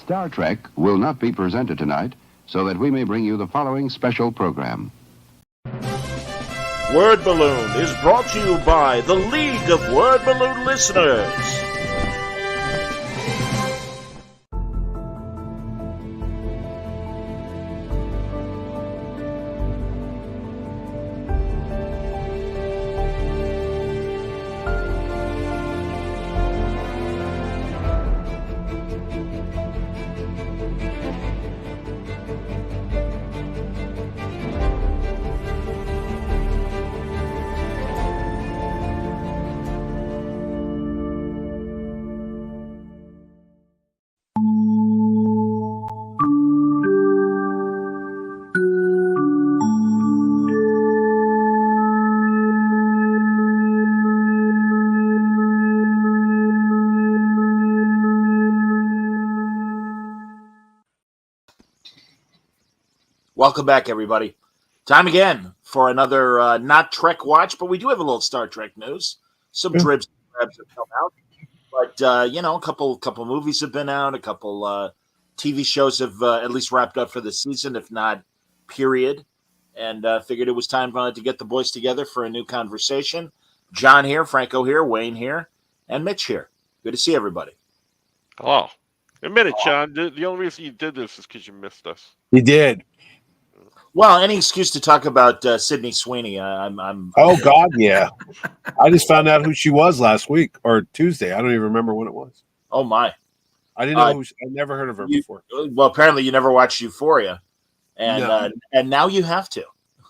Star Trek will not be presented tonight, so that we may bring you the following special program. Word Balloon is brought to you by the League of Word Balloon Listeners. Welcome back, everybody. Time again for another not Trek watch, but we do have a little Star Trek news. Some dribs and drabs have come out, but a couple movies have been out, a couple TV shows have at least wrapped up for the season, if not period. And figured it was time to get the boys together for a new conversation. John here, Franco here, Wayne here, and Mitch here. Good to see everybody. Hello. Admit it, John. The only reason you did this is because you missed us. You did. Well, any excuse to talk about Sydney Sweeney. Oh God, yeah. I just found out who she was last week or Tuesday. I don't even remember when it was. Oh my! I didn't know I never heard of her before. Well, apparently you never watched Euphoria, and now you have to.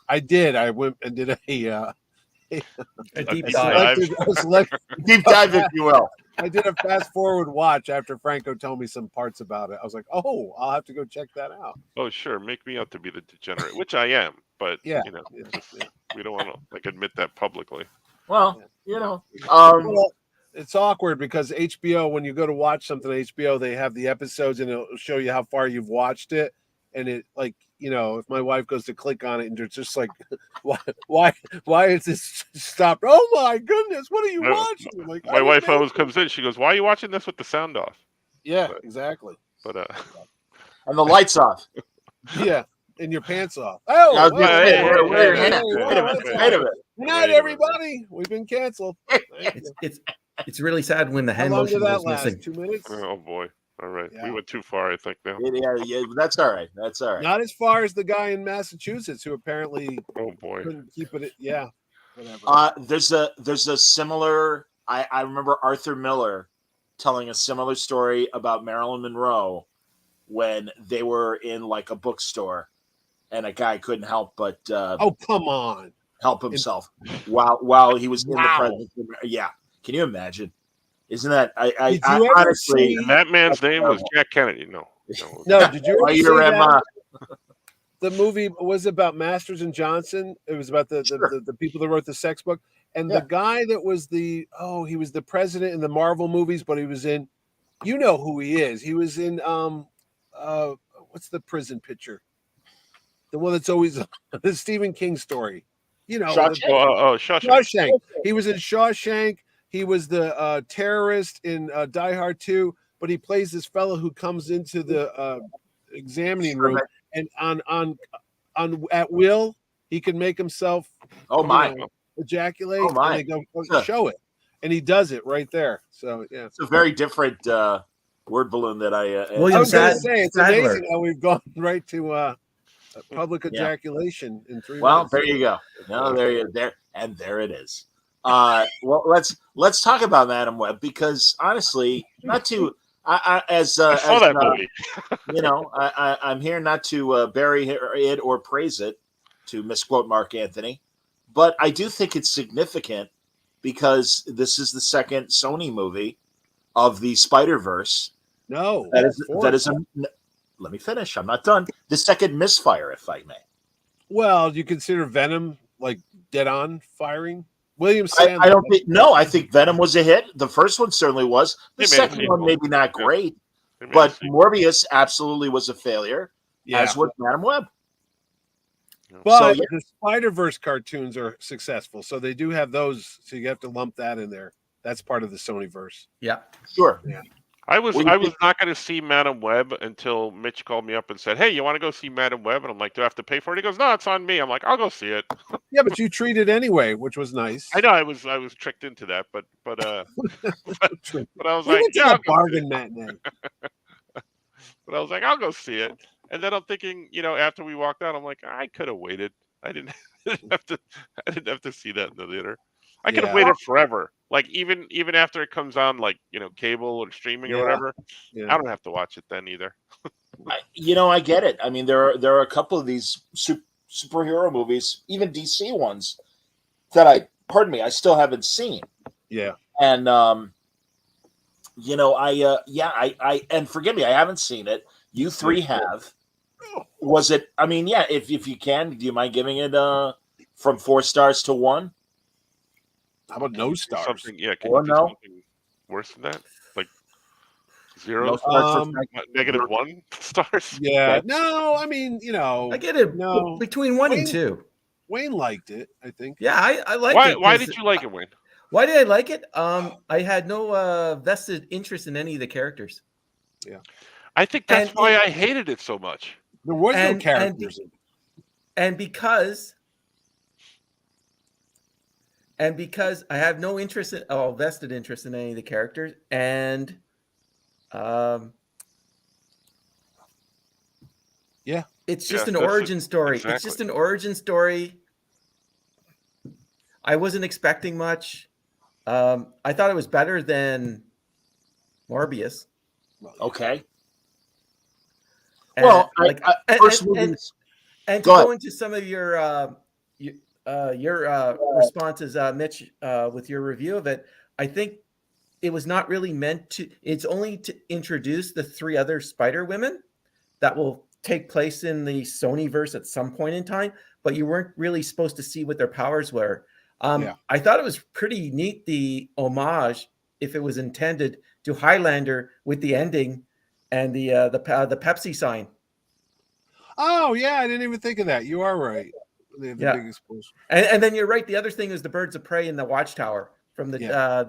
I did. I went and did a deep dive. Deep dive, if you will. I did a fast forward watch after Franco told me some parts about it. I was like, oh, I'll have to go check that out. Oh, sure. Make me out to be the degenerate, which I am. But, yeah, we don't want to admit that publicly. Well, it's awkward because HBO, when you go to watch something on HBO, they have the episodes and it'll show you how far you've watched it. And it if my wife goes to click on it and it's just like, why is this stopped? Oh my goodness, what are you watching? Like, my wife always comes in. She goes, "Why are you watching this with the sound off?" Yeah, exactly. But and the lights off. Yeah, and your pants off. Oh, wait a minute. Good night, everybody. We've been canceled. It's really sad when the hand motion is missing. 2 minutes. Oh boy. All right. Yeah. We went too far, I think, now. Yeah, that's all right. That's all right. Not as far as the guy in Massachusetts who apparently couldn't keep it. Yeah. Whatever. There's a similar. I remember Arthur Miller telling a similar story about Marilyn Monroe when they were in like a bookstore and a guy couldn't help but oh, come on, help himself while he was in the presence. Yeah. Can you imagine? Isn't that I honestly? And that man's name was Jack Kennedy. No. Did you ever see that? The movie was about Masters and Johnson. It was about the people that wrote the sex book, and the guy that was he was the president in the Marvel movies, but he was in, you know who he is. He was in what's the prison picture? The one that's always the Stephen King story. You know, Shawshank. He was in Shawshank. He was the terrorist in Die Hard 2, but he plays this fellow who comes into the examining room and on at will he can make himself ejaculate. Oh my! And they go show it, and he does it right there. So yeah, it's a very different word balloon that I. I was going to say it's amazing how we've gone right to public ejaculation in 3 minutes. Well, there you go. No, there it is. Well, let's talk about Madam Web because honestly, not to I saw that movie. I'm here not to bury it or praise it, to misquote Mark Anthony, but I do think it's significant because this is the second Sony movie of the Spider-Verse. No, that is. Let me finish. I'm not done. The second misfire, if I may. Well, do you consider Venom like dead on firing? William Sandler. I don't think. No, I think Venom was a hit. The first one certainly was. The second one maybe not great, but Morbius absolutely was a failure. As was Madam Web. But the Spider-Verse cartoons are successful, so they do have those. So you have to lump that in there. That's part of the Sonyverse. Yeah, sure. Yeah. I was Well, you not going to see Madam Web until Mitch called me up and said, "Hey, you want to go see Madam Web?" And I'm like, "Do I have to pay for it?" He goes, "No, it's on me." I'm like, "I'll go see it." Yeah, but you treated anyway, which was nice. I know I was tricked into that, but but I was We like, went to "Yeah, I'll the go see it." bargain matinee. But I was like, "I'll go see it." And then I'm thinking, after we walked out, I'm like, I could have waited. I didn't, I didn't have to see that in the theater. I could have Yeah. waited forever. Like even after it comes on, like cable or streaming or Yeah. whatever. Yeah. I don't have to watch it then either. I get it. I mean, there are a couple of these superhero movies, even DC ones, that I still haven't seen. Yeah. And and forgive me, I haven't seen it. You three have. Was it? I mean, yeah. If you can, do you mind giving it from 4 stars to 1? How about no stars? Something, yeah. Can Or you do no? something worse than that? Like 0, No stars for Frank. -1 stars? Yeah. That's- No, I mean, I get it No. between 1 and Wayne- 2. Wayne liked it, I think. Yeah, I liked it. Why 'cause- did you like it, Wayne? Why did I like it? I had no vested interest in any of the characters. I think that's And why it- I hated it so much. There was no And- characters. And because I have no vested interest in any of the characters, and Yeah. it's just an that's origin story. It's exactly. just an origin story. I wasn't expecting much. I thought it was better than Morbius. Okay. And, Well, like, first and movies. to Go ahead. go into some of your responses, Mitch, with your review of it, I think it was not really meant to. It's only to introduce the 3 other Spider Women that will take place in the Sonyverse at some point in time, but you weren't really supposed to see what their powers were. Yeah. I thought it was pretty neat, the homage, if it was intended, to Highlander with the ending and the Pepsi sign. Oh, yeah, I didn't even think of that. You are right. They have the Yeah. big explosion. And then you're right. The other thing is the Birds of Prey in the Watchtower from the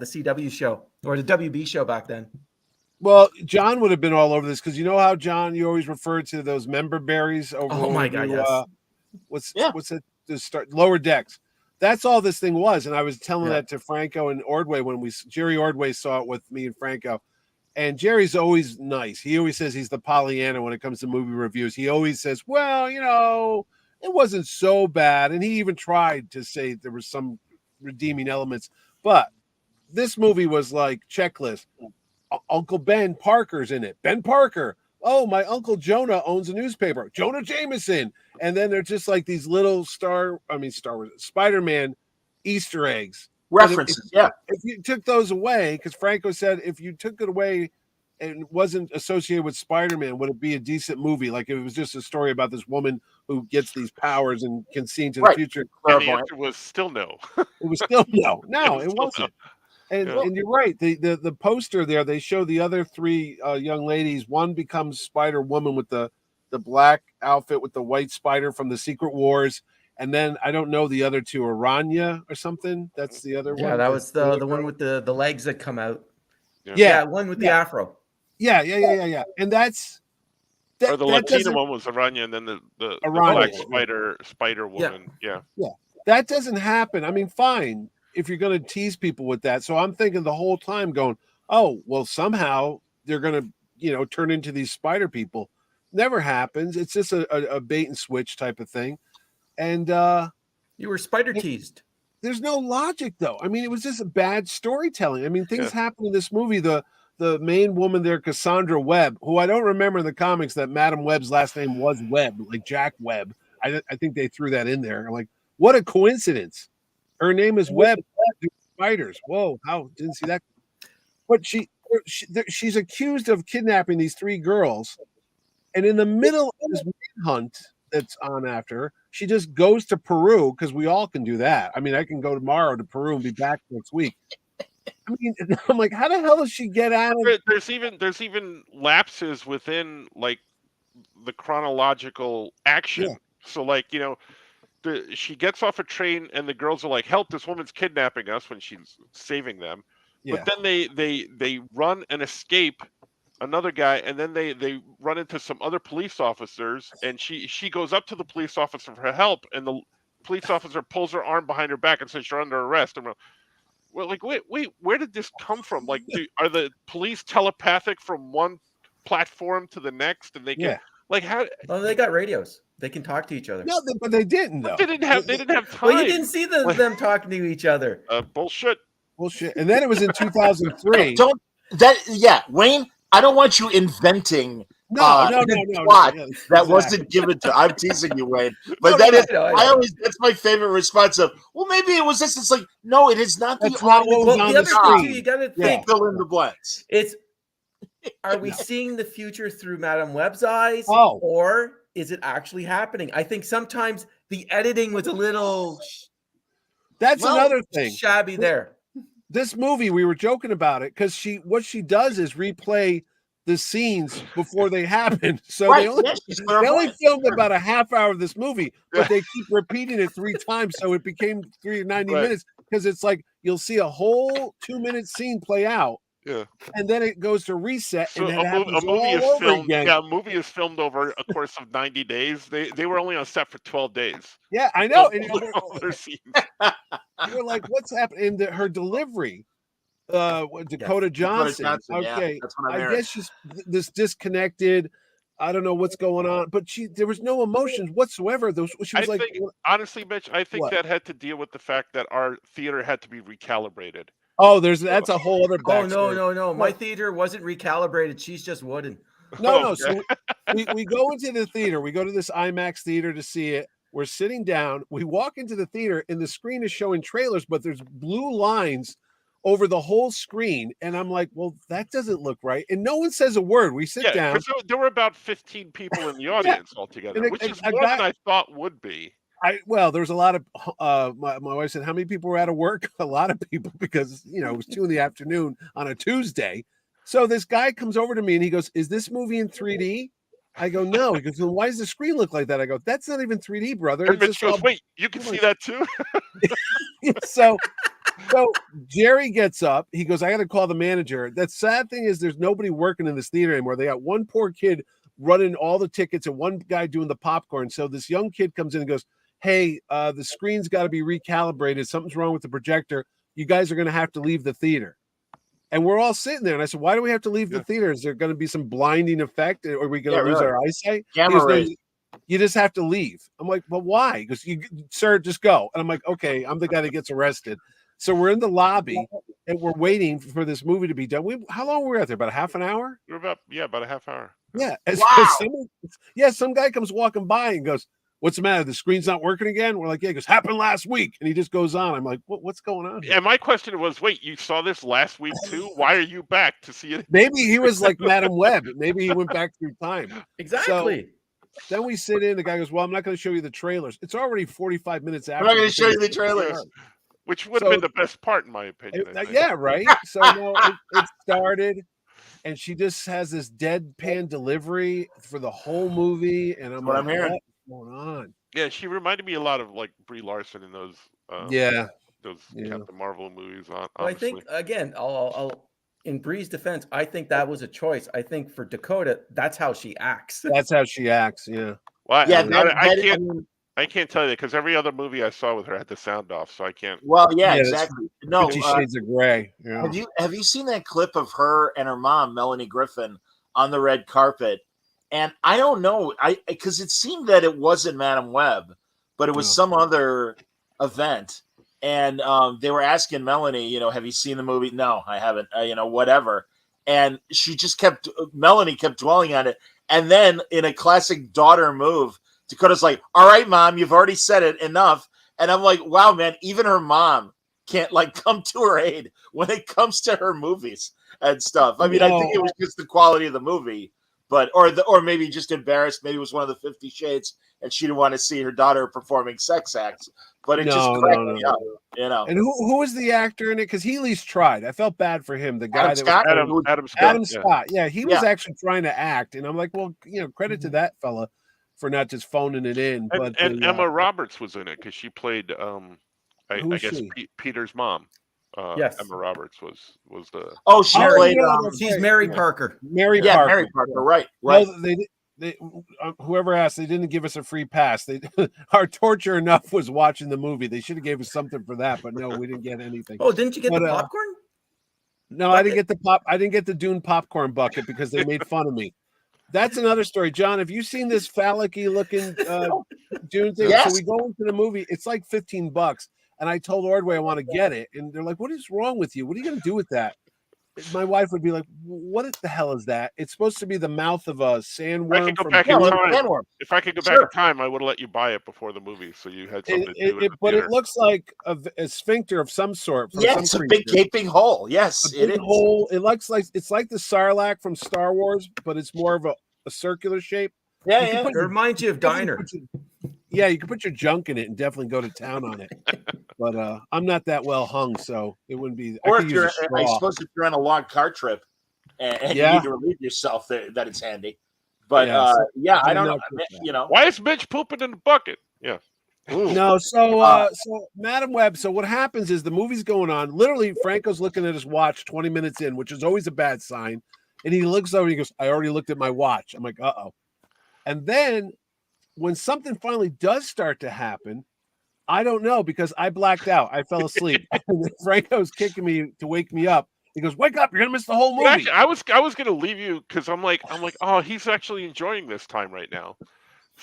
CW show or the WB show back then. Well, John would have been all over this because you know how, John, you always referred to those member berries over. Oh my God, yes. What's it? The start Lower Decks. That's all this thing was, and I was telling Yeah. that to Franco and Ordway when Jerry Ordway saw it with me and Franco. And Jerry's always nice. He always says he's the Pollyanna when it comes to movie reviews. He always says, "Well, it wasn't so bad," and he even tried to say there was some redeeming elements. But this movie was like checklist. Uncle Ben Parker's in it. Ben Parker. Oh, my Uncle Jonah owns a newspaper. Jonah Jameson. And then they're just like these little Star Wars, Spider-Man Easter eggs. References, yeah. If you took those away, because Franco said if you took it away and it wasn't associated with Spider-Man, would it be a decent movie? Like if it was just a story about this woman who gets these powers and can see into the Right. future. And the Clairvoyant. answer was still no. It was still no, It it was wasn't. And, Yeah. and you're right. The poster there, they show the other 3 young ladies. One becomes Spider Woman with the black outfit with the white spider from the Secret Wars, and then I don't know the other 2, Aranya or something. That's the other one. Yeah, that was the one with the legs that come out. Yeah, One with the afro. yeah. And that's Or the that Latina doesn't- one was Aranya, and then the Aranya. black spider woman. Yeah. That doesn't happen. I mean, fine if you're going to tease people with that. So I'm thinking the whole time going, oh, well, somehow they're going to, turn into these spider people. Never happens. It's just a bait and switch type of thing. And You were spider teased. there's no logic, though. I mean, it was just a bad storytelling. I mean, things happen in this movie. The main woman there, Cassandra Webb, who I don't remember in the comics that Madam Webb's last name was Webb, like Jack Webb. I think they threw that in there. Like, what a coincidence. Her name is Webb. Spiders. Whoa, how didn't see that. But she's accused of kidnapping these 3 girls. And in the middle of this manhunt that's on after her, she just goes to Peru because we all can do that. I mean, I can go tomorrow to Peru and be back next week. I mean, I'm like, how the hell does she get out of? There's even lapses within like the chronological action. Yeah. So like she gets off a train and the girls are like, "Help! This woman's kidnapping us," when she's saving them. Yeah. But then they run and escape another guy, and then they run into some other police officers, and she goes up to the police officer for help, and the police officer pulls her arm behind her back and says you're under arrest. And we're like, wait, where did this come from? Like, are the police telepathic from one platform to the next, and they can like how? Well, they got radios. They can talk to each other. No, but they didn't though. They didn't have time. Well, you didn't see them talking to each other. Bullshit. And then it was in 2003. Wayne. I don't want you inventing. No. That wasn't given to. I'm teasing you, Wayne. But that's my favorite response of. Well, maybe it was this. It's like no, it is not. That's not what was on the screen. You got to think. Fill in the blanks. Are we seeing the future through Madame Web's eyes, or is it actually happening? I think sometimes the editing was a little. That's another thing. Shabby there. This movie, we were joking about it because what she does is replay the scenes before they happen. So they only filmed about a half hour of this movie, but they keep repeating it 3 times. So it became 90 minutes because it's like you'll see a whole 2-minute scene play out. Yeah. And then it goes to reset. So and a movie is filmed. Yeah, a movie is filmed over a course of 90 days. They were only on set for 12 days. Yeah, I know. You're like, what's happening? Her delivery, Dakota Johnson. Okay, I guess she's this disconnected. I don't know what's going on, but there was no emotions whatsoever. Honestly, Mitch, I think that had to deal with the fact that our theater had to be recalibrated. Oh, that's a whole other backstory. Oh, no. My theater wasn't recalibrated. She's just wooden. No. So we go into the theater. We go to this IMAX theater to see it. We're sitting down. We walk into the theater, and the screen is showing trailers, but there's blue lines over the whole screen. And I'm like, well, that doesn't look right. And no one says a word. We sit down. There were about 15 people in the audience altogether, which is more than I thought would be. There's a lot of my wife said, how many people were out of work? A lot of people, because it was 2 p.m. on a Tuesday. So this guy comes over to me and he goes, is this movie in 3D? I go, no. He goes, well, why does the screen look like that? I go, that's not even 3D, brother. And Mitch goes, wait, you can see that too? So Jerry gets up. He goes, I got to call the manager. The sad thing is there's nobody working in this theater anymore. They got one poor kid running all the tickets and one guy doing the popcorn. So this young kid comes in and goes, hey, the screen's got to be recalibrated. Something's wrong with the projector. You guys are going to have to leave the theater. And we're all sitting there. And I said, why do we have to leave the theater? Is there going to be some blinding effect? Or are we going to lose our eyesight? You just have to leave. I'm like, well, why? He goes, sir, just go. And I'm like, okay, I'm the guy that gets arrested. So we're in the lobby and we're waiting for this movie to be done. How long were we out there? About a half an hour? We're about a half hour. Yeah. Some guy comes walking by and goes, what's the matter? The screen's not working again? We're like, yeah. He goes, happened last week. And he just goes on. I'm like, what's going on here? And my question was, wait, you saw this last week too? Why are you back to see it? Maybe he was like Madame Web. Maybe he went back through time. Exactly. So, then we sit in. The guy goes, well, I'm not going to show you the trailers. It's already 45 minutes after. I'm not going to show you the trailers. Which would have been the best part, in my opinion. Yeah, right. So it started. And she just has this deadpan delivery for the whole movie. And I'm like, what's going on? Yeah, she reminded me a lot of like Brie Larson in those Captain Marvel movies. Well, I think again, I'll in Brie's defense, I think that was a choice. I think for Dakota, that's how she acts. That's how she acts. Yeah. Well, I can't tell you because every other movie I saw with her had the sound off, so I can't. Well, yeah exactly. No, 50 Shades of Grey. Yeah. Have you seen that clip of her and her mom, Melanie Griffin, on the red carpet? And I don't know, because it seemed that it wasn't Madame Web, but it was some other event. And they were asking Melanie, have you seen the movie? No, I haven't. Whatever. And Melanie kept dwelling on it. And then in a classic daughter move, Dakota's like, all right, Mom, you've already said it enough. And I'm like, wow, man, even her mom can't come to her aid when it comes to her movies and stuff. I mean, I think it was just the quality of the movie, but or maybe just embarrassed. Maybe it was one of the 50 Shades and she didn't want to see her daughter performing sex acts. But it just cracked me up, And who was the actor in it? Because he at least tried. I felt bad for him. The guy Adam Scott. Adam Scott. Yeah, he was actually trying to act, and I'm like, well, credit to that fella for not just phoning it in. And Emma Roberts was in it because she played, I guess, Peter's mom. Yes. Emma Roberts was the. Oh, she Oh, played. yeah, that's She's right. Mary Yeah. Parker. Mary Yeah, Parker. Mary Parker. Yeah. Right. Right. No, they whoever asked, they didn't give us a free pass. They our torture enough was watching the movie. They should have gave us something for that, but no, we didn't get anything. Oh, didn't you get But, the popcorn? No, I didn't get the I didn't get the Dune popcorn bucket because they made fun of me. That's another story, John. Have you seen this phallic-y looking Dune thing? Yes. So we go into the movie. It's like $15, and I told Ordway I want to get it, and they're like, "What is wrong with you? What are you going to do with that?" My wife would be like, "What the hell is that?" It's supposed to be the mouth of a If I sandworm could go from back Yeah, in well, time, sandworm. if I could go Sure. back in time, I would have let you buy it before the movie, so you had something to do in the But theater. it looks like a sphincter of some sort. From Yeah, some it's a creature. big gaping hole. Yes, A it big is. hole. It looks like it's like the Sarlacc from Star Wars, but it's more of a circular shape. Yeah, You can yeah. put It reminds you of definitely Diner. put yeah, you can put your junk in it and definitely go to town on it. But I'm not that well hung, so it wouldn't be. I Or could if use you're, a I straw. suppose, if you're on a long car trip and you Yeah. need to relieve yourself, that it's handy. But Yeah, so yeah, I I did don't not know. get that. You know, Why is Mitch pooping in the bucket? Yeah. No, so Uh, so Madam Web. So what happens is the movie's going on. Literally, Franco's looking at his watch 20 minutes in, which is always a bad sign. And he looks over and he goes, "I already looked at my watch." I'm like, "Uh-oh." And then when something finally does start to happen, I don't know because I blacked out. I fell asleep. And then Franco's kicking me to wake me up. He goes, "Wake up! You're gonna miss the whole But movie." actually, I was gonna leave you because I'm like, oh, he's actually enjoying this time right now.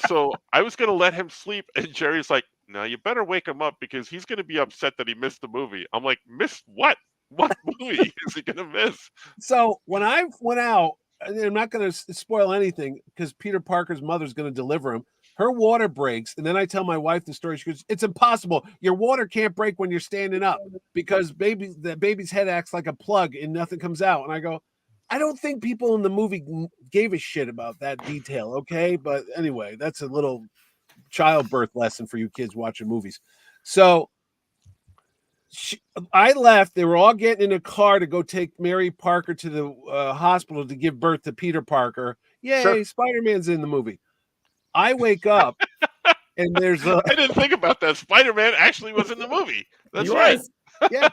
So I was gonna let him sleep, and Jerry's like, no, you better wake him up because he's gonna be upset that he missed the movie. I'm like, missed what? What movie is he gonna miss? So when I went out, and I'm not going to spoil anything because Peter Parker's mother's going to deliver him. Her water breaks, and then I tell my wife the story. She goes, "It's impossible. Your water can't break when you're standing up because the baby's head acts like a plug and nothing comes out." And I go, "I don't think people in the movie gave a shit about that detail." Okay, but anyway, that's a little childbirth lesson for you kids watching movies. So I left. They were all getting in a car to go take Mary Parker to the hospital to give birth to Peter Parker. Yay, Sure. Spider-Man's in the movie. I wake up and there's a I didn't think about that. Spider-Man actually was in the movie. That's He right. was. yeah,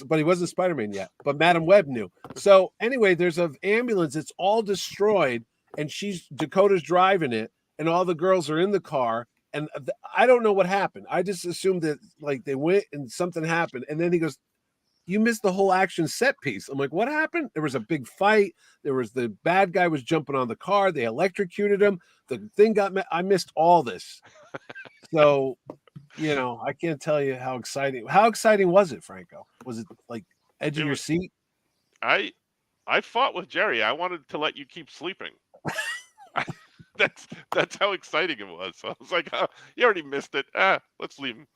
but he wasn't Spider-Man yet. But Madam Web knew. So anyway, there's an ambulance. It's all destroyed, and Dakota's driving it, and all the girls are in the car. And I don't know what happened. I just assumed that like they went and something happened. And then he goes, "You missed the whole action set piece." I'm like, "What happened?" There was a big fight. There was the bad guy was jumping on the car. They electrocuted him. The thing got. I missed all this. So, I can't tell you how exciting. How exciting was it, Franco? Was it like edge of your seat? I fought with Jerry. I wanted to let you keep sleeping. That's how exciting it was. So I was like, oh, you already missed it. Let's leave him.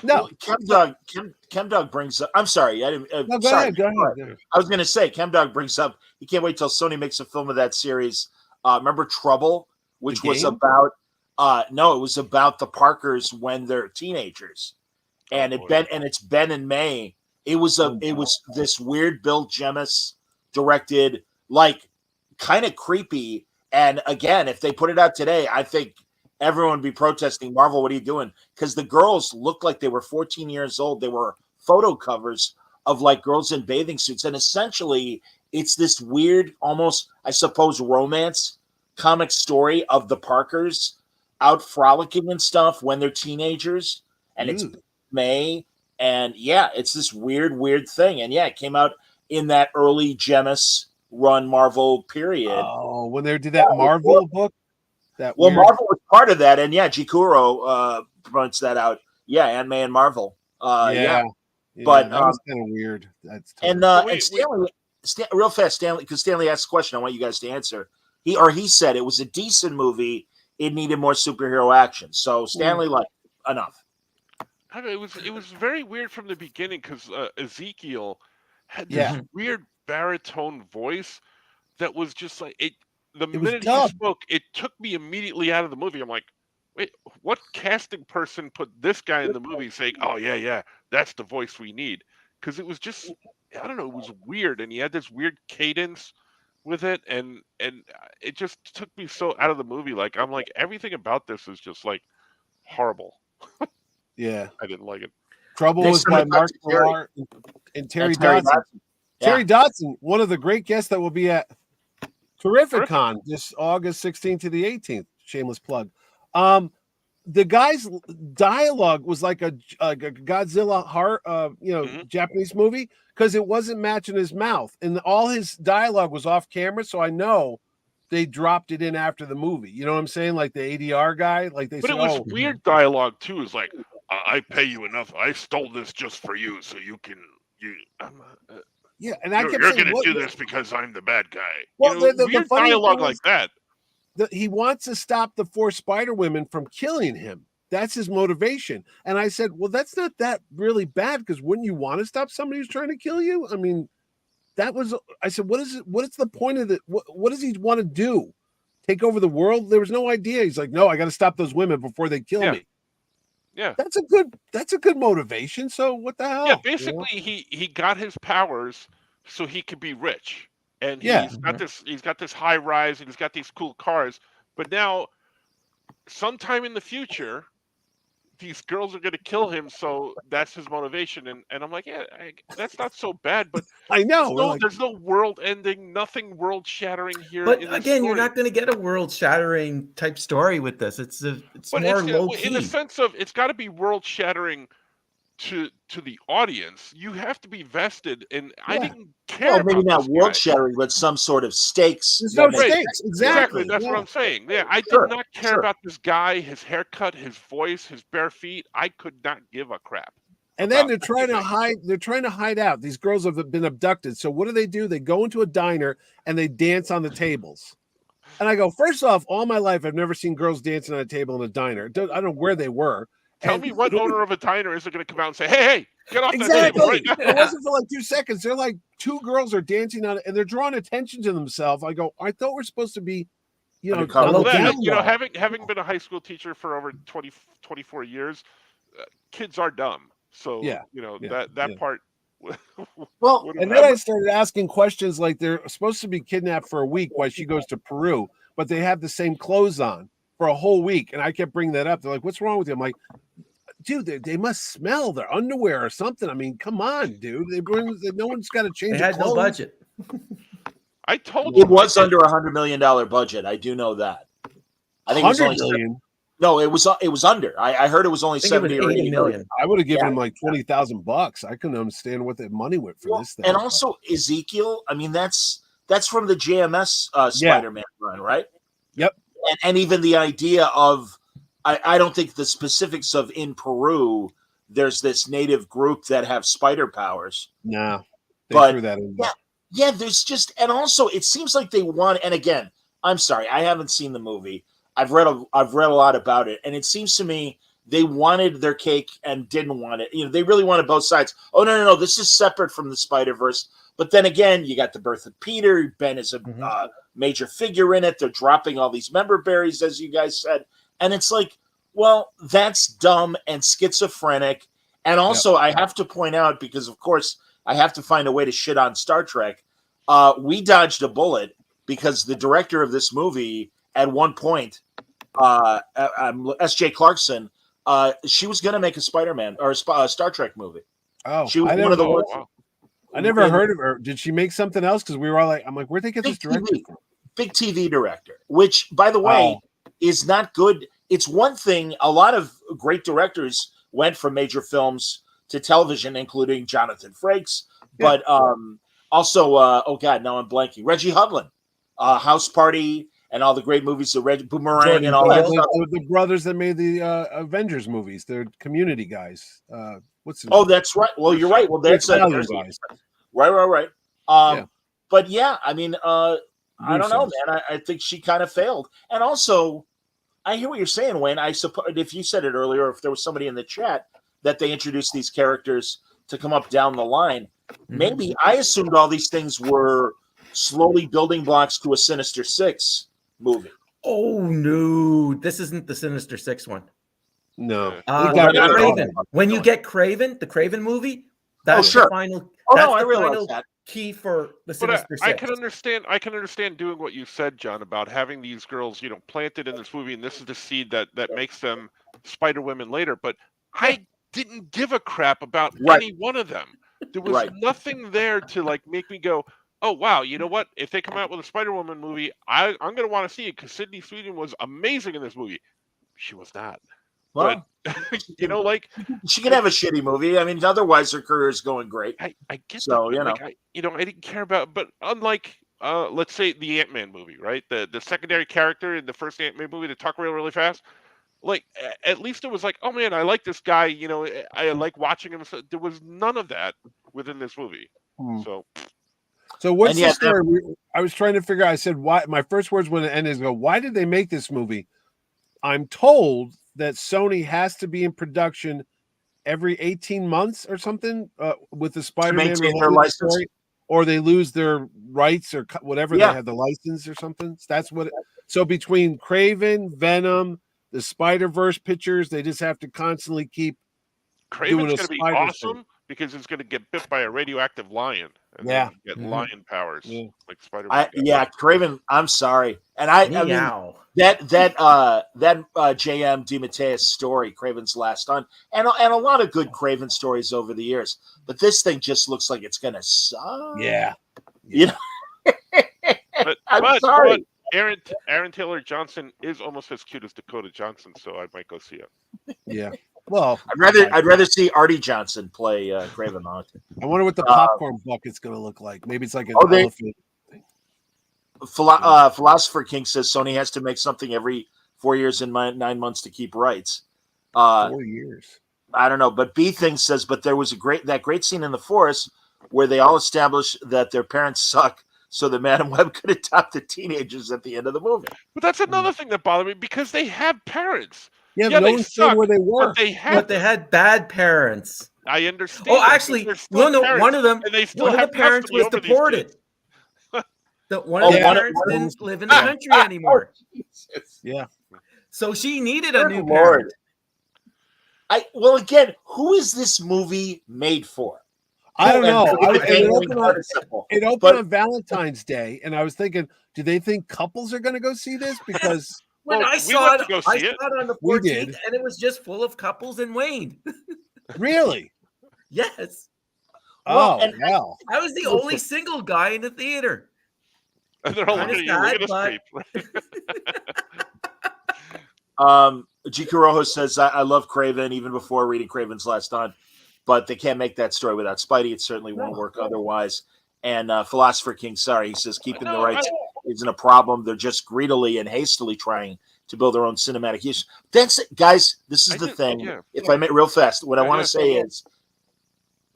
No, Chemdog brings up. I'm sorry, I didn't. no. Go Sorry, ahead. Go ahead. I was going to say, Chemdog brings up. He can't wait till Sony makes a film of that series. Remember Trouble, which The was game? about. No, it was about the Parkers when they're teenagers, and it's Ben and May. It was this weird Bill Jemas directed, like kind of creepy. And again, if they put it out today, I think everyone would be protesting. Marvel, what are you doing? Because the girls looked like they were 14 years old. They were photo covers of like girls in bathing suits. And essentially, it's this weird, almost, I suppose, romance comic story of the Parkers out frolicking and stuff when they're teenagers. And it's May. And yeah, it's this weird thing. And yeah, it came out in that early Jemas run Marvel period. Oh, when they did that Marvel book. Marvel was part of that, and yeah, Jikuro points that out. Yeah, Ant-Man and Marvel. Yeah. But that was kind of weird. That's tough. and Stanley, real fast, Stanley, because Stanley asked a question, I want you guys to answer. He said it was a decent movie. It needed more superhero action. So Stanley, like, enough. I mean, it was very weird from the beginning because Ezekiel had this weird baritone voice that was just like it. The minute he spoke, it took me immediately out of the movie. I'm like, wait, what casting person put this guy in the movie saying, "Oh yeah, that's the voice we need"? Because it was just, I don't know, it was weird, and he had this weird cadence with it, and it just took me so out of the movie. Like I'm like, everything about this is just like horrible. Yeah, I didn't like it. Trouble Next was time by I talk Mark to Terry- Millar and Terry And Terry Dodson. Dodson. Yeah. Terry Dodson, one of the great guests that will be at Terrificon this August 16th to the 18th. Shameless plug. The guy's dialogue was like a Godzilla Japanese movie because it wasn't matching his mouth, and all his dialogue was off camera. So I know they dropped it in after the movie. You know what I'm saying? Like the ADR guy, like they But said, it was weird dialogue too. It's like, I pay you enough. I stole this just for you, so you can yeah. And I you're kept going saying, to what, do this because I'm the bad guy. Well, the Weird funny dialogue thing like is- that. he wants to stop the 4 Spider Women from killing him. That's his motivation. And I said, well, that's not that really bad because wouldn't you want to stop somebody who's trying to kill you? I mean, I said, what is it? What is the point of it? What does he want to do? Take over the world? There was no idea. He's like, no, I got to stop those women before they kill me. Yeah. That's a good motivation. So what the hell? Yeah, basically he got his powers so he could be rich. And he's got this high rise and he's got these cool cars. But now sometime in the future, these girls are going to kill him, so that's his motivation. And I'm like, yeah, that's not so bad. But I know there's no world ending, nothing world shattering here. But in this again, you're story. not going to get a world shattering type story with this. It's But more low key. in the sense of it's got to be world shattering to the audience. You have to be vested, and I didn't care. Well, maybe about not this world guy. shattering, but some sort of stakes. There's no Right. stakes. Exactly. That's what Yeah. I'm saying. Yeah, I Sure, did not care sure. about this guy, his haircut, his voice, his bare feet. I could not give a crap. And then about they're trying to anything. hide. They're trying to hide out. These girls have been abducted. So what do? They go into a diner and they dance on the tables. And I go, first off, all my life I've never seen girls dancing on a table in a diner. I don't know where they were. Tell And- me what owner of a diner isn't going to come out and say, "Hey, get off that Exactly. table right now." It wasn't for like 2 seconds. They're like 2 girls are dancing on it, and they're drawing attention to themselves. I go, I thought we're supposed to be, Undercover. on the Well, down low. having been a high school teacher for over 24 years, kids are dumb. So Yeah, that yeah. part. Well, would've And then I never- started asking questions like they're supposed to be kidnapped for a week while she goes to Peru, but they have the same clothes on for a whole week. And I kept bringing that up. They're like, what's wrong with you? I'm like, dude, they must smell their underwear or something. I mean, come on, dude. No one's got to change They their had no clothes. budget. I told you it was under $100 million budget. I do know that. I think it was 100 only million. no. It was under. I heard it was only I think it was 70 or 80 80 million. I would have given Yeah. him like $20,000. I couldn't understand what the money went for Well, this thing. and also Ezekiel. I mean, that's from the JMS Spider-Man run, right? Yep. And even the idea of, I don't think the specifics of in Peru. There's this native group that have spider powers. Nah, they But- threw that in. yeah. Yeah, there's just, and also it seems like they want. And again, I'm sorry, I haven't seen the movie. I've read a lot about it, and it seems to me they wanted their cake and didn't want it. They really wanted both sides. Oh no, this is separate from the Spider-Verse. But then again, you got the birth of Peter. Ben is a major figure in it. They're dropping all these member berries, as you guys said, and it's like, well, that's dumb and schizophrenic. And also, I have to point out, because of course I have to find a way to shit on Star Trek. We dodged a bullet because the director of this movie, at one point, S.J. Clarkson, she was going to make a Spider-Man or a Star Trek movie. Oh, She was I one of the never, ones. wow. I never heard of her. Did she make something else? Because we were all like, I'm like, where'd they get this Big director TV. from? Big TV director, which, by the way, is not good. It's one thing. A lot of great directors went from major films to television, including Jonathan Frakes, but also, oh God, now I'm blanking. Reggie Hudlin, House Party, and all the great movies, the Boomerang, Jordan and all that Peele. stuff. The brothers that made the Avengers movies. They're Community guys. What's the Oh, that's right. Well, you're right. Well, that's Italian guys. right. Yeah. But yeah, I mean, I don't know, Russos. man. I think she kind of failed, and also, I hear what you're saying, Wayne. I suppose if you said it earlier, if there was somebody in the chat that they introduced these characters to come up down the line, maybe I assumed all these things were slowly building blocks to a Sinister Six movie. Oh no, this isn't the Sinister Six one. No. Yeah. They got yeah, rid of all Craven. that. When you get Craven, the Craven movie, that's sure. the final. Oh that's no, I the realize final that. key for the But Sinister I Six. can understand. I can understand doing what you said, John, about having these girls, planted in this movie, and this is the seed that makes them Spider Women later. But I didn't give a crap about Right. any one of them. There was Right. nothing there to like make me go, oh wow, you know what? If they come out with a Spider-Woman movie, I'm gonna want to see it because Sydney Sweeney was amazing in this movie. She was not. Well, But you know, like she can have a shitty movie. I mean, otherwise her career is going great. I get So, that, you but, like, I didn't care about. But unlike let's say the Ant-Man movie, right? The secondary character in the first Ant-Man movie to talk really fast. Like at least it was like, oh man, I like this guy. You know, I like watching him. So there was none of that within this movie. So what's And the yet- story? I was trying to figure out. I said, why? My first words when it ended is, why did they make this movie? I'm told that Sony has to be in production every 18 months or something with the Spider-Man maintain their related license. story, or they lose their rights or whatever. Yeah. They have the license or something. That's what. So between Craven, Venom, the Spider-Verse pictures, they just have to constantly keep. Craven's doing a going to be spider awesome thing. because it's going to get bit by a radioactive lion. And Yeah. then get Mhm. lion powers Yeah. like Spider-Man. Yeah, Craven. I'm sorry, and I mean Meow. that J.M. DeMatteis story, Craven's Last Hunt, and a lot of good Craven stories over the years. But this thing just looks like it's gonna suck. Yeah. You know. But, I'm sorry. but Aaron Taylor Johnson is almost as cute as Dakota Johnson, so I might go see it. Yeah. Well, I'd rather see Artie Johnson play Craven the Hunter. I wonder what the popcorn bucket's going to look like. Maybe it's like an elephant. Philosopher King says Sony has to make something every 4 years and 9 months to keep rights. 4 years. I don't know, but B Thing says, but there was that great scene in the forest where they all established that their parents suck, so that Madam Web could adopt the teenagers at the end of the movie. But that's another thing that bothered me because they have parents. Yeah, Yeah, no they one suck, said where they were. But they But they had bad parents. I understand. Oh, that, but actually, they're still no. parents, One of them, and they still one of have the parents custody was over these deported. kids. One Oh, of the one of- parents one of didn't live in the country anymore, Yeah. so she needed a Good new Lord. parent. Well, again, who is this movie made for? I don't know. And It opened on, simple. it opened But- on Valentine's Day, and I was thinking, do they think couples are going to go see this? Because When Well, I we saw went it, to go I see saw it. it on the We 14th, did. and it was just full of couples in Wayne. really, Yes, Well, oh and- well, I was the only single guy in the theater. And they're all Kinda looking at you. Look sad, at us creep. G. Rojo says, I love Craven even before reading Craven's Last Hunt, but they can't make that story without Spidey. It certainly won't work otherwise. And Philosopher King, sorry, he says keeping the No, rights isn't a problem. They're just greedily and hastily trying to build their own cinematic use. That's it, guys. This is I the did- thing. yeah. If I may, real fast, what I Yeah, want yeah. to say is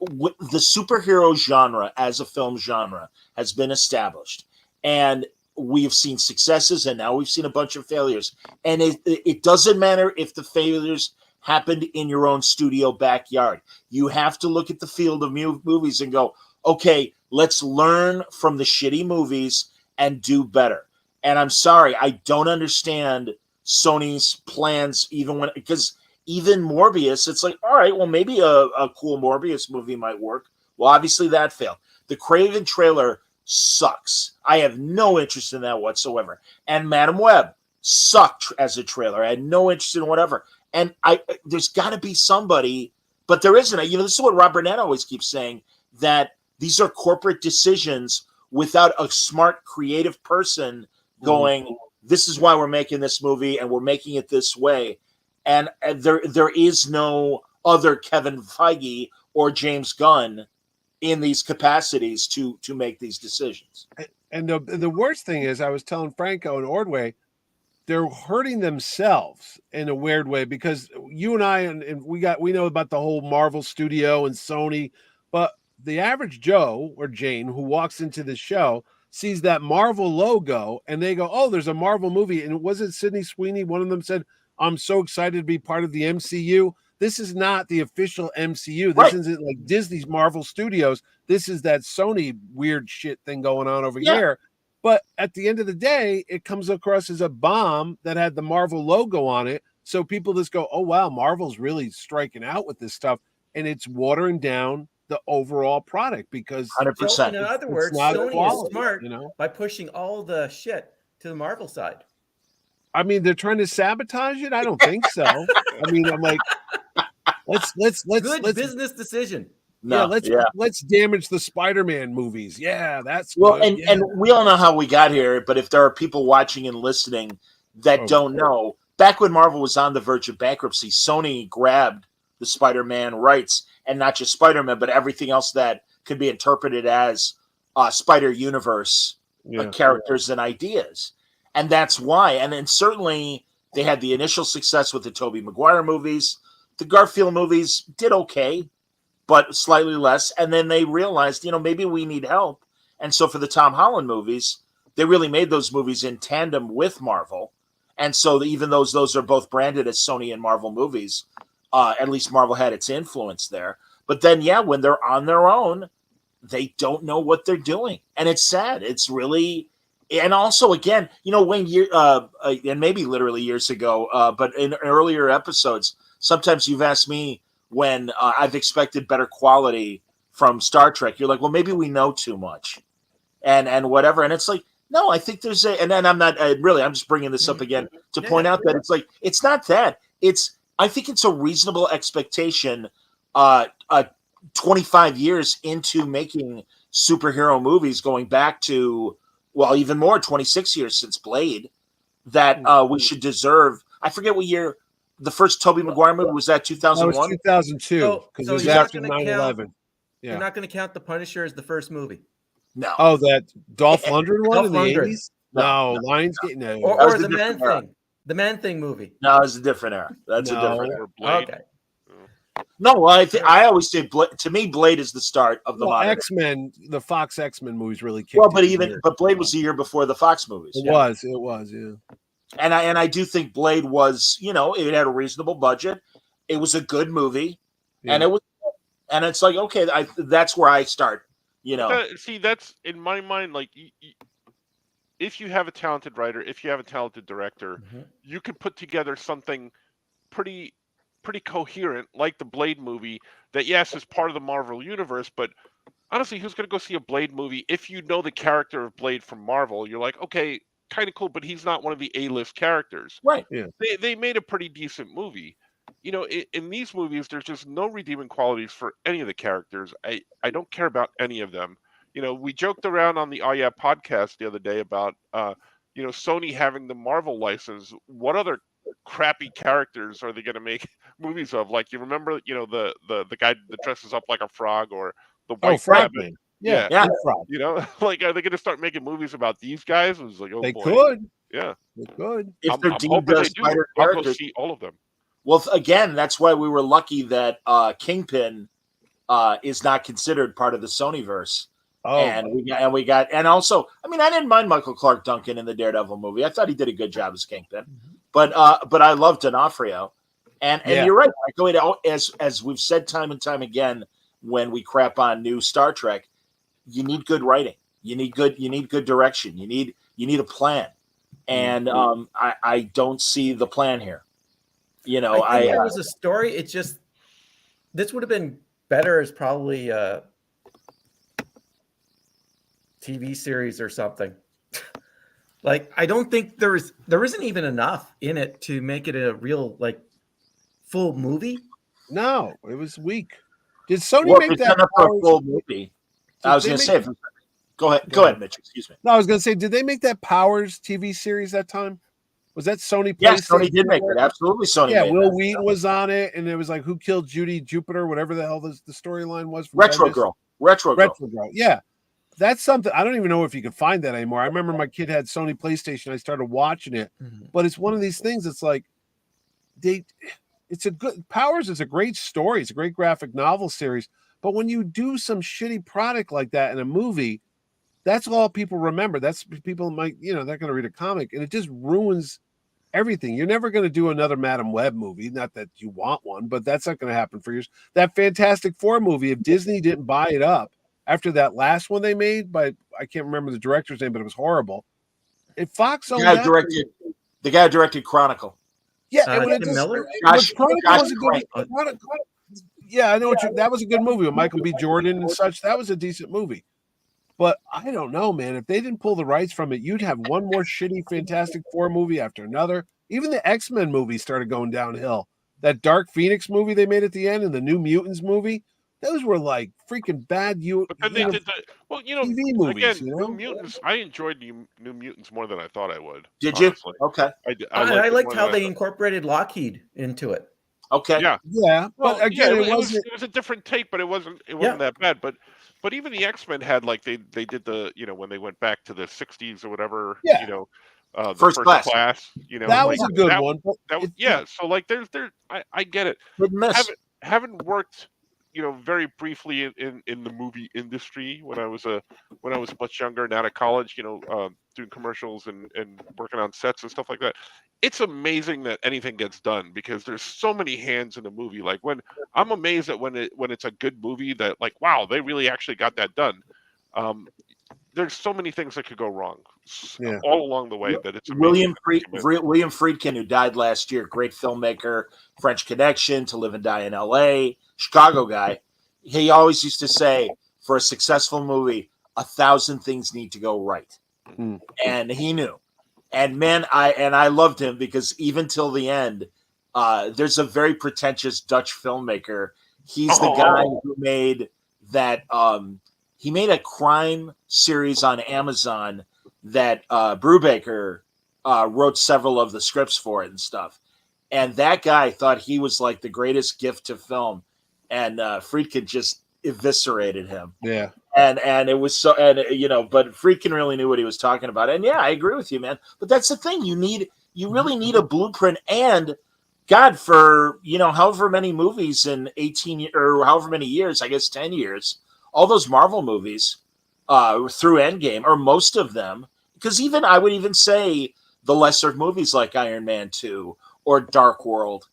the superhero genre as a film genre has been established, and we've seen successes, and now we've seen a bunch of failures. And it doesn't matter if the failures happened in your own studio backyard. You have to look at the field of movies and go, okay, let's learn from the shitty movies and do better. And I'm sorry, I don't understand Sony's plans, because even Morbius, it's like, all right, well, maybe a cool Morbius movie might work. Well, obviously that failed. The Craven trailer sucks. I have no interest in that whatsoever. And Madam Web sucked as a trailer. I had no interest in whatever. And there's got to be somebody, but there isn't. This is what Rob Burnett always keeps saying, that these are corporate decisions without a smart, creative person going, this is why we're making this movie and we're making it this way. And there is no other Kevin Feige or James Gunn in these capacities to make these decisions. and the worst thing is, I was telling Franco and Ordway, they're hurting themselves in a weird way, because you and I and we know about the whole Marvel studio and Sony, but the average Joe or Jane who walks into the show sees that Marvel logo and they go, oh, there's a Marvel movie. And was it Sydney Sweeney? One of them said, I'm so excited to be part of the MCU. This is not the official MCU. This Right. isn't like Disney's Marvel Studios. This is that Sony weird shit thing going on over Yeah. here. But at the end of the day, it comes across as a bomb that had the Marvel logo on it. So people just go, oh, wow, Marvel's really striking out with this stuff. And it's watering down the overall product because 100%. So, in other it's words, not Sony quality, is smart you know? by pushing all the shit to the Marvel side. I mean, they're trying to sabotage it. I don't think so. I mean, I'm like, Good business decision. No, let's damage the Spider-Man movies. Yeah, that's well, good. and we all know how we got here, but if there are people watching and listening that don't know, back when Marvel was on the verge of bankruptcy, Sony grabbed the Spider-Man rights, and not just Spider-Man, but everything else that could be interpreted as Spider Universe characters and ideas, and that's why. And then certainly they had the initial success with the Tobey Maguire movies. The Garfield movies did okay, but slightly less. And then they realized, maybe we need help. And so for the Tom Holland movies, they really made those movies in tandem with Marvel. And so even though those are both branded as Sony and Marvel movies, at least Marvel had its influence there. But then, when they're on their own, they don't know what they're doing. And it's sad. It's really, and also, again, Wayne, and maybe literally years ago, but in earlier episodes, sometimes you've asked me when I've expected better quality from Star Trek. You're like, well, maybe we know too much and whatever. And it's like, no, I think there's and then I'm not really, I'm just bringing this up again to point out that it's like, it's not that. I think it's a reasonable expectation 25 years into making superhero movies, going back to, well, even more, 26 years since Blade, that we should deserve. I forget what year the first Tobey Maguire movie was. That 2001? That was 2002, because it was after 9/11. Yeah. You're not going to count The Punisher as the first movie. No. Oh, that Dolph Lundgren one in the Dolph Lundgren. 80s? No, Lionsgate. No. Or the Man Thing. The Man Thing movie. No, it's a different era. That's a different era. Okay. No, well, I always say to me, Blade is the start of the modern X-Men. The Fox X-Men movies really kicked. Well, but Blade was a year before the Fox movies. It was, yeah. And I do think Blade was, it had a reasonable budget. It was a good movie, and it's like, okay, that's where I start. See, that's in my mind. Like, if you have a talented writer, if you have a talented director, you can put together something pretty coherent, like the Blade movie. That yes, is part of the Marvel universe, but honestly, who's going to go see a Blade movie if you know the character of Blade from Marvel? You're like, okay, kind of cool, but he's not one of the A-list characters. Right. Yeah. They made a pretty decent movie. In these movies, there's just no redeeming qualities for any of the characters. I don't care about any of them. We joked around on the Oh Yeah podcast the other day about, Sony having the Marvel license. What other crappy characters are they going to make movies of? Like, you remember, the guy that dresses up like a frog, or the white rabbit? Yeah. Like, are they going to start making movies about these guys? It was like, oh, they boy. could. Yeah, they could. If they're I'm deemed hoping as they do. spider I'll go characters, see all of them. well, again, that's why we were lucky that Kingpin is not considered part of the Sonyverse. Oh, and also, I mean, I didn't mind Michael Clark Duncan in the Daredevil movie. I thought he did a good job as Kingpin, but I love D'Onofrio, and you're right, Michael. As we've said time and time again, when we crap on new Star Trek, you need good writing, you need good direction, you need a plan, and I don't see the plan here. I think there was a story. It's just, this would have been better as probably a TV series or something. Like, I don't think there isn't even enough in it to make it a real, like, full movie. No, it was weak. Did Sony make that for a full movie? I was going to say, go ahead, Mitch. Excuse me. No, I was going to say, did they make that Powers TV series that time? Was that Sony? Yes, Sony did make it. Absolutely, Sony. Yeah, made Will that. Wheaton was on it, and it was like, who killed Judy Jupiter, whatever the hell the storyline was. From Retro Bendis. Girl. Yeah, that's something. I don't even know if you can find that anymore. I remember my kid had Sony PlayStation. I started watching it, but it's one of these things. It's like Powers is a great story. It's a great graphic novel series. But when you do some shitty product like that in a movie, that's all people remember. That's people might, they're going to read a comic, and it just ruins everything. You're never going to do another Madam Web movie. Not that you want one, but that's not going to happen for years. That Fantastic Four movie, if Disney didn't buy it up after that last one they made, but I can't remember the director's name, but it was horrible. If Fox owned the guy who directed Chronicle. Yeah, Tim Miller? Yeah, I know that was a good movie with Michael B. Jordan and such. That was a decent movie. But I don't know, man. If they didn't pull the rights from it, you'd have one more shitty Fantastic Four movie after another. Even the X-Men movie started going downhill That Dark Phoenix movie they made at the end and the New Mutants movie, those were like freaking bad But then they did the TV movies. again, You know? New Mutants. I enjoyed New Mutants more than I thought I would. Did you? honestly. Okay. I it liked more how than I they thought. incorporated Lockheed into it. Okay. Yeah. Yeah, Well, but again, yeah, it wasn't. it was a different take, but it wasn't that bad. But even the X-Men had like they did the when they went back to the 60s or whatever. Yeah. The First Class. That like, was a good that, one. But That was, it- yeah. So like I get it. Hit and miss. Having worked very briefly in the movie industry when I was much younger and out of college, doing commercials and working on sets and stuff like that. It's amazing that anything gets done because there's so many hands in a movie. Like I'm amazed that when it's a good movie that like, wow, they really actually got that done. There's so many things that could go wrong all along the way that it's amazing. William Friedkin, who died last year, great filmmaker, French Connection, To Live and Die in L.A., Chicago guy. He always used to say, for a successful movie, 1,000 things need to go right. Mm. And he knew. And man, I loved him because even till the end, there's a very pretentious Dutch filmmaker. He's the guy who made that. He made a crime series on Amazon that Brubaker wrote several of the scripts for it and stuff. And that guy thought he was like the greatest gift to film, and Friedkin just eviscerated him. Yeah. And it was so, but Friedkin really knew what he was talking about. And yeah, I agree with you, man. But that's the thing. You really need a blueprint. And God, for, however many movies in 18 or however many years, I guess 10 years, all those Marvel movies through Endgame, or most of them, because I would even say the lesser movies like Iron Man 2 or Dark World,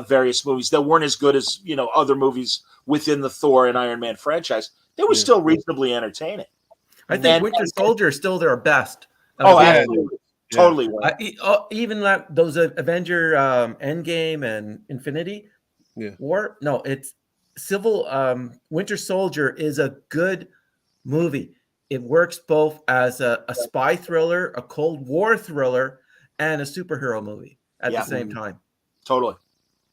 various movies that weren't as good as, other movies within the Thor and Iron Man franchise, they were still reasonably entertaining. I think Winter Soldier is still their best. Absolutely. Yeah. Totally. Even those Avenger Endgame and Infinity War. No, it's Winter Soldier is a good movie. It works both as a spy thriller, a Cold War thriller, and a superhero movie at the same time. Totally.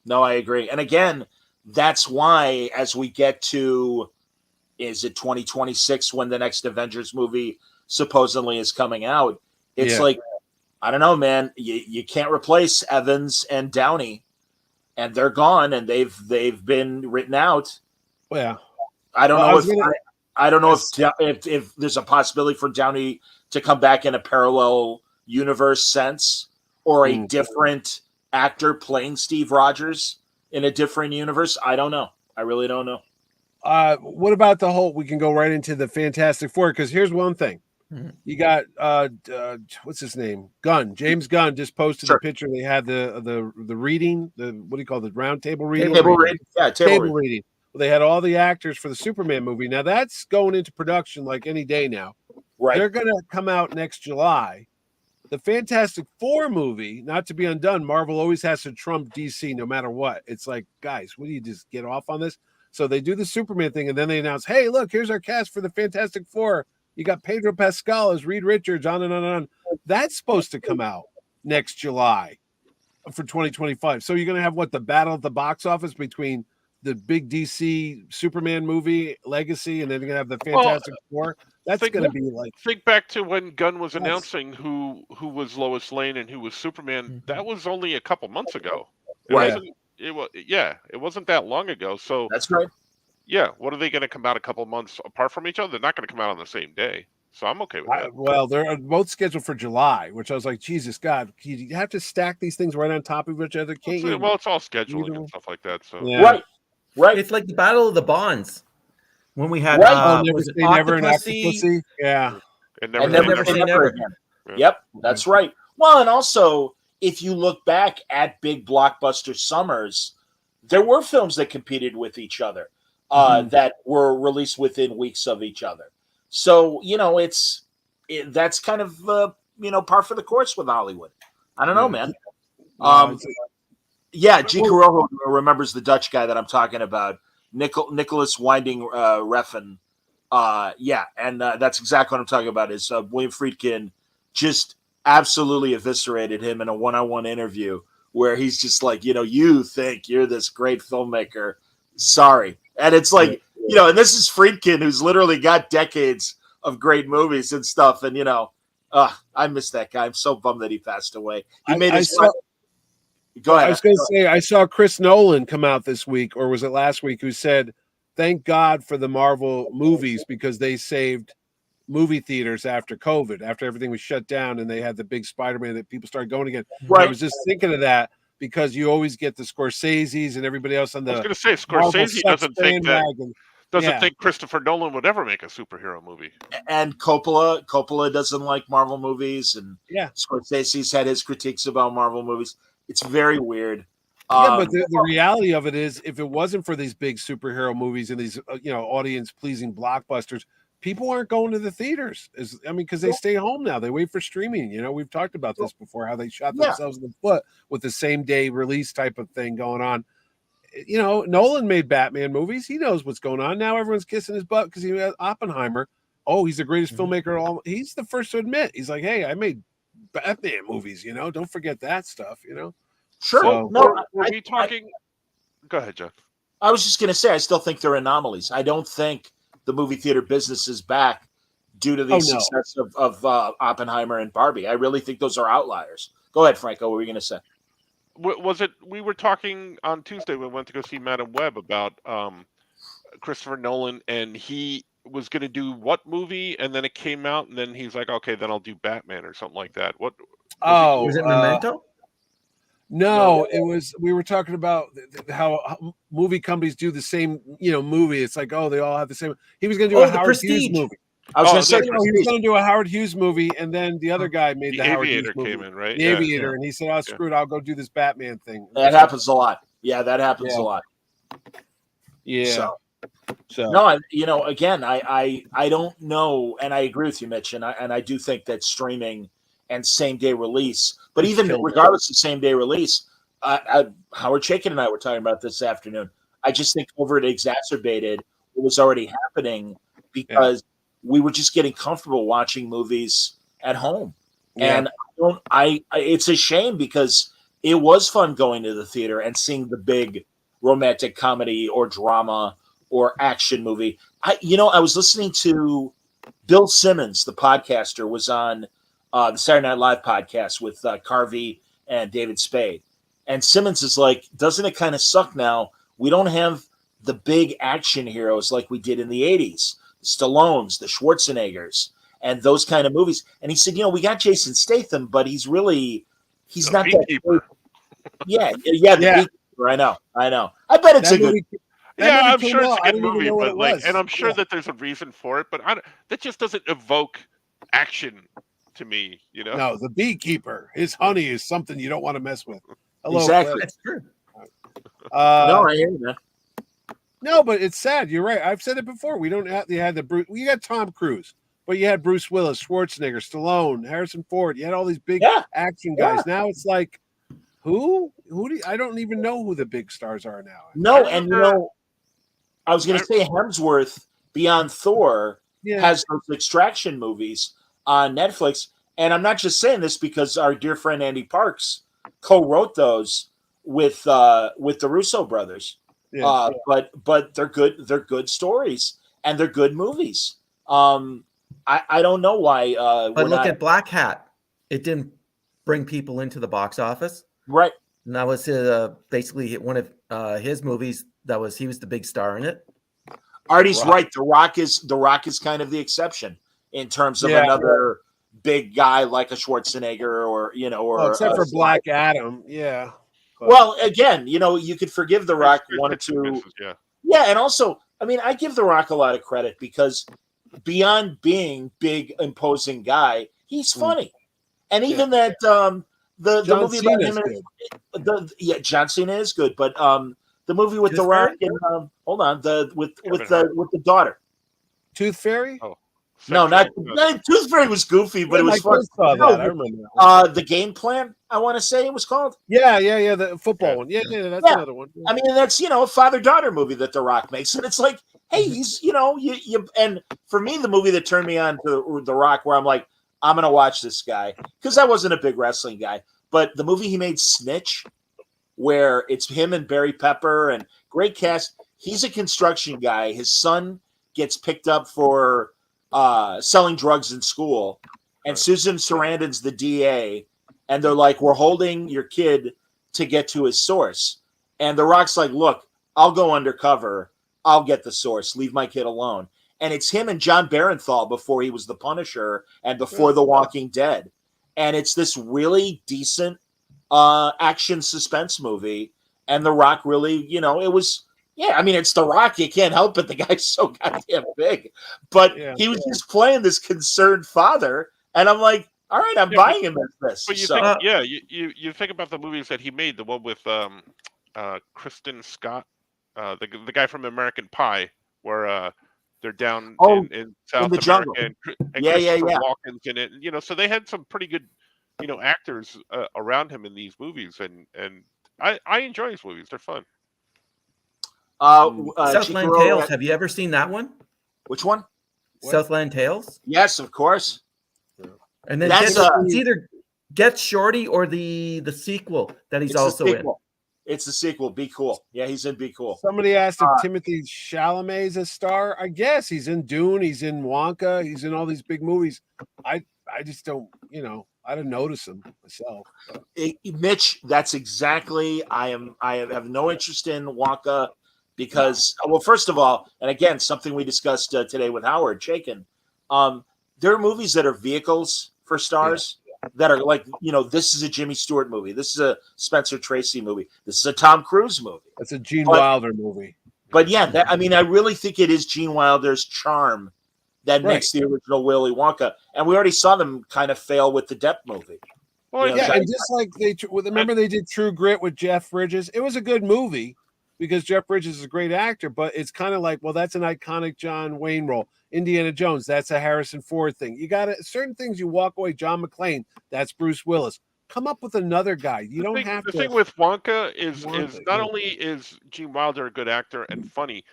No, I agree. And again, that's why as we get to, is it 2026 when the next Avengers movie supposedly is coming out? It's like, I don't know, man. You can't replace Evans and Downey, and they're gone, and they've been written out. Well, I don't know if there's a possibility for Downey to come back in a parallel universe sense, or a different actor playing Steve Rogers in a different universe. I don't know. I really don't know. What about we can go right into the Fantastic Four, because here's one thing. You got what's his name? James Gunn just posted the picture. They had the reading, what do you call it? The round table reading? Table reading. Well, they had all the actors for the Superman movie. Now that's going into production like any day now. Right. They're going to come out next July. The Fantastic Four movie, not to be undone, Marvel always has to trump DC no matter what. It's like, guys, what do you just get off on this? So they do the Superman thing, and then they announce, hey, look, here's our cast for the Fantastic Four. You got Pedro Pascal as Reed Richards, on and on and on. That's supposed to come out next July for 2025. So you're going to have the battle at the box office between the big DC Superman movie Legacy, and then you're going to have the Fantastic Four. That's going to be like. Think back to when Gunn was announcing who was Lois Lane and who was Superman. That was only a couple months ago. It wasn't that long ago. So that's right. Yeah, what are they going to come out a couple months apart from each other? They're not going to come out on the same day. So I'm okay with that. Well, they're both scheduled for July, which I was like, Jesus God, you have to stack these things right on top of each other, can't you? Well, it's all scheduling and stuff like that. So Right. It's like the Battle of the Bonds when we had Never an Octopussy. Yeah. And Never Say Never Again. Yep, that's right. Well, and also, if you look back at big blockbuster summers, there were films that competed with each other that were released within weeks of each other. So, that's kind of, par for the course with Hollywood. I don't know, man. G. Corojo remembers the Dutch guy that I'm talking about, Nicholas Winding Refn. And that's exactly what I'm talking about. Is William Friedkin just absolutely eviscerated him in a one-on-one interview where he's just like, you think you're this great filmmaker. Sorry. And it's like, and this is Friedkin, who's literally got decades of great movies and stuff. And, I miss that guy. I'm so bummed that he passed away. He made his. Go ahead. I was going to say, I saw Chris Nolan come out this week, or was it last week, who said, thank God for the Marvel movies because they saved movie theaters after COVID, after everything was shut down and they had the big Spider-Man that people started going again. Right. I was just thinking of that because you always get the Scorseses and everybody else on the. I was going to say, Scorsese doesn't think that. And, doesn't think Christopher Nolan would ever make a superhero movie. And Coppola doesn't like Marvel movies, and Scorsese's had his critiques about Marvel movies. It's very weird. But the reality of it is, if it wasn't for these big superhero movies and these audience-pleasing blockbusters, people aren't going to the theaters. Because they stay home now. They wait for streaming. We've talked about this before, how they shot themselves in the foot with the same day release type of thing going on. Nolan made Batman movies. He knows what's going on. Now everyone's kissing his butt because he had Oppenheimer. Oh, he's the greatest filmmaker of all. He's the first to admit. He's like, hey, I made Batman movies, Don't forget that stuff, Sure. So, were we talking? Go ahead, Jeff. I was just going to say, I still think they're anomalies. I don't think the movie theater business is back due to the success of Oppenheimer and Barbie. I really think those are outliers. Go ahead, Franco. What were you going to say? Was it? We were talking on Tuesday. We went to go see Madam Web about Christopher Nolan, and he was going to do what movie, and then it came out, and then he's like, "Okay, then I'll do Batman or something like that." What? Was it Memento? No, it was. We were talking about how movie companies do the same, movie. It's like, they all have the same. He was going to do a Howard Hughes movie. I was going to say he was going to do a Howard Hughes movie, and then the other guy made the Howard Hughes movie. Came in, right? The Aviator, and he said, "Oh, screw it, I'll go do this Batman thing." That happens a lot. Yeah, that happens a lot. Yeah. So no, again, I don't know, and I agree with you, Mitch, and I do think that streaming and same day release, but even regardless of same day release, Howard Chaykin and I were talking about this afternoon. I just think it exacerbated what was already happening because we were just getting comfortable watching movies at home, and it's a shame because it was fun going to the theater and seeing the big romantic comedy or drama or action movie. I was listening to Bill Simmons, the podcaster, was on the Saturday Night Live podcast with Carvey and David Spade. And Simmons is like, doesn't it kind of suck now? We don't have the big action heroes like we did in the 80s, the Stallones, the Schwarzeneggers, and those kind of movies. And he said, we got Jason Statham, but he's not that good. Yeah, the Beekeeper. I know. I bet it's a good. I'm sure it's a good movie, but and I'm sure that there's a reason for it, but that just doesn't evoke action to me, No, the Beekeeper, his honey is something you don't want to mess with. Hello, exactly. That's true. No, I hear you, man. No, but it's sad. You're right. I've said it before. We don't have. You had you got Tom Cruise, but you had Bruce Willis, Schwarzenegger, Stallone, Harrison Ford. You had all these big action guys. Now it's like, who? I don't even know who the big stars are now. No, and I was going to say Hemsworth beyond Thor has those extraction movies on Netflix, and I'm not just saying this because our dear friend Andy Parks co-wrote those with the Russo brothers. But they're good. They're good stories and they're good movies. I don't know why. But look at Black Hat. It didn't bring people into the box office, right? And that was basically one of his movies. He was the big star in it. Artie's right. The Rock is kind of the exception in terms of another big guy like a Schwarzenegger or except for Black Adam. Yeah. But. Well, again, you could forgive The Rock one or two. Yeah. And also, I give The Rock a lot of credit because beyond being big, imposing guy, he's funny. And even that the movie about him, John Cena is good, but the movie with The Rock and with the daughter, Tooth Fairy. Oh, no, not Tooth Fairy was goofy, but it was fun. I remember that. The Game Plan, I want to say it was called. Yeah, the football one. Yeah, that's another one. I mean, that's a father-daughter movie that The Rock makes, and it's like, hey, he's and for me, the movie that turned me on to The Rock, where I'm like, I'm gonna watch this guy because I wasn't a big wrestling guy, but the movie he made, Snitch, where it's him and Barry Pepper and great cast. He's a construction guy. His son gets picked up for selling drugs in school, and Susan Sarandon's the DA, and they're like, "We're holding your kid to get to his source." And The Rock's like, "Look, I'll go undercover. I'll get the source. Leave my kid alone." And it's him and John Barenthal before he was the Punisher and before The Walking Dead. And it's this really decent action suspense movie. And The Rock really, it was, I mean, it's The Rock. You can't help it. The guy's so goddamn big. But he was just playing this concerned father. And I'm like, all right, I'm buying him as this. But you think about the movies that he made, the one with Kristen Scott, the guy from American Pie, where they're down in South in the America, jungle. and Yeah. Walken's in it. So they had some pretty good, actors around him in these movies, and I enjoy these movies. They're fun. Southland Tales. Have you ever seen that one? Which one? Southland Tales. Yes, of course. And then it's either Get Shorty or the sequel that he's also in. It's the sequel. Be Cool. Yeah, he's in Be Cool. Somebody asked if Timothy Chalamet's a star. I guess he's in Dune. He's in Wonka. He's in all these big movies. I just don't, I didn't notice him myself. Mitch, that's exactly. I have no interest in Wonka because, well, first of all, and again, something we discussed today with Howard Chaykin. There are movies that are vehicles for stars. That are like, this is a Jimmy Stewart movie. This is a Spencer Tracy movie. This is a Tom Cruise movie. That's a Gene Wilder movie. But I really think it is Gene Wilder's charm that makes the original Willy Wonka. And we already saw them kind of fail with the Depp movie. Well, and just like remember they did True Grit with Jeff Bridges. It was a good movie because Jeff Bridges is a great actor, but it's kind of like, well, that's an iconic John Wayne role. Indiana Jones, that's a Harrison Ford thing. You got certain things you walk away. John McClane, that's Bruce Willis. Come up with another guy. You don't have to. The thing with Wonka is not only is Gene Wilder a good actor and funny,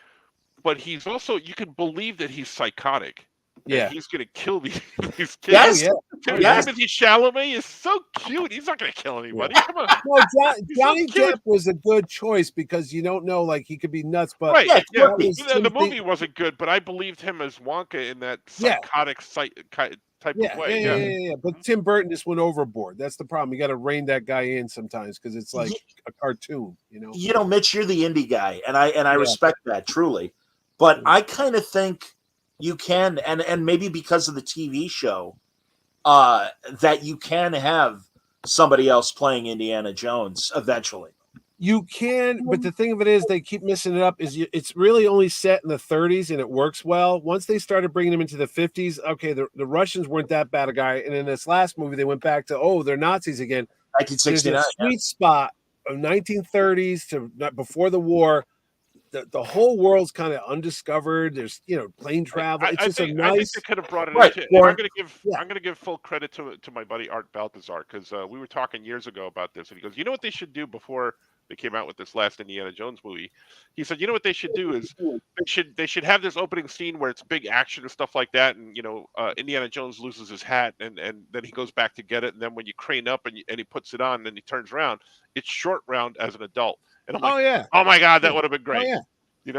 but he's also, you can believe that he's psychotic. Yeah, he's gonna kill these kids. Yes, Timothy Chalamet is so cute. He's not gonna kill anybody. Yeah. Come on. No, Johnny Depp was a good choice because you don't know, like he could be nuts, but the movie wasn't good, but I believed him as Wonka in that psychotic type of way. Yeah. But Tim Burton just went overboard. That's the problem. You got to rein that guy in sometimes because it's like a cartoon. Mitch, you're the indie guy, and I respect that truly, but I kind of think. You can, and maybe because of the TV show, that you can have somebody else playing Indiana Jones eventually. You can, but the thing of it is, they keep messing it up. It's really only set in the 30s, and it works well. Once they started bringing him into the 50s, okay, the Russians weren't that bad a guy, and in this last movie, they went back to they're Nazis again. 1969. There's a sweet spot of 1930s to before the war. The whole world's kind of undiscovered. There's plane travel. It's just a nice. I think they could have brought it in. I'm going to give full credit to my buddy Art Baltazar because we were talking years ago about this, and he goes, "You know what they should do before they came out with this last Indiana Jones movie?" He said, "You know what they should do is they should have this opening scene where it's big action and stuff like that, and Indiana Jones loses his hat, and then he goes back to get it, and then when you crane up and he puts it on, and then he turns around, it's Short Round as an adult." And I'm like, oh my God, that would have been great. You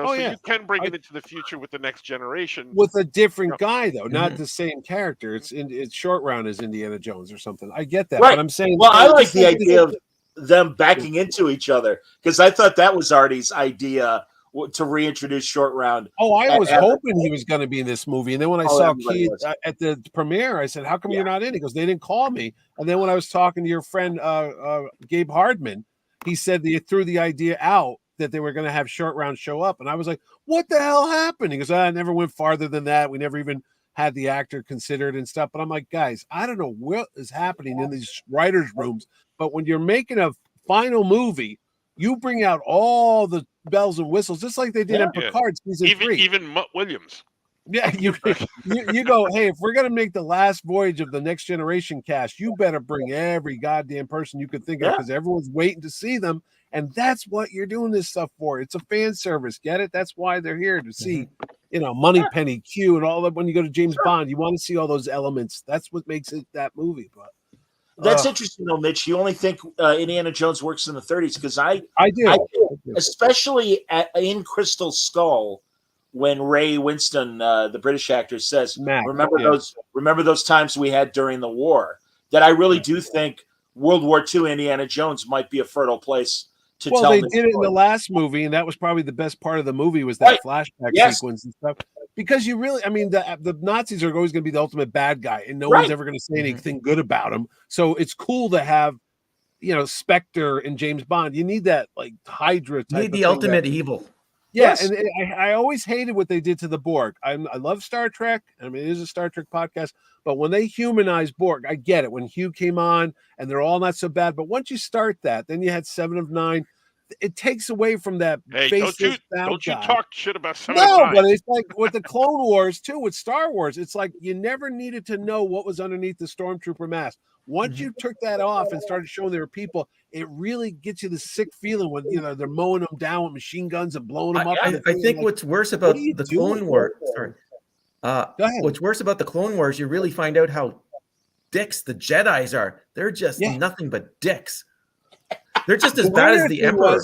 can bring it into the future with the next generation. With a different guy, though, not the same character. It's Short Round as Indiana Jones or something. I get that. But I'm saying. Well, I like the idea of them backing into each other because I thought that was Artie's idea to reintroduce Short Round. Oh, I was hoping he was going to be in this movie. And then when I saw Keith at the premiere, I said, how come you're not in? He goes, they didn't call me. And then when I was talking to your friend, Gabe Hardman, he said they threw the idea out that they were going to have Short Round show up. And I was like, what the hell happened? He goes, I never went farther than that. We never even had the actor considered and stuff. But I'm like, guys, I don't know what is happening in these writers' rooms. But when you're making a final movie, you bring out all the bells and whistles, just like they did in Picard season 3. Even Mutt Williams. Yeah, you go, hey, if we're going to make the last voyage of the Next Generation cast, you better bring every goddamn person you could think of because everyone's waiting to see them. And that's what you're doing this stuff for. It's a fan service. Get it? That's why they're here to see, Moneypenny, Q, and all that. When you go to James Bond, you want to see all those elements. That's what makes it that movie. But That's interesting, though, Mitch. You only think Indiana Jones works in the 30s because I do. Especially in Crystal Skull, when Ray Winston, the British actor, says, "Remember those times we had during the war." That I really do think World War II Indiana Jones might be a fertile place to tell. Well, they did it in the last movie, and that was probably the best part of the movie was that flashback sequence and stuff. Because you really, I mean, the Nazis are always going to be the ultimate bad guy, and no one's ever going to say anything good about them. So it's cool to have, Spectre and James Bond. You need that like Hydra type. You need the ultimate evil. Yeah, and I always hated what they did to the Borg. I love Star Trek. I mean, it is a Star Trek podcast, but when they humanize Borg, I get it. When Hugh came on, and they're all not so bad, but once you start that, then you had 7 of 9. It takes away from that. Hey, don't you talk shit about 7 No, of 9. but it's like with the Clone Wars too, with Star Wars. It's like you never needed to know what was underneath the Stormtrooper mask. Once you took that off and started showing there were people, it really gets you the sick feeling when they're mowing them down with machine guns and blowing them up. I think what's worse about the Clone Wars. Sorry. What's worse about the Clone Wars, you really find out how dicks the Jedis are. They're just nothing but dicks. They're just as bad as the Emperor.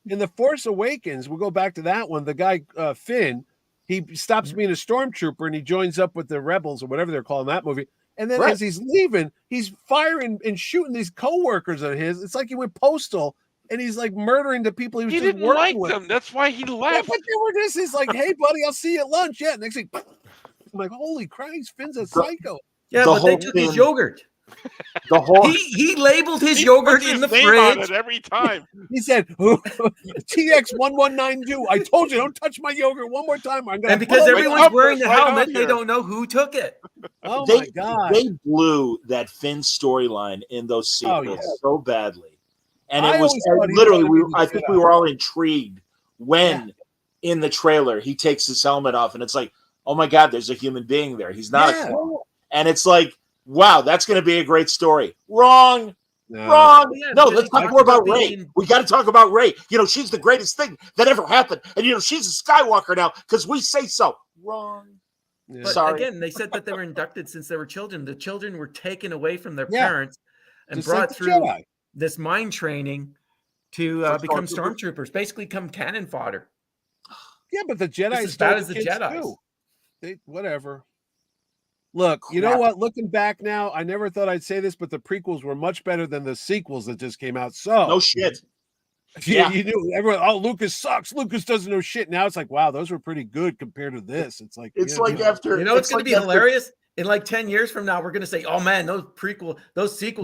In The Force Awakens, we'll go back to that one. The guy, Finn, he stops being a stormtrooper and he joins up with the rebels or whatever they're calling that movie. And then as he's leaving, he's firing and shooting these co-workers of his. It's like he went postal and he's like murdering the people he was didn't working like with. them. That's why he left. Yeah, but they were just, he's like, hey, buddy, I'll see you at lunch. Yeah, next thing, I'm like, holy Christ, Finn's a psycho. Yeah, but they took his yogurt. The whole he labeled his yogurt in the name fridge on it every time. He said, TX1192. I told you, don't touch my yogurt one more time. And because everyone's wearing the helmet, they don't know who took it. Oh my God. They blew that Finn storyline in those sequels so badly. And it was literally, I think we were all intrigued when in the trailer he takes his helmet off and it's like, oh my God, there's a human being there. He's not a clone. And it's like, wow, that's going to be a great story. Wrong. Wrong. Yeah, no, let's talk more about Rey. being- We got to talk about Rey. She's the greatest thing that ever happened. And, she's a Skywalker now because we say so. Wrong. Yeah. But Sorry. again, they said that they were inducted since they were children. The children were taken away from their parents and Just brought like the through Jedi. this mind training to become stormtroopers, basically come cannon fodder. Yeah, but the Jedi as bad as the Jedis. Whatever. Look, you know what? Looking back now, I never thought I'd say this, but the prequels were much better than the sequels that just came out. So No shit. you knew everyone. Oh, Lucas sucks. Lucas doesn't know shit. Now it's like, wow, those were pretty good compared to this. It's like after It's going to be hilarious. In like 10 years from now, we're going to say, "Oh man, those sequels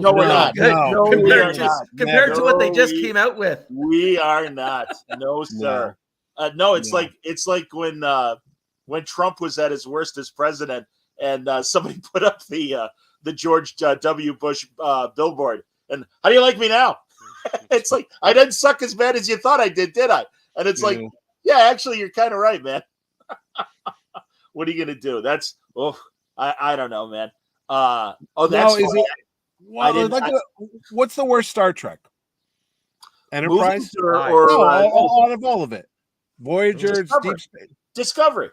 No, were we're really not. good No, compared to what they just came out with." We are not. No, sir. It's like when Trump was at his worst as president, and somebody put up the George W. Bush billboard. And how do you like me now? It's like, I didn't suck as bad as you thought I did I? And it's like, yeah, actually, you're kind of right, man. What are you gonna do? That's I don't know, man. That's what's the worst Star Trek? Enterprise or out of all of it? Voyager, Deep Space, Discovery.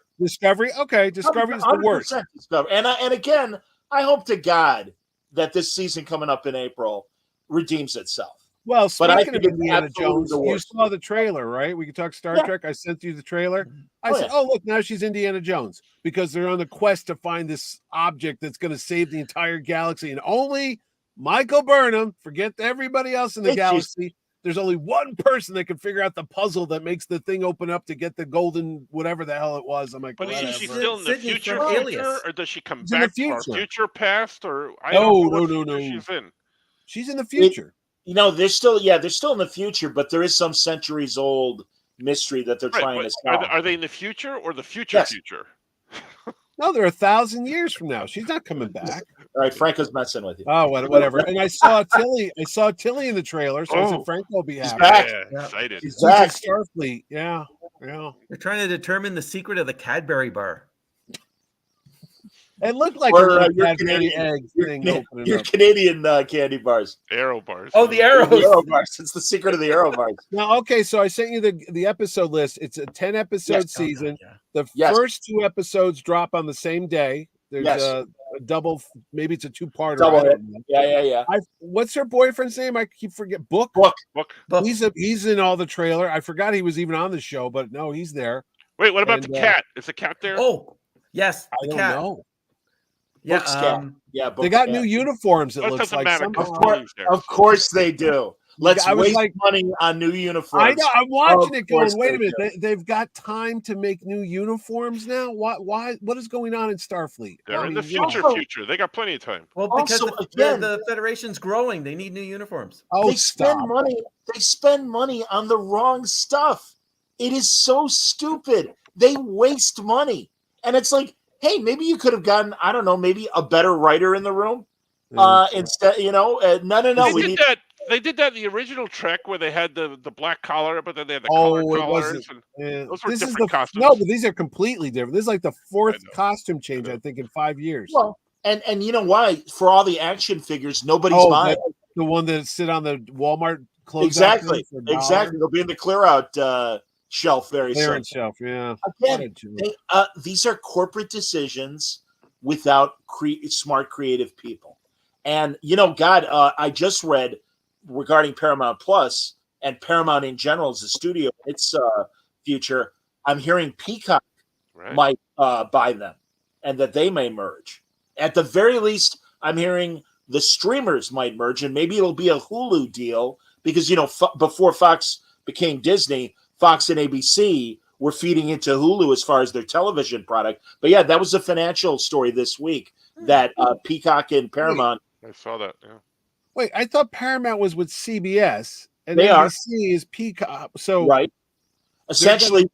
Okay, Discovery is the worst. Discovery. And again, I hope to God that this season coming up in April redeems itself. Well, But I speaking of think it's Indiana absolutely Jones, the you worst. saw the trailer, right? We could talk Star Trek. I sent you the trailer. I Oh, said, yeah. oh, look, now she's Indiana Jones because they're on the quest to find this object that's going to save the entire galaxy. And only Michael Burnham, forget everybody else in the galaxy, there's only one person that can figure out the puzzle that makes the thing open up to get the golden whatever the hell it was. I'm like, But whatever. is she still in the Sydney future, from Alias. or does she come She's in the back for future. future past, or I No, don't know what no, future no. she's in? She's in the future. They're still in the future, but there is some centuries old mystery that they're trying to solve. Are they in the future or the future Yes. future? No, they're 1,000 years from now. She's not coming back. All right, Franco's messing with you. Oh, whatever. And I saw Tilly. I saw Tilly in the trailer, so I said Franco will be happy. back. Yeah, excited. He's She's in back. Starfleet. Yeah. They're trying to determine the secret of the Cadbury bar. It looked like Or, a little your Cadbury Canadian- egg thing opening Your up. Canadian candy bars. Arrow bars. Oh, the The arrows. Aero bars. It's the secret of the Aero bars. Now, okay, so I sent you the episode list. It's a 10-episode Yes. season. Yeah. The Yes. first 2 episodes drop on the same day. There's Yes. a double, maybe it's a two-parter. Double I hit. don't know. Yeah. What's her boyfriend's name? I keep forgetting. Book. Book. But He's in all the trailer. I forgot he was even on the show, but no, he's there. Wait, what about And, the cat? Is the cat there? oh, yes, I the don't cat. know. Yeah, Book's cat. Yeah, They got new uniforms. It That looks doesn't like matter. somehow. 'cause Of course- Tony's there, Of so- course they do. Let's I was waste like- money on new uniforms. I know. I'm watching Of it, going, course wait a they minute. They've got time to make new uniforms now. Why? What is going on in Starfleet? They're I in the mean, you know. future. They got plenty of time. Well, because Also, the, again- the Federation's growing. They need new uniforms. Oh, They stop! spend money. They spend money on the wrong stuff. It is so stupid. They waste money, and it's like, hey, maybe you could have gotten, I don't know, maybe a better writer in the room. Instead, no. they We did need. that. They did that in the original Trek where they had the black collar, but then they had the Oh, colored it collars. wasn't- And Yeah. those were This is different the costumes. no, but these are completely different. This is like the fourth know. costume change, I think, in 5 years. Well, and you know why? For all the action figures, nobody's Oh, buying. the one that sit on the Walmart clothes. Exactly. They'll be in the clear out shelf very soon. Clearance shelf. Yeah. Again, What a joke. these are corporate decisions without smart, creative people. And God, I just read regarding Paramount Plus and Paramount in general as a studio, its future. I'm hearing Peacock Right. might buy them, and that they may merge. At the very least, I'm hearing the streamers might merge, and maybe it'll be a Hulu deal because before Fox became Disney, Fox and ABC were feeding into Hulu as far as their television product. But yeah, that was a financial story this week that Peacock and Paramount. I saw that. Yeah. Wait, I thought Paramount was with CBS and They are. ABC is Peacock. So Right. Essentially,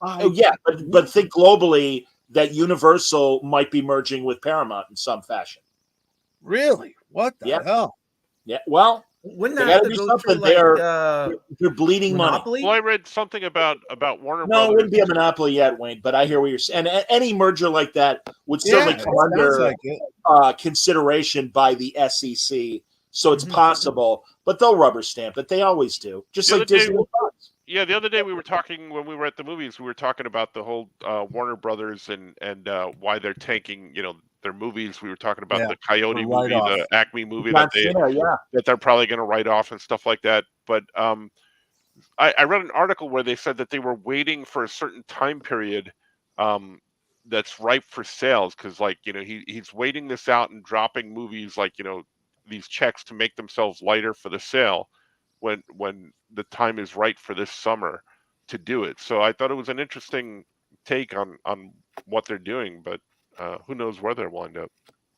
but think globally that Universal might be merging with Paramount in some fashion. Really? What the Yeah. hell? Yeah, well, Wouldn't They that have gotta to do go through something. like they're bleeding money. Monopoly? Well, I read something about Warner No, it Brothers. wouldn't be a monopoly yet, Wayne. But I hear what you're saying. And any merger like that would certainly Yeah, come it sounds under like it. consideration by the SEC. So it's Mhm. possible, but they'll rubber stamp it. They always do, just The like other day- Disney and Fox. Yeah, the other day we were talking when we were at the movies. We were talking about the whole Warner Brothers and why they're tanking, their movies. We were talking about Yeah, the Coyote the movie, write-off. the Acme movie John that they Cena, yeah. that they're probably going to write off and stuff like that. But I read an article where they said that they were waiting for a certain time period that's ripe for sales because, he's waiting this out and dropping movies these checks to make themselves lighter for the sale when the time is right for this summer to do it. So I thought it was an interesting take on what they're doing, but who knows where they'll wind up.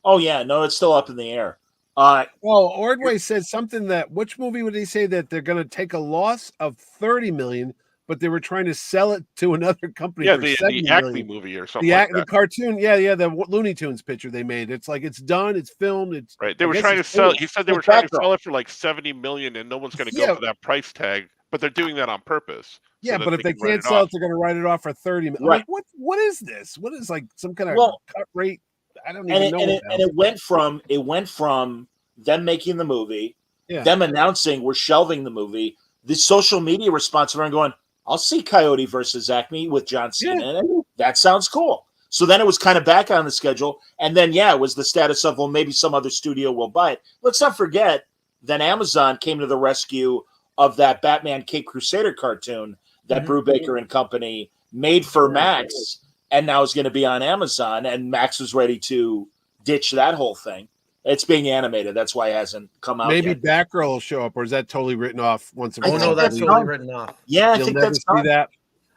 Oh yeah, no, it's still up in the air. Well, Ordway said something that which movie would he say that they're going to take a loss of 30 million, but they were trying to sell it to another company Yeah, for the 70 Acme million. movie or something The, like the that. cartoon, the Looney Tunes picture they made. It's like it's done, it's filmed, it's Right. They I were guess trying to it's sell. finished. He said they were It's trying to background. sell it for like 70 million, and no one's going to Yeah. go for that price tag. But they're doing that on purpose. Yeah, that but if they can write can't it sell off. it, they're going to write it off for 30 million. Right. Like, what is this? What is like some kind of Well, cut rate? I don't and even know. it went from them making the movie, Yeah. them announcing we're shelving the movie, the social media response of everyone going, I'll see Coyote versus Acme with John Cena in it. That sounds cool. So then it was kind of back on the schedule. And then, it was the status of, well, maybe some other studio will buy it. Let's not forget, then Amazon came to the rescue of that Batman Cape Crusader cartoon that Brubaker and company made for Max and now is going to be on Amazon. And Max was ready to ditch that whole thing. It's being animated. That's why it hasn't come out Maybe yet. Batgirl will show up, or is that totally written off once and I for Oh all? no, think that's that's totally done. written off. Yeah, I You'll think never that's see done. that.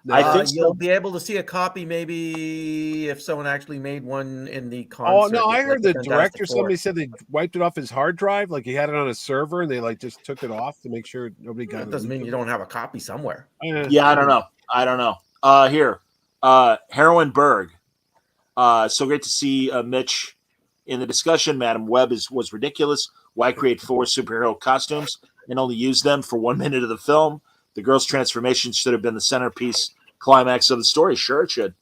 I think You'll so. be able to see a copy maybe if someone actually made one in the concert. Oh no, I like heard the the Fantastic director. Four. Somebody said they wiped it off his hard drive, like he had it on a server, and they like just took it off to make sure nobody got That it. doesn't mean you don't have a copy somewhere. Yeah, I don't know. Here, Heroin Berg. So great to see Mitch in the discussion. Madam Web was ridiculous. Why create 4 superhero costumes and only use them for 1 minute of the film? The girl's transformation should have been the centerpiece climax of the story. Sure, it should.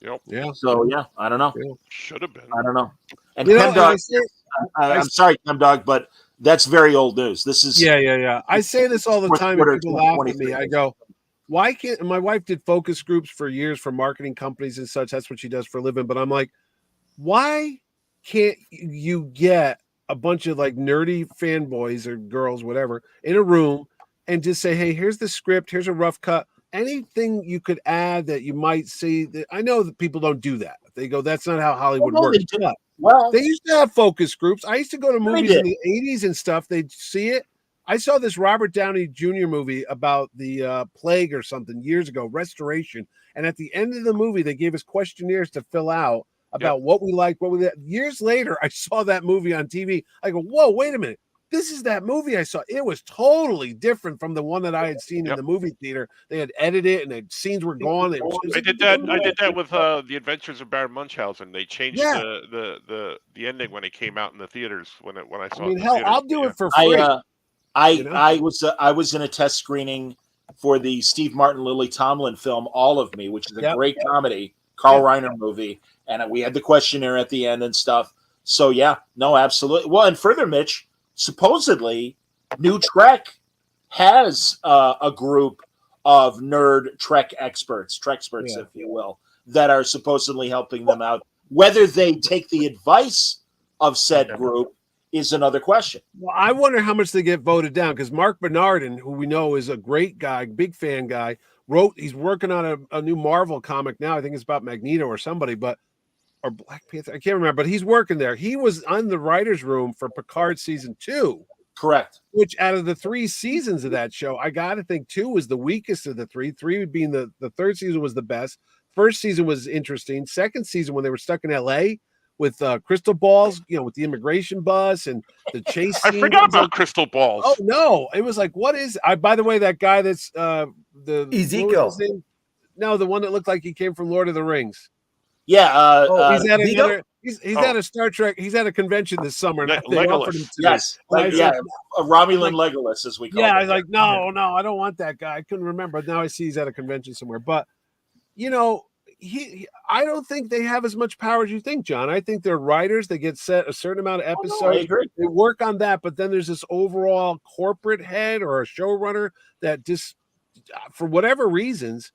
Yep. Yeah. So yeah, I don't know. Should have been. I don't know. And You know, Chem and Dog, I say- I'm sorry, Chem Dog, but that's very old news. This is yeah. I say this all the Fourth time, quarter and people laugh at 2023. me. I go, why can't? My wife did focus groups for years for marketing companies and such. That's what she does for a living. But I'm like, why can't you get a bunch of like nerdy fanboys or girls, whatever, in a room and just say, hey, here's the script, here's a rough cut. Anything you could add that you might see. That I know that people don't do that. They go, that's not how Hollywood works. They do. But Well, they used to have focus groups. I used to go to movies did. in the 80s and stuff. They'd see it. I saw this Robert Downey Jr. movie about the plague or something years ago, Restoration. And at the end of the movie, they gave us questionnaires to fill out about what we liked, what we. Years later, I saw that movie on TV. I go, whoa, wait a minute. This is that movie I saw. It was totally different from the one that I had seen in the movie theater. They had edited it, and the scenes were gone. I did that with The Adventures of Baron Munchausen. They changed the ending when it came out in the theaters. When I saw. I mean, it in hell, theaters. I'll do it for free. I was in a test screening for the Steve Martin Lily Tomlin film All of Me, which is a great comedy, Carl Reiner movie, and we had the questionnaire at the end and stuff. So yeah, no, absolutely. Well, and further, Mitch, supposedly New Trek has a group of nerd Trek experts, if you will, that are supposedly helping them out. Whether they take the advice of said group is another question. Well, I wonder how much they get voted down, because Mark Bernardin, who we know is a great guy, big fan guy, he's working on a new Marvel comic now. I think it's about Magneto or somebody, or Black Panther. I can't remember, but he's working there. He was on the writer's room for Picard season 2. Correct. Which out of the 3 seasons of that show, I got to think 2 was the weakest of the 3. 3 being the third season was the best. First season was interesting. Second season, when they were stuck in LA with crystal balls, with the immigration bus and the chase scene. I forgot about crystal balls. Oh no, it was like, what is? By the way, that guy that's the Ezekiel. No, the one that looked like he came from Lord of the Rings. Yeah, he's at another. He's at a Star Trek. He's at a convention this summer. Legolas. Yes, Romulan Legolas, as we call it. Yeah, I was like, no, I don't want that guy. I couldn't remember. Now I see he's at a convention somewhere. But I don't think they have as much power as you think, John. I think they're writers. They get set a certain amount of episodes. I agree. They work on that, but then there's this overall corporate head or a showrunner that just, for whatever reasons,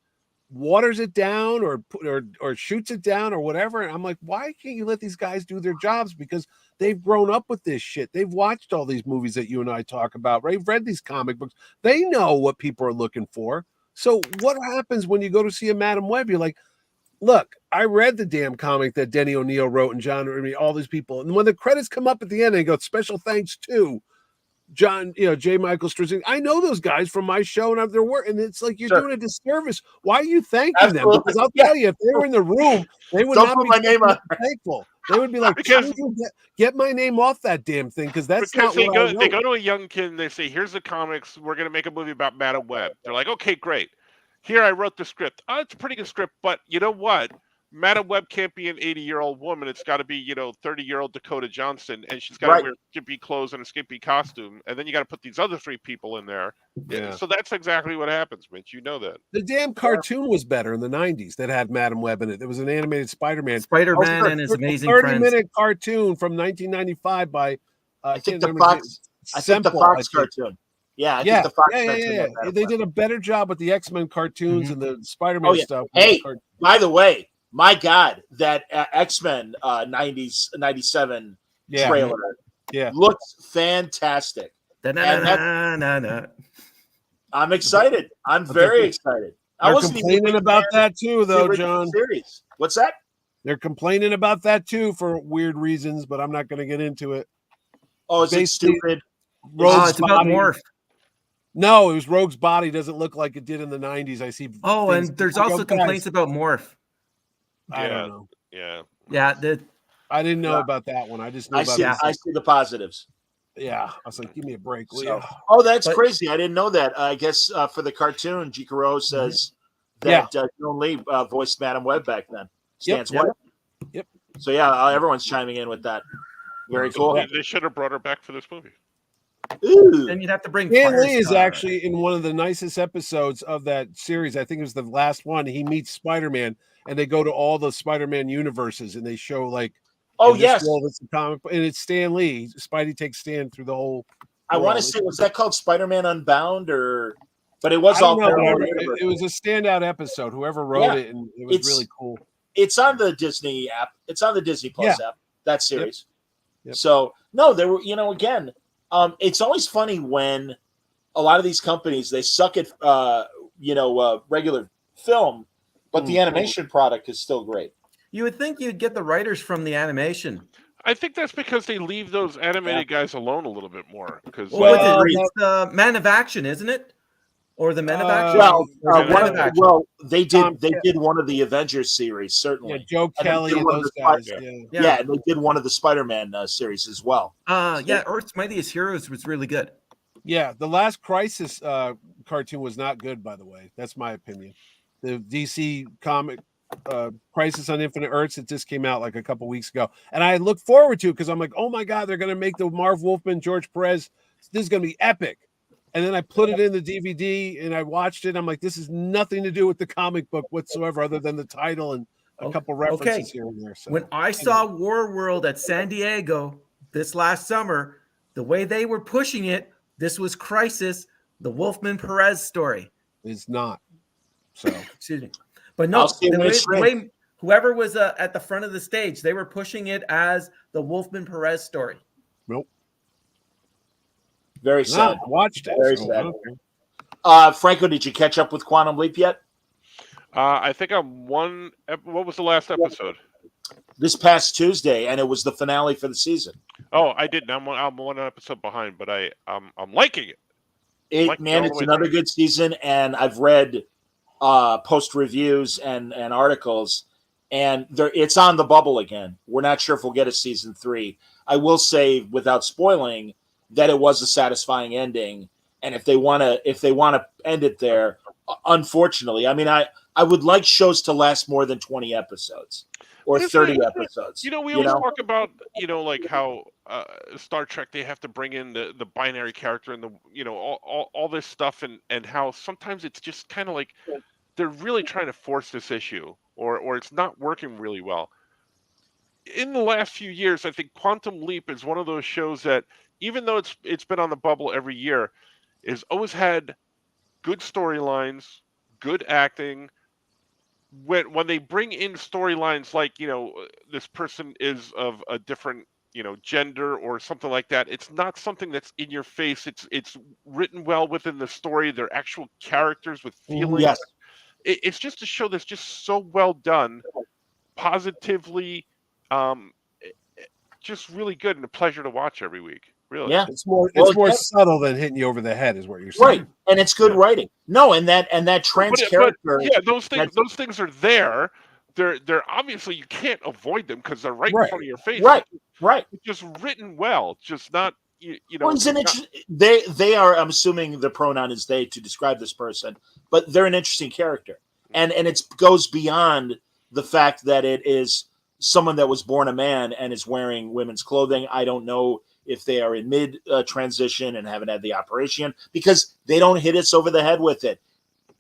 waters it down or shoots it down or whatever. And I'm like, why can't you let these guys do their jobs? Because they've grown up with this shit. They've watched all these movies that you and I talk about, right? They've read these comic books. They know what people are looking for. So what happens when you go to see a Madam Web? You're like, look, I read the damn comic that Denny O'Neil wrote and all these people. And when the credits come up at the end, they go, special thanks to John, J. Michael Straczynski. I know those guys from my show and their work. And it's like, you're doing a disservice. Why are you thanking them? Because I'll tell you, if they were in the room, they would not be my name thankful. They would be like, get my name off that damn thing, because that's not they go to a young kid and they say, here's the comics. We're going to make a movie about Madam Web. They're like, okay, great. Here, I wrote the script. Oh, it's a pretty good script, but you know what? Madam Web can't be an 80-year-old woman. It's got to be, 30-year-old Dakota Johnson, and she's got to wear skimpy clothes and a skimpy costume. And then you got to put these other 3 people in there. Yeah. So that's exactly what happens, Mitch. You know that. The damn cartoon was better in the 90s that had Madam Web in it. There was an animated Spider-Man. Spider-Man and his amazing 30-minute cartoon from 1995 by I think the Fox cartoon. Yeah, I think the Fox cartoon. Yeah. They did a better job with the X-Men cartoons and the Spider-Man stuff. Hey, by the way, my God, that X-Men 97 trailer looks fantastic. I'm excited. I'm very excited. I was complaining about that too, though, John. Series. What's that? They're complaining about that too for weird reasons, but I'm not going to get into it. Oh, is it stupid? It's about Morph. No, it was Rogue's body doesn't look like it did in the 90s. I see. Oh, and there's also complaints about Morph. I don't know. Yeah. I didn't know about that one. I just know I see the positives. Yeah, I was like, give me a break. That's crazy. I didn't know that. I guess for the cartoon, Jikaro says that Joan Lee voiced Madam Web back then. Stands Web. Yep. So everyone's chiming in with that. Very cool. They should have brought her back for this movie. Ooh. Then you'd have to bring. Stan Lee is actually in one of the nicest episodes of that series. I think it was the last one. He meets Spider-Man, and they go to all the Spider-Man universes, and they show like, it's a comic, and it's Stan Lee. Spidey takes Stan through the whole. I want to say, was that called Spider-Man Unbound, or? But it was all. It was a standout episode. Whoever wrote it, and it was really cool. it's on the Disney app. It's on the Disney Plus app. That series. Yep. So no, there were again. It's always funny when a lot of these companies they suck at regular film, but the animation product is still great. You would think you'd get the writers from the animation. I think that's because they leave those animated guys alone a little bit more. Because Well, it's the Man of Action, isn't it? Or the Men of Action? They did one of the Avengers series, certainly. Yeah, Joe Kelly and those guys. Yeah, and they did one of the Spider-Man series as well. Earth's Mightiest Heroes was really good. Yeah, the last Crisis cartoon was not good, by the way. That's my opinion. The DC comic Crisis on Infinite Earths, it just came out like a couple weeks ago. And I look forward to it because I'm like, oh my God, they're going to make the Marv Wolfman, George Perez. This is going to be epic. And then I put it in the DVD and I watched it. I'm like, this has nothing to do with the comic book whatsoever, other than the title and a couple references here and there. So, when I saw War World at San Diego this last summer, the way they were pushing it, this was Crisis, the Wolfman Perez story. It's not. So, excuse me. But no, the way whoever was at the front of the stage, they were pushing it as the Wolfman Perez story. Nope. Very sad. Watched it. Very sad. Franco, did you catch up with Quantum Leap yet? I think I'm one. What was the last episode? This past Tuesday, and it was the finale for the season. Oh, I didn't. I'm one episode behind, but I'm liking it. It's another good season, and I've read post reviews and articles, and it's on the bubble again. We're not sure if we'll get a season 3. I will say, without spoiling, that it was a satisfying ending, and if they want to end it there, unfortunately, I mean, I would like shows to last more than 20 episodes or 30 episodes. We always talk about like how Star Trek, they have to bring in the binary character and the all this stuff, and how sometimes it's just kind of like they're really trying to force this issue, or it's not working really well. In the last few years, I think Quantum Leap is one of those shows that, even though it's been on the bubble every year, has always had good storylines, good acting. When they bring in storylines like this person is of a different gender or something like that, it's not something that's in your face. It's written well within the story. They're actual characters with feelings. Yes. It's just a show that's just so well done, positively, just really good and a pleasure to watch every week. Really, yeah. It's more subtle than hitting you over the head, is what you're saying. Right, and it's good writing. No, and that trans character. Those things are there. They're obviously, you can't avoid them because they're right in front of your face. Right. It's just written well, just not they are. I'm assuming the pronoun is they to describe this person, but they're an interesting character, and it goes beyond the fact that it is someone that was born a man and is wearing women's clothing. I don't know if they are in mid transition and haven't had the operation, because they don't hit us over the head with it.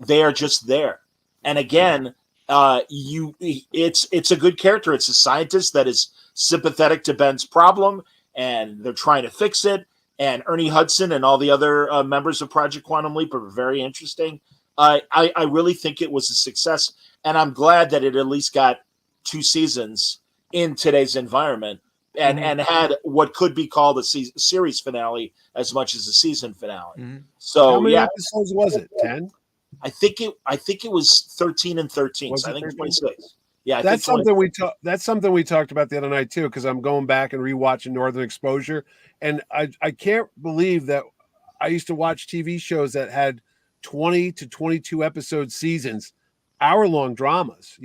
They are just there. And again, it's a good character. It's a scientist that is sympathetic to Ben's problem, and they're trying to fix it. And Ernie Hudson and all the other members of Project Quantum Leap are very interesting. I really think it was a success, and I'm glad that it at least got 2 seasons in today's environment. And had what could be called a series finale as much as a season finale. Mm-hmm. So how many episodes was it? 10? I think it was 13 and 13. So I think 26. Yeah, that's something we talked about the other night too, because I'm going back and rewatching Northern Exposure, and I can't believe that I used to watch TV shows that had 20 to 22 episode seasons, hour-long dramas,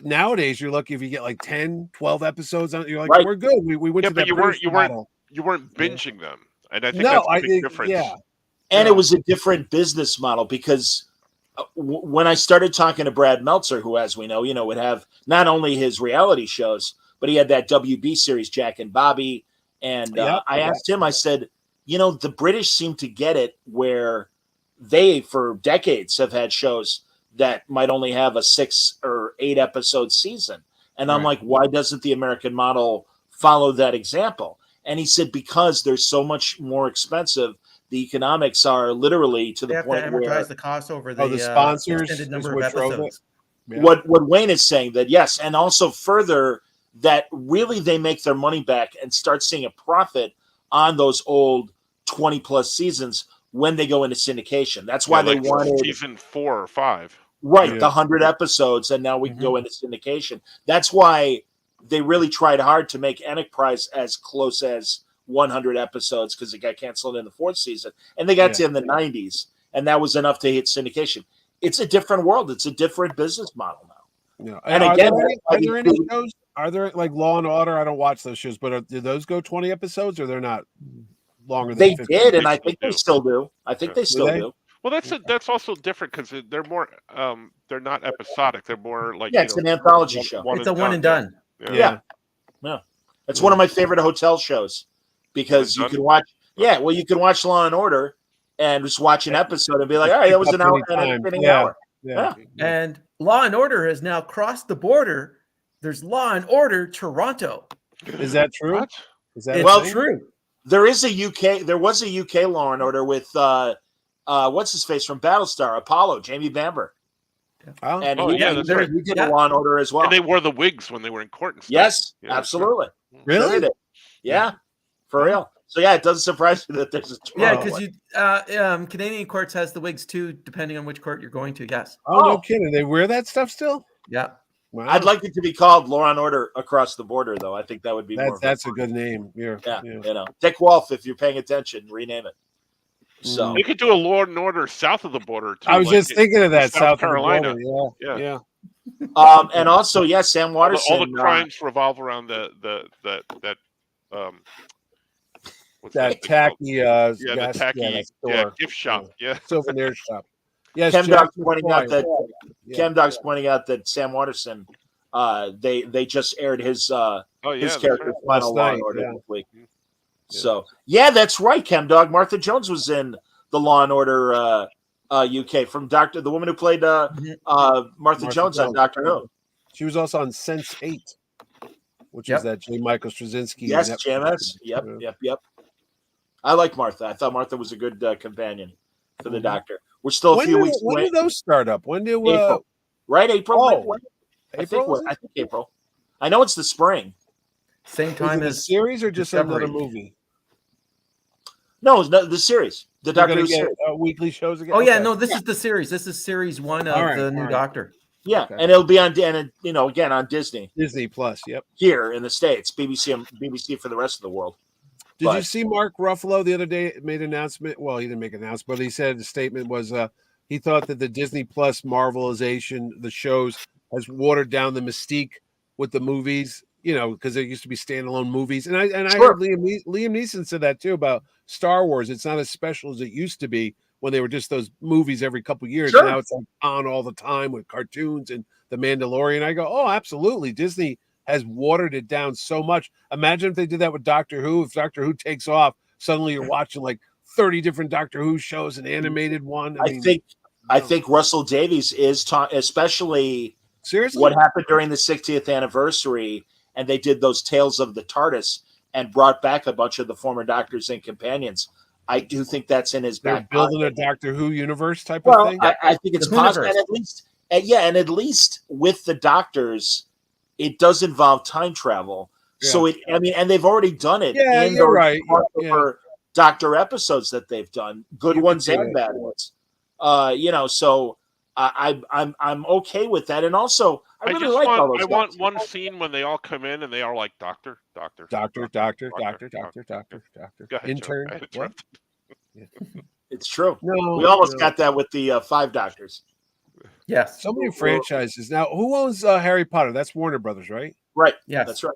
Nowadays, you're lucky if you get like 10, 12 episodes on it. You're like, we're good. We went to that. You weren't binging them, and I think that's a big difference. Yeah, and it was a different business model, because when I started talking to Brad Meltzer, who, as we know, would have not only his reality shows, but he had that WB series, Jack and Bobby, and I asked him. I said, the British seem to get it, where they for decades have had shows that might only have a 6 or 8 episode season. And I'm like, why doesn't the American model follow that example? And he said, because they're so much more expensive. The economics are literally to the point where amortize the cost over the sponsors extended number of episodes. Yeah. what Wayne is saying, that yes, and also further that really they make their money back and start seeing a profit on those old 20 plus seasons when they go into syndication. That's why they like wanted season 4 or 5. right Yeah. the 100 episodes, and now we can go into syndication. That's why they really tried hard to make Enterprise as close as 100 episodes, because it got canceled in the 4th season, and they got to in the 90s, and that was enough to hit syndication. It's a different world. It's a different business model now. Yeah. And are again, there any shows? Are there like Law and Order? I don't watch those shows, but do those go 20 episodes, or they're not longer than they 50? did, and They I still think they do. still do. I think they still they? do. Well, that's also different because they're more they're not episodic. They're more like Yeah, it's an anthology show. It's a one and done. Yeah. It's one of my favorite hotel shows because One you and can done? watch. Yeah, well, you can watch Law and Order and just watch an episode and be like, all right, that was an hour and an entertaining hour. Yeah. And Law and Order has now crossed the border. There's Law and Order Toronto. Is that true? What? Is that It's Well, true. There is a UK. There was a UK Law and Order with what's his face from Battlestar, Apollo, Jamie Bamber, Oh, and Oh, he, yeah, he that's did, right. he did Yeah. a Law and Order as well. And they wore the wigs when they were in court and stuff. Yes, Yeah, absolutely. really? Sure they did. Yeah, for real. So yeah, it doesn't surprise me that there's a Yeah, Toronto because one. you Canadian courts has the wigs too, depending on which court you're going to. Yes. Oh, no Oh. kidding. They wear that stuff still? Yeah. Wow. I'd like it to be called Law and Order Across the Border, though. I think that would be more. that's a good name. Yeah. Yeah, Dick Wolf, if you're paying attention, rename it. So They could do a Law and Order south of the border too. I was like just thinking of that, South South of the Carolina. border. Yeah. Yeah. and also, yes, Sam all Waterston. the crimes revolve around that what's That thing called? tacky, Yeah, the gas, tacky that store. gift shop. Yeah. Souvenir shop. Yes, Chem Jack Dog's pointing out that Yeah. Chem Dog's pointing out that Sam Waterston, they just aired his Oh yeah. his that's character's right. final Last Law night, and Order yeah. this week. Yeah. So yeah, that's right, Chem Dog. Martha Jones was in the Law and Order UK from the woman who played Martha Jones on Doctor Who. She was also on Sense8, which Yep. is that J. Michael Straczynski. Yes, Netflix. JMS. Yep. I like Martha. I thought Martha was a good companion for the Doctor. We're still a When few do, weeks when away. do those start up? When do April. Right, April. Oh, When? I April? think I think April. I know it's the spring. Same Is time it a as series or just Discovery. another movie? No, the series, the They're Doctor gonna Who get series. weekly shows again. Oh yeah, Okay. no, this is the series. This is series 1 of All right, the new all right. Doctor. Yeah, Okay. and it'll be on, and again on Disney Disney Plus. Yep. here in the States, BBC for the rest of the world. Did you But- see Mark Ruffalo the other day made an announcement? Well, he didn't make an announcement, but he said the statement was he thought that the Disney Plus Marvelization, the shows, has watered down the mystique with the movies. Because there used to be standalone movies, and I Sure. heard Liam Neeson said that too about Star Wars. It's not as special as it used to be when they were just those movies every couple years. Sure. Now it's like on all the time with cartoons and The Mandalorian. I go, oh, absolutely. Disney has watered it down so much. Imagine if they did that with Doctor Who. If Doctor Who takes off, suddenly you're watching like 30 different Doctor Who shows, an animated one. I think Russell Davies is especially seriously what happened during the 60th anniversary, and they did those Tales of the TARDIS and brought back a bunch of the former Doctors and companions. I do think that's in his they're back building pocket. a Doctor Who universe type of Well, thing. I think it's The possible, universe. and at least with the Doctors, it does involve time travel. So and they've already done it. Yeah, in you're those right. crossover Doctor episodes that they've done, good You ones could do and it. bad ones. So I'm okay with that, and also I really just like all want those. I want guys. one scene when they all come in and they are like doctor. Doctor. Go ahead, Intern. Joe. I What? interrupted. It's true. No, We almost no. got that with the 5 Doctors. Yes. So many franchises now. Who owns Harry Potter? That's Warner Brothers, right? Right. Yes. That's right.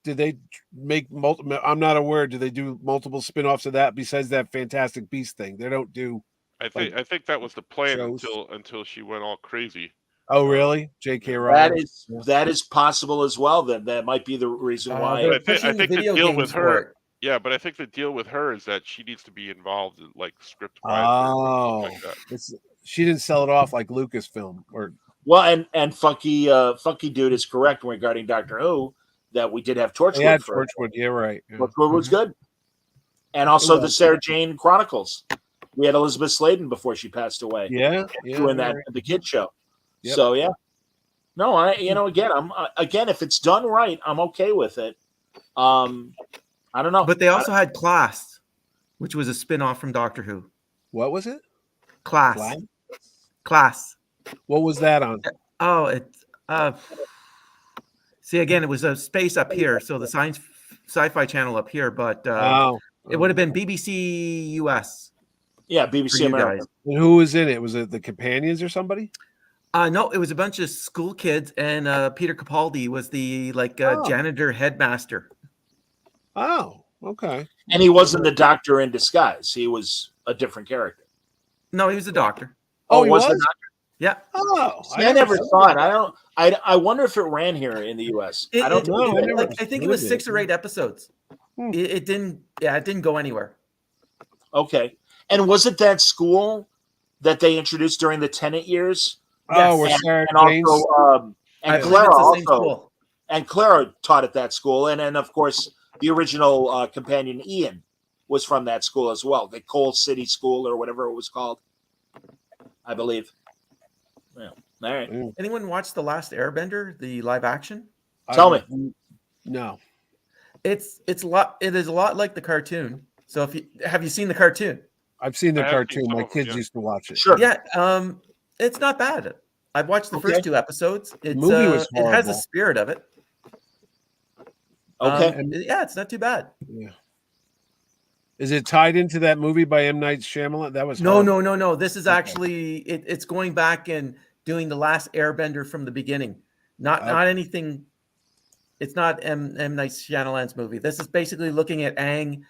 Did they make multiple? I'm not aware. Do they do multiple spin-offs of that besides that Fantastic Beast thing? They don't do. I think that was the plan shows. until she went all crazy. Oh, really? J.K. Rowling. That is possible as well. That might be the reason why. They're I think pushing the video deal games with for her. it. Yeah, but I think the deal with her is that she needs to be involved in like script wise. Oh, like that. she didn't sell it off like Lucasfilm or. Well, and Funky Dude is correct regarding Doctor Who that we did have Torchwood. Yeah, for Torchwood. Yeah, right. Yeah. Torchwood was good, and also It the was. Sarah Jane Chronicles. We had Elizabeth Sladen before she passed away. Yeah, doing that right. the kid show. Yep. So yeah, No, again, again, if it's done right, I'm okay with it. I don't know. But they also had Class, which was a spin-off from Doctor Who. What was it? Class. Flag? Class. What was that on? Oh, it's see again, it was a space up here, so the sci-fi channel up here, but it would have been BBC US. Yeah, BBC America. And who was in it? Was it the Companions or somebody? No, it was a bunch of school kids, and Peter Capaldi was the janitor headmaster. Oh, okay. And he wasn't the Doctor in disguise. He was a different character. No, he was a doctor. Oh, he was? the Doctor? Yeah. Oh, See, I never saw it. I wonder if it ran here in the US. I don't know. I think it was 6 or 8 episodes. It didn't go anywhere. Okay. And was it that school that they introduced during the Tenet years? Oh, where Sarah and also and Clara also school. And Clara taught at that school, and of course the original companion Ian was from that school as well, the Coal City School or whatever it was called, I believe. Yeah. All right. Anyone watch The Last Airbender, the live action? Tell me. No. It is a lot like the cartoon. So have you seen the cartoon? I've seen the cartoon. My kids used to watch it. Sure. Yeah. It's not bad. I've watched the first 2 episodes. The movie was it has the spirit of it. Okay. It's not too bad. Yeah. Is it tied into that movie by M. Night Shyamalan? That was No. This is actually it's going back and doing The Last Airbender from the beginning. Not anything. It's not M. Night Shyamalan's movie. This is basically looking at Aang,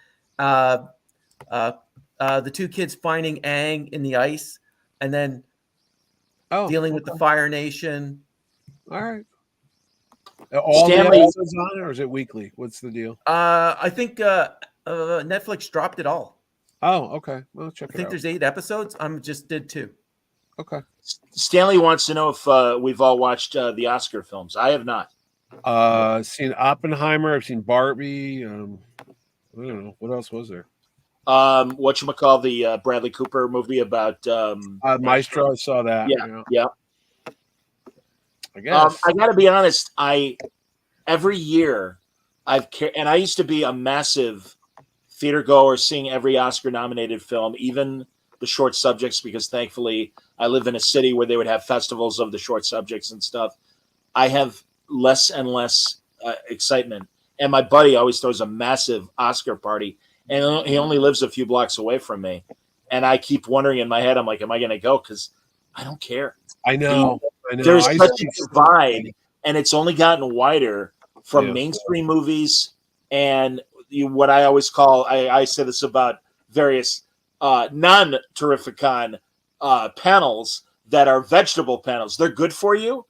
the 2 kids finding Aang in the ice, and then dealing with the Fire Nation. All right. All Stanley, the episodes on it, or is it weekly? What's the deal? I think Netflix dropped it all. Oh, okay. Well, check it out. I think there's 8 episodes. Just did 2. Okay. Stanley wants to know if we've all watched the Oscar films. I have not. Seen Oppenheimer. I've seen Barbie. I don't know. What else was there? Whatchamacall, the Bradley Cooper movie about Maestro. I saw that. Yeah. I guess. I got to be honest. Every year and I used to be a massive theater goer, seeing every Oscar nominated film, even the short subjects, because thankfully I live in a city where they would have festivals of the short subjects and stuff. I have less and less excitement. And my buddy always throws a massive Oscar party, and he only lives a few blocks away from me. And I keep wondering in my head, I'm like, am I going to go? Because I don't care. I know. There's such a divide, and it's only gotten wider from mainstream movies and what I always call, I say this about various non-Terrificon panels that are vegetable panels. They're good for you,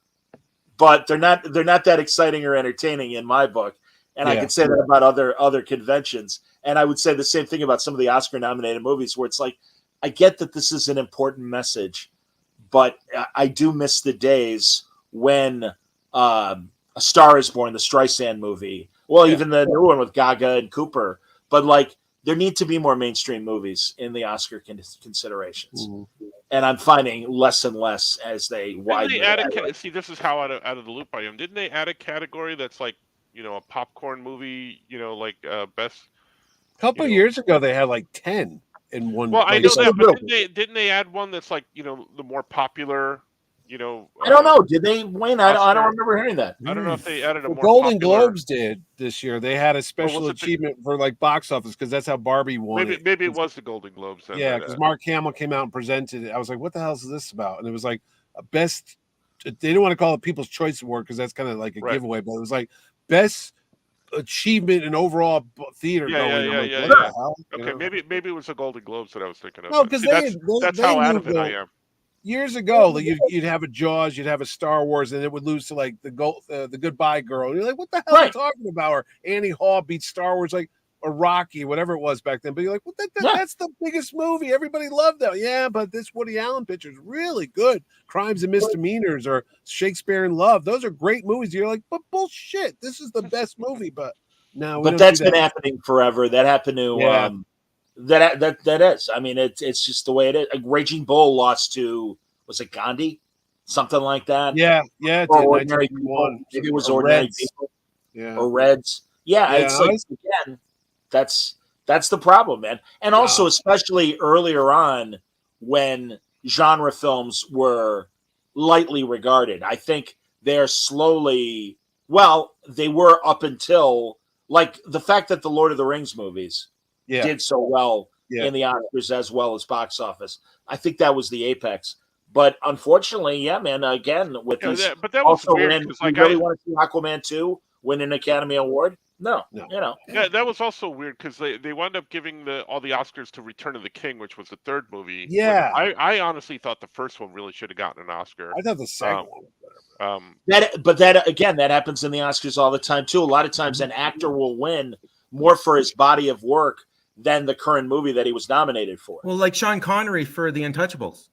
but they're not that exciting or entertaining in my book. And I can say that about other conventions. And I would say the same thing about some of the Oscar-nominated movies, where it's like, I get that this is an important message, but I do miss the days when A Star is Born, the Streisand movie, even the new one with Gaga and Cooper. But like, there need to be more mainstream movies in the Oscar considerations. Mm-hmm. And I'm finding less and less as they widen. See, this is how out of the loop I am. Didn't they add a category that's like, a popcorn movie, like best? A couple of years ago, they had like 10 in one. Well, I know that, but didn't they add one that's like, the more popular, I don't know. Did they win? I don't remember hearing that. I don't know if they added a more Golden popular... Globes did this year. They had a special achievement for like box office, because that's how Barbie won. Maybe it was the Golden Globes. Then, yeah, because Mark Hamill came out and presented it. I was like, what the hell is this about? And it was like a best. They didn't want to call it People's Choice Award because that's kind of like a giveaway, but it was like best achievement in overall theater. Okay, maybe it was the Golden Globes that I was thinking of. No, because that's how out of it I am. Years ago, you'd have a Jaws, you'd have a Star Wars, and it would lose to like the Goodbye Girl. And you're like, what the hell are you talking about? Or Annie Hall beats Star Wars, like or Rocky, whatever it was back then. But you're like, well, that's the biggest movie. Everybody loved that. Yeah, but this Woody Allen picture is really good. Crimes and Misdemeanors or Shakespeare in Love. Those are great movies. You're like, but bullshit. This is the best movie. But no, but that's been happening forever. That happened to that is. I mean, it's just the way it is. Raging Bull lost to, was it Gandhi? something like that. Yeah, it Or did. Ordinary People. 1981. Maybe it was Or Ordinary Reds. People Yeah. or Reds. Yeah, Yeah, it's like again, that's the problem, man. And also, especially earlier on, when genre films were lightly regarded, I think they're slowly. Well, they were up until like the fact that the Lord of the Rings movies did so well in the Oscars as well as box office. I think that was the apex. But unfortunately, yeah, man. Again, with these, but that was also weird when because you really want to see Aquaman 2 win an Academy Award, no. You know, yeah, that was also weird because they wound up giving all the Oscars to Return of the King, which was the third movie. Yeah, I honestly thought the first one really should have gotten an Oscar. I thought the second one was better. That again, that happens in the Oscars all the time too. A lot of times, an actor will win more for his body of work than the current movie that he was nominated for. Well, like Sean Connery for The Untouchables.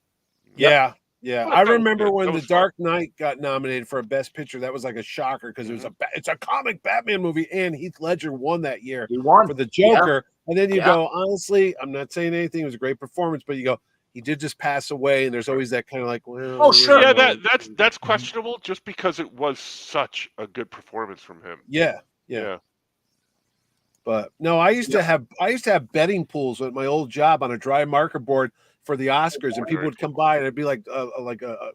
Yeah. I That was remember good. when That The was fun. Dark Knight got nominated for a Best Picture. That was like a shocker because it's a comic Batman movie, and Heath Ledger won that year He won for the Joker. And then you Yeah. go, honestly, I'm not saying anything. It was a great performance, but you go, he did just pass away, and there's always that kind of like, well, Oh, sure. Yeah, you know. that's questionable just because it was such a good performance from him. Yeah. But no, I used to have betting pools at my old job on a dry marker board for the Oscars, and people would come by, and it'd be like a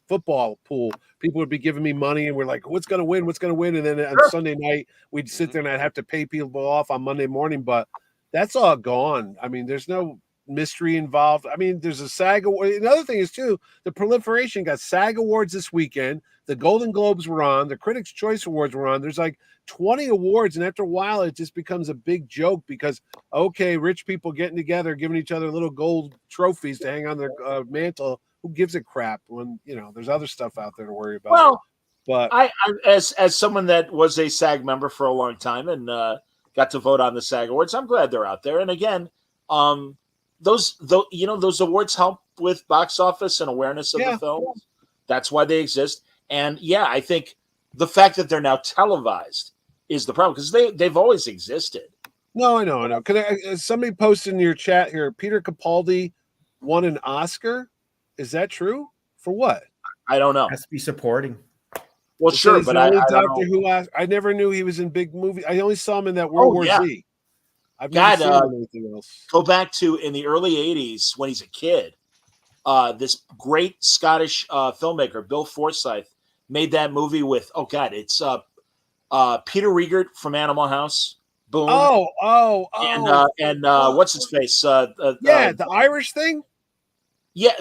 football pool. People would be giving me money, and we're like, "What's going to win? What's going to win?" And then on Sunday night, we'd sit there, and I'd have to pay people off on Monday morning. But that's all gone. I mean, there's no mystery involved. I mean, there's a SAG award. Another thing is too, the proliferation got SAG awards this weekend. The Golden Globes were on. The Critics' Choice Awards were on. There's like 20 awards, and after a while, it just becomes a big joke because okay, rich people getting together, giving each other little gold trophies to hang on their mantle. Who gives a crap when there's other stuff out there to worry about? Well, but I as someone that was a SAG member for a long time and got to vote on the SAG awards, I'm glad they're out there. And again, those awards help with box office and awareness of the films. That's why they exist. And yeah, I think the fact that they're now televised is the problem because they've always existed. No, I know. Can somebody posted in your chat here? Peter Capaldi won an Oscar. Is that true? For what? I don't know. Has to be supporting. Well, sure, He's but the I only don't Doctor know. Who. I never knew he was in big movies. I only saw him in that World War Z. I've never seen him in anything else. Go back to in the early '80s when he's a kid. This great Scottish filmmaker, Bill Forsyth, made that movie with it's Peter Riegert from Animal House. Boom. And what's his face? The Irish thing. Yeah.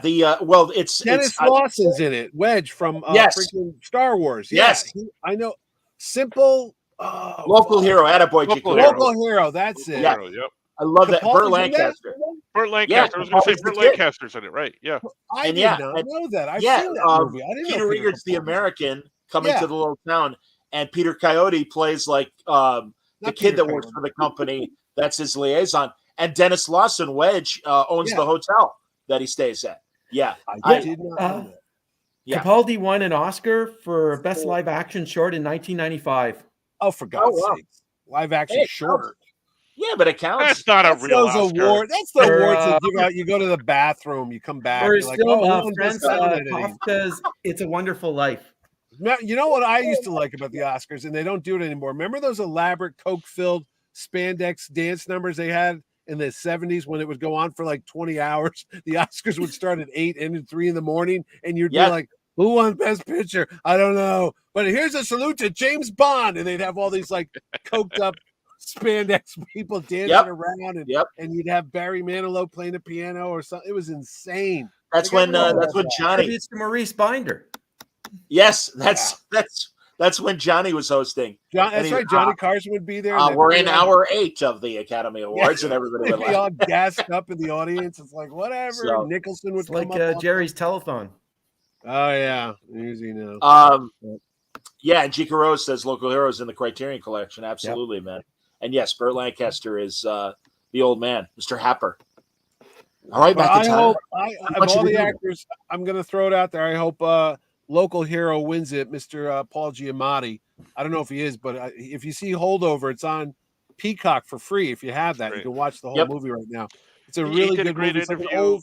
It's Dennis Lawson's in it. Wedge from freaking Star Wars. Yes, I know. Simple. Local hero, attaboy. Local hero. That's it. Yeah. Yep. I love that. Capaldi's Burt in Lancaster. Burt Lancaster. I was going to say Burt Lancaster's in it, right? Yeah. I did not know that. I've seen that movie. I didn't Peter know Riegert's the American coming to the little town, and Peter Coyote plays like the kid that works for the company. That's his liaison. And Dennis Lawson, Wedge, owns the hotel that he stays at. Yeah. I did not know that. Yeah. Capaldi won an Oscar for Best Live Action Short in 1995. Oh, for God's sake. Live action short. Yeah, but it counts. That's not a real Oscar. Award. That's the awards that give out. You go to the bathroom, you come back. Or You're like, Franz Kafka's It's a Wonderful Life. You know what I used to like about the Oscars, and they don't do it anymore. Remember those elaborate Coke-filled spandex dance numbers they had in the 70s when it would go on for like 20 hours? The Oscars would start at 8 and at 3 in the morning, and you'd be like, who won Best Picture? I don't know. But here's a salute to James Bond. And they'd have all these like coked up spandex people dancing around, and you'd have Barry Manilow playing the piano or something. It was insane. That's when Johnny. It's Maurice Binder. Yes, that's when Johnny was hosting. That's right. Johnny Carson would be there. We're in hour 8 of the Academy Awards, and everybody would be all gassed up in the audience. It's like whatever. So, Nicholson would come up like Jerry's telephone. Oh yeah, easy now. Yeah, and Jika Rose says local heroes in the Criterion Collection. Absolutely, man. And yes, Burt Lancaster is the old man, Mr. Happer. All right, I hope of all the actors, I'm going to throw it out there. I hope local hero wins it, Mr. Paul Giamatti. I don't know if he is, but if you see Holdover, it's on Peacock for free. If you have that, you can watch the whole movie right now. It's a really good movie.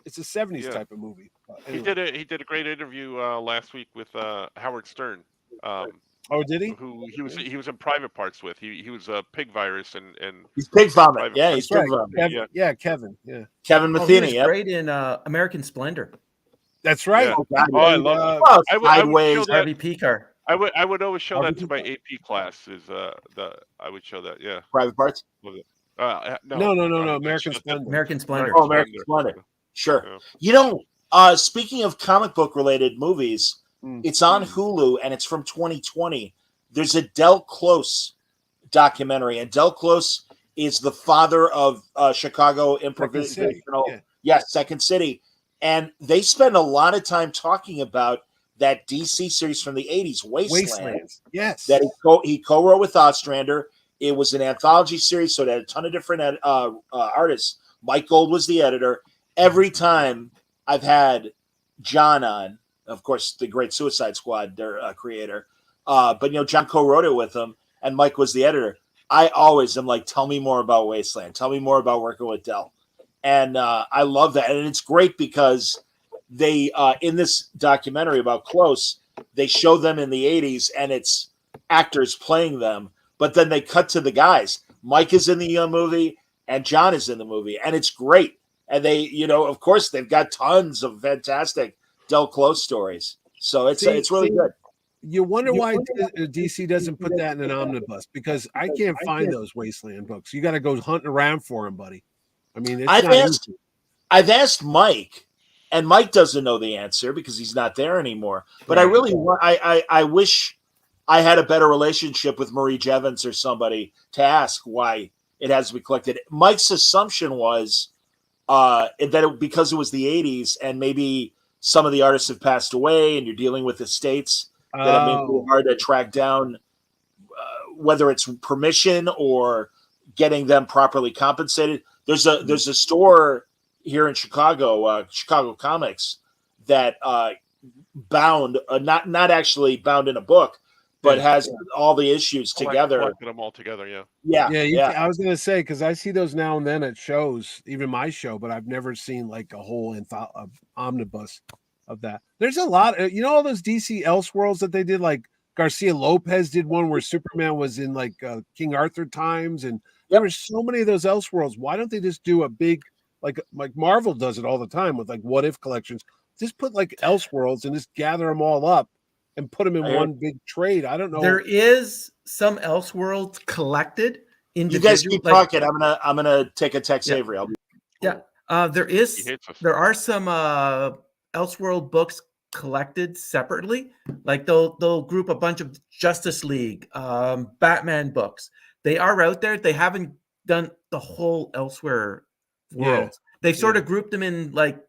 It's a 70s Yeah. type of movie. He did a great interview last week with Howard Stern. Oh, did he? Who he was in Private Parts with. He was Pig Virus and He's Pig Vomit. Private Yeah, Parts. he's That's Pig right. Vomit. Kevin, Yeah. Kevin. Yeah, Kevin Oh, he Matheny. was Yep. great in American Splendor. that's right. Yeah. Oh, God, Oh, I yeah. love it. Oh, I would Sideways. show that. Harvey Picar. I would always show Harvey that to my Picar. AP class. I would show that. Yeah. Private Parts. No, American Splendor. American Splendor. Oh, American Splendor. Sure. Yeah. You know, speaking of comic book related movies, it's on Hulu and it's from 2020. There's a Del Close documentary, and Del Close is the father of Chicago improvisational. Second City. And they spend a lot of time talking about that DC series from the 80s, Wasteland. Yes. That he co-wrote with Ostrander. It was an anthology series, so it had a ton of different artists. Mike Gold was the editor. Every time I've had John on, of course, the great Suicide Squad, their creator, but you know, John co-wrote it with him, and Mike was the editor. I always am like, tell me more about Wasteland. Tell me more about working with Del. And I love that. And it's great because they, in this documentary about Close, they show them in the 80s and it's actors playing them. But then they cut to the guys. Mike is in the movie and John is in the movie. And it's great. And they, you know, of course, they've got tons of fantastic Del Close stories. So it's really good. You wonder why DC doesn't put that in an omnibus, because I can't find those Wasteland books. You got to go hunting around for them, buddy. I mean, it's I've asked Mike, and Mike doesn't know the answer because he's not there anymore. But I really want. I wish I had a better relationship with Marie Jevons or somebody to ask why it has to be collected. Mike's assumption was because it was the 80s and maybe some of the artists have passed away and you're dealing with estates that it may be hard to track down, whether it's permission or getting them properly compensated. There's a store here in Chicago, Chicago Comics, that bound not actually bound in a book, but has all the issues together. Collected them all together. Yeah. I was gonna say, because I see those now and then at shows, even my show, but I've never seen like a whole omnibus of that. There's a lot, all those DC Elseworlds that they did, like Garcia Lopez did one where Superman was in like King Arthur times, and there were so many of those Elseworlds. Why don't they just do a big, like Marvel does it all the time with like What If collections? Just put like Elseworlds and just gather them all up and put them in one big trade. I don't know. There is some Elseworlds collected. You guys keep talking. I'm gonna take a text, Avery. There are some Elseworld books collected separately. Like they'll group a bunch of Justice League, Batman books. They are out there. They haven't done the whole Elsewhere world. They've sort of grouped them in like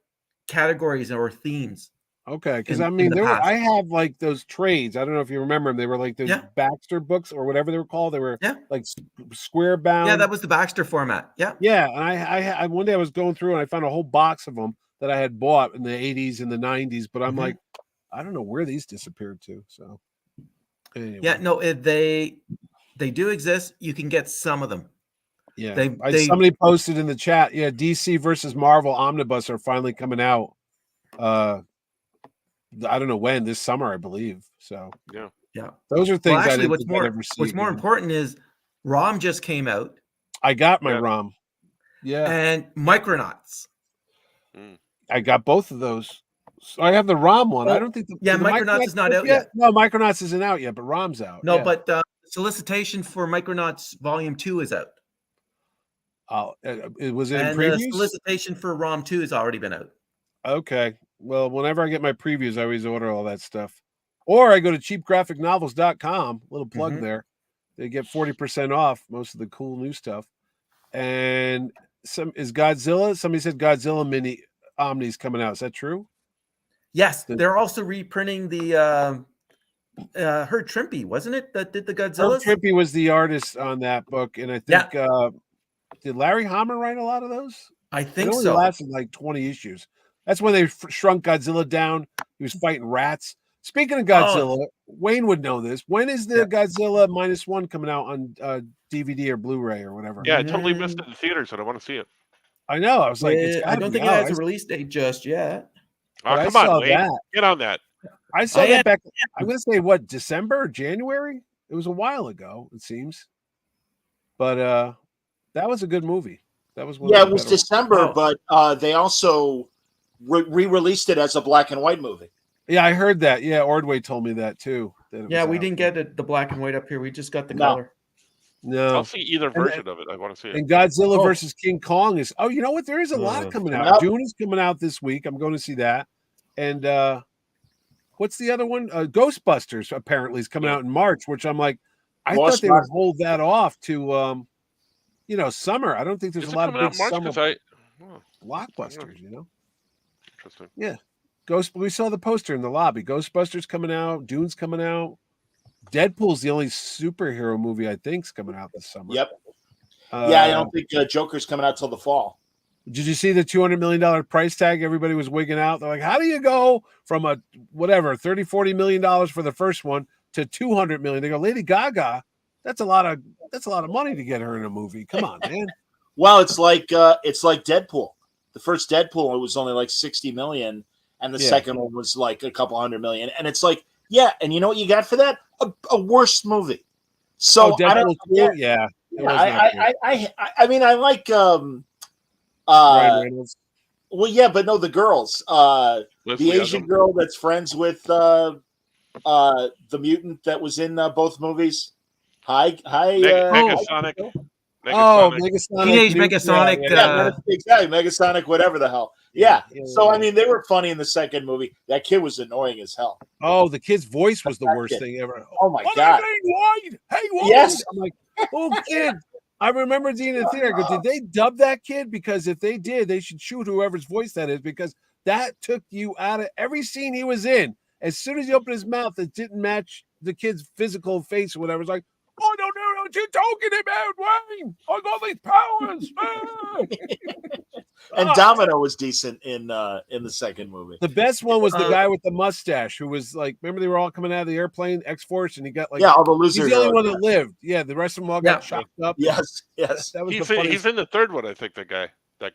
categories or themes. Okay, because I mean, I have like those trades. I don't know if you remember them. They were like those Baxter books or whatever they were called. They were like square bound. Yeah, that was the Baxter format. Yeah. And I one day I was going through and I found a whole box of them that I had bought in the 80s and the 90s. But I'm like, I don't know where these disappeared to. So anyway. Yeah, no, they do exist. You can get some of them. Yeah, somebody posted in the chat. Yeah, DC versus Marvel omnibus are finally coming out. I don't know when, this summer, I believe. So yeah, those are things. Actually, what's more important is ROM just came out. I got my ROM. Yeah, and Micronauts. I got both of those. So I have the ROM one. I don't think. Micronauts is not out yet. No, Micronauts isn't out yet, but ROM's out. No, but solicitation for Micronauts Volume 2 is out. Was it in previews? The solicitation for ROM 2 has already been out. Okay. Well, whenever I get my previews, I always order all that stuff. Or I go to cheapgraphicnovels.com, little plug there. They get 40% off most of the cool new stuff. And is Godzilla? Somebody said Godzilla mini Omni's coming out. Is that true? Yes. They're also reprinting the Herb Trimpe, wasn't it? That did the Godzilla? Herb Trimpe was the artist on that book. And I think did Larry Hama write a lot of those? I think it only so. Lasted like 20 issues. That's when they shrunk Godzilla down. He was fighting rats. Speaking of Godzilla, Wayne would know this. When is the Godzilla -1 coming out on DVD or Blu-ray or whatever? Yeah, I totally missed it in the theaters, and I want to see it. I know. I was like, it's I gotta don't be think it out. has a release date just yet. Oh, But I come saw on, Wade. that. Get on that. I saw I that am- back. I'm going to say what, December or January? It was a while ago, it seems. But that was a good movie. That was one Yeah, of it the was better ones. December, Oh. but they also re-released it as a black and white movie. Yeah, I heard that. Yeah, Ordway told me that too. That it Yeah, was we out. didn't get the black and white up here. We just got the No. color. I'll No. see either version of it. I want to see it. And Godzilla Oh. versus King Kong is. Oh, you know what? There is a lot Oh, coming Yep. out. Dune is coming out this week. I'm going to see that. And what's the other one? Ghostbusters apparently is coming Yeah. out in March, which I'm like, I thought they would hold that off to summer. I don't think there's Is a it lot of coming big out in March? summer 'Cause oh, blockbusters. You know, interesting. We saw the poster in the lobby. Ghostbusters coming out. Dune's coming out. Deadpool's the only superhero movie I think's coming out this summer. Yep. Uh, Yeah, I don't think Joker's coming out till the fall. Did you see the $200 million price tag? Everybody was wigging out. They're like, how do you go from a whatever $30-40 million for the first one to $200 million? They go, Lady Gaga, that's a lot of money to get her in a movie. Come on, man. Well, it's like Deadpool. The first Deadpool, it was only like 60 million, and the Yeah. second one was like a couple $100 million. And it's like, yeah, and you know what you got for that? A worse movie. So I don't. Deadpool 2? Yeah. It was not good. I mean, I like Ryan Reynolds. well, yeah, but no, the girls. The Leslie Asian Odom. girl that's friends with the mutant that was in both movies. Hi, Megasonic. Oh, Megasonic. Megasonic. Teenage Mutant- Megasonic, yeah. exactly, Megasonic, whatever the hell. Yeah. Yeah, So yeah. I mean, they were funny in the second movie. That kid was annoying as hell. Oh, the kid's voice was the That worst kid. thing ever. Oh my What god. Hey, White! Hey, White! Yes. I'm like, oh, kid. I remember being in the theater. I go, did they dub that kid? Because if they did, they should shoot whoever's voice that is, because that took you out of every scene he was in. As soon as he opened his mouth, it didn't match the kid's physical face or whatever. It's like, I don't know what you're talking about, Wayne. I got these powers. And Domino was decent in the second movie. The best one was the guy with the mustache who was like, remember they were all coming out of the airplane, X-Force, and he got like, Yeah, all the he's losers. the only one that lived. Yeah, the rest of them all got chopped up. Yes. That was He's the in, funniest. he's in the third one, I think. That guy.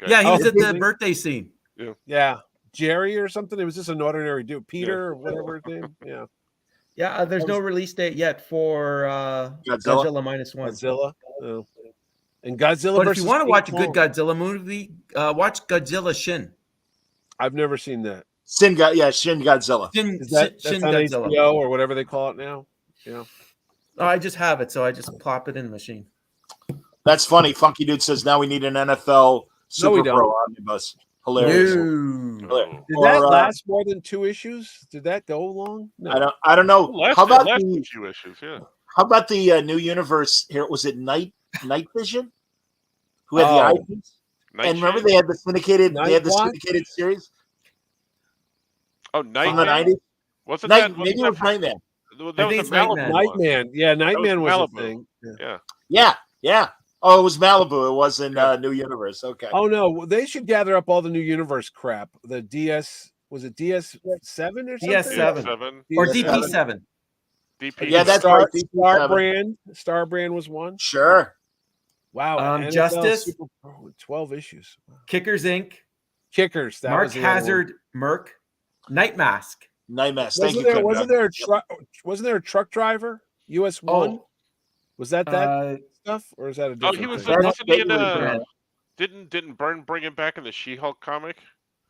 Yeah, he Oh, was at the really? birthday scene. Yeah, Jerry or something. It was just an ordinary dude, Peter or whatever his name. Yeah, Yeah, there's no release date yet for Godzilla? Godzilla minus one. Godzilla. Oh. And Godzilla. But if versus you want to King watch a good Kong. Godzilla movie, watch Godzilla Shin. I've never seen that. Shin Godzilla. Shin, Is that Shin that's on Godzilla. HBO or whatever they call it now? Yeah. Oh, I just have it, so I just plop it in the machine. That's funny. Funky Dude says now we need an NFL Super we don't. Pro omnibus. Hilarious. No. Hilarious. Did Or, that last more than 2 issues? Did that go long? No. I don't know. Last, How about last the few issues, yeah. new universe here? Was it Night Vision? Who had Oh. the eyepiece? And remember Nightshade? they had the syndicated Nightwatch? syndicated series Oh, from the Nightman? 90s? Wasn't Night, that? maybe it was Nightman. That I was think a it's Malibu Nightman. one. Nightman. Yeah, Nightman was a Malibu. thing. Yeah. Yeah. Oh, it was Malibu. It wasn't New Universe. Okay. Oh no, they should gather up all the new universe crap. The DS was it DS7 or something? DS7. Seven. Or DS7. DP7. DP. Yeah, that's Star, right. Star Brand. Star Brand was one. Sure. Wow. NFL Justice. Super Pro with 12 issues. Wow. Kickers Inc. Kickers. That Mark was the other one. Hazard Merc. Night Mask. Nightmares. Thank Wasn't you. there, Conrad. wasn't there a truck driver? US one? Was that stuff? Or is that a Oh, different he was. thing? Wasn't he in Brand. Didn't Byrne bring him back in the She-Hulk comic?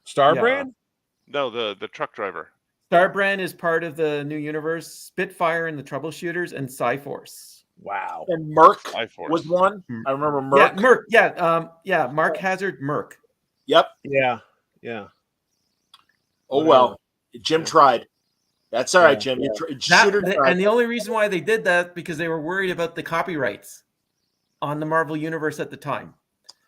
Star Yeah. Brand? No, the truck driver. Starbrand is part of the new universe. Spitfire and the Troubleshooters and Cyforce. Wow. And Merc Cyforce. was one. I remember Yeah, Merc. Merc. Yeah, Mark Hazard Merc. Yep. Yeah. Yeah. Oh well. Jim tried. That's all right, Jim. You Shooter tried. And the only reason why they did that because they were worried about the copyrights on the Marvel universe at the time.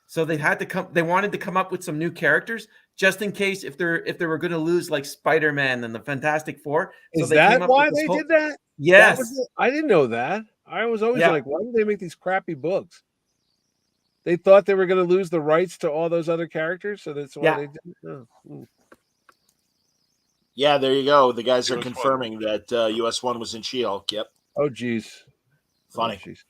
So they had to come. They wanted to come up with some new characters just in case if they were going to lose like Spider-Man and the Fantastic Four. So Is they that came up why with this they whole- did that? Yes. That was I didn't know that. I was always Yeah. like, why did they make these crappy books? They thought they were going to lose the rights to all those other characters, so that's why Yeah. they did it. Oh. Yeah, there you go. The guys are US1. confirming that US1 was in She-Hulk. Yep. Oh, geez. Funny. Oh, geez.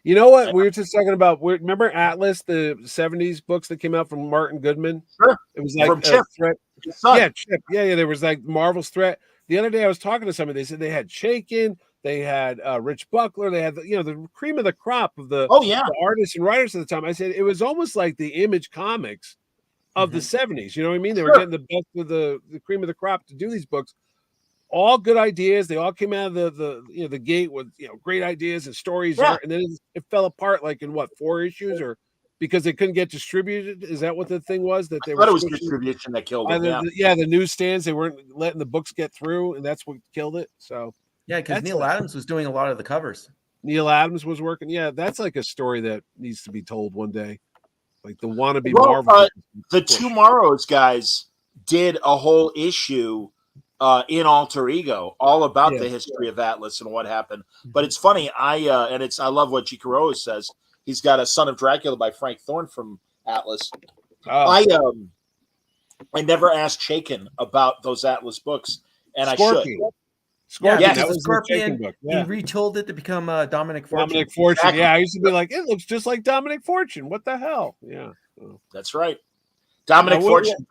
You know what? We were just talking about. Remember Atlas, the '70s books that came out from Martin Goodman? Sure. It was like From a Chip. threat. His son. Yeah, Chip. Yeah. There was like Marvel's threat. The other day, I was talking to somebody. They said they had Chaykin, they had Rich Buckler, they had the cream of the crop of the, Oh yeah. the artists and writers at the time. I said it was almost like the Image Comics of the '70s. You know what I mean? They were Sure. getting the best of the cream of the crop to do these books. All good ideas. They all came out of the gate with great ideas and stories, Yeah. and then it fell apart like in what 4 issues, or because they couldn't get distributed. Is that what the thing was that they I were? thought it was squishing? distribution that killed it. Either Yeah. the newsstands, they weren't letting the books get through, and that's what killed it. So Yeah, because That's Neil like- Adams was doing a lot of the covers. Neil Adams was working. Yeah, that's like a story that needs to be told one day. Like the wannabe Well, Marvel. The Tomorrows guys did a whole issue in Alter Ego, all about Yeah. the history of Atlas and what happened. But it's funny, I love what G. Kuroda says. He's got a Son of Dracula by Frank Thorne from Atlas. Oh, I never asked Chaykin about those Atlas books, and Scorpion. I should. Scorpion. Yeah, that because was the Scorpion, Chaykin book. he Yeah. retold it to become Dominic Fortune. Dominic Fortune. Exactly. Yeah, I used to be like, it looks just like Dominic Fortune. What the hell? Yeah. That's right. Dominic Now, what- Fortune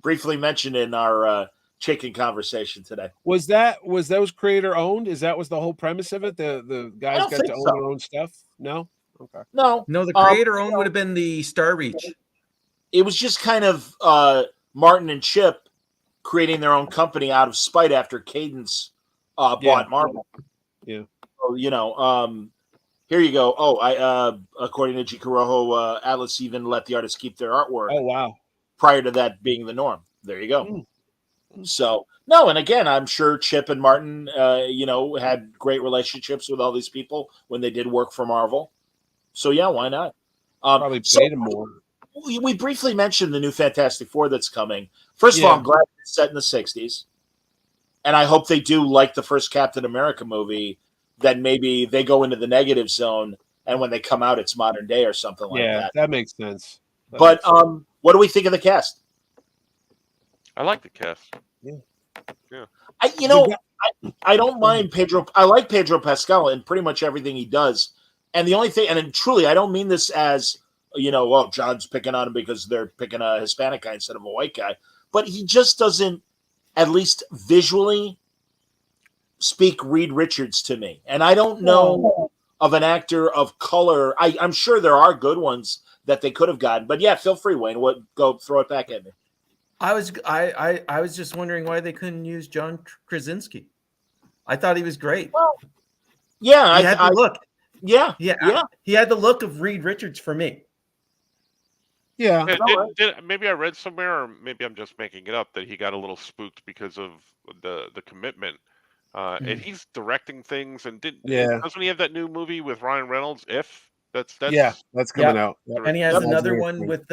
briefly mentioned in our Chaykin conversation today. Was those creator owned? That was the whole premise of it? The guys don't got to think own so. their own stuff? No? Okay. No, No, the Um, creator owned would have been the Star Reach. it was just kind of Martin and Chip creating their own company out of spite after Cadence bought Marvel. Yeah. So, here you go. Oh, according to G. Kuroda, Atlas even let the artists keep their artwork Oh, wow. prior to that being the norm. There you go. Mm. So no, and again, I'm sure Chip and Martin, had great relationships with all these people when they did work for Marvel. So yeah, why not? Probably paid him more. We briefly mentioned the new Fantastic Four that's coming. First of all, Yeah. I'm glad it's set in the 60s. And I hope they do like the first Captain America movie, that maybe they go into the negative zone and when they come out, it's modern day or something like Yeah, that. that makes sense. But what do we think of the cast? I like the cast. I don't mind Pedro. I like Pedro Pascal and pretty much everything he does. And the only thing, and truly, I don't mean this as, well, John's picking on him because they're picking a Hispanic guy instead of a white guy. But he just doesn't, at least visually, speak Reed Richards to me. And I don't know of an actor of color. I'm sure there are good ones that they could have gotten. But yeah, feel free, Wayne. Go throw it back at me. I was just wondering why they couldn't use John Krasinski. I thought he was great. Yeah, He had the look. Yeah, Yeah, he had the look of Reed Richards for me. Yeah. Maybe I read somewhere, or maybe I'm just making it up, that he got a little spooked because of the commitment. And he's directing things, and doesn't he have that new movie with Ryan Reynolds? That's that's coming out. And he has Yep. another one with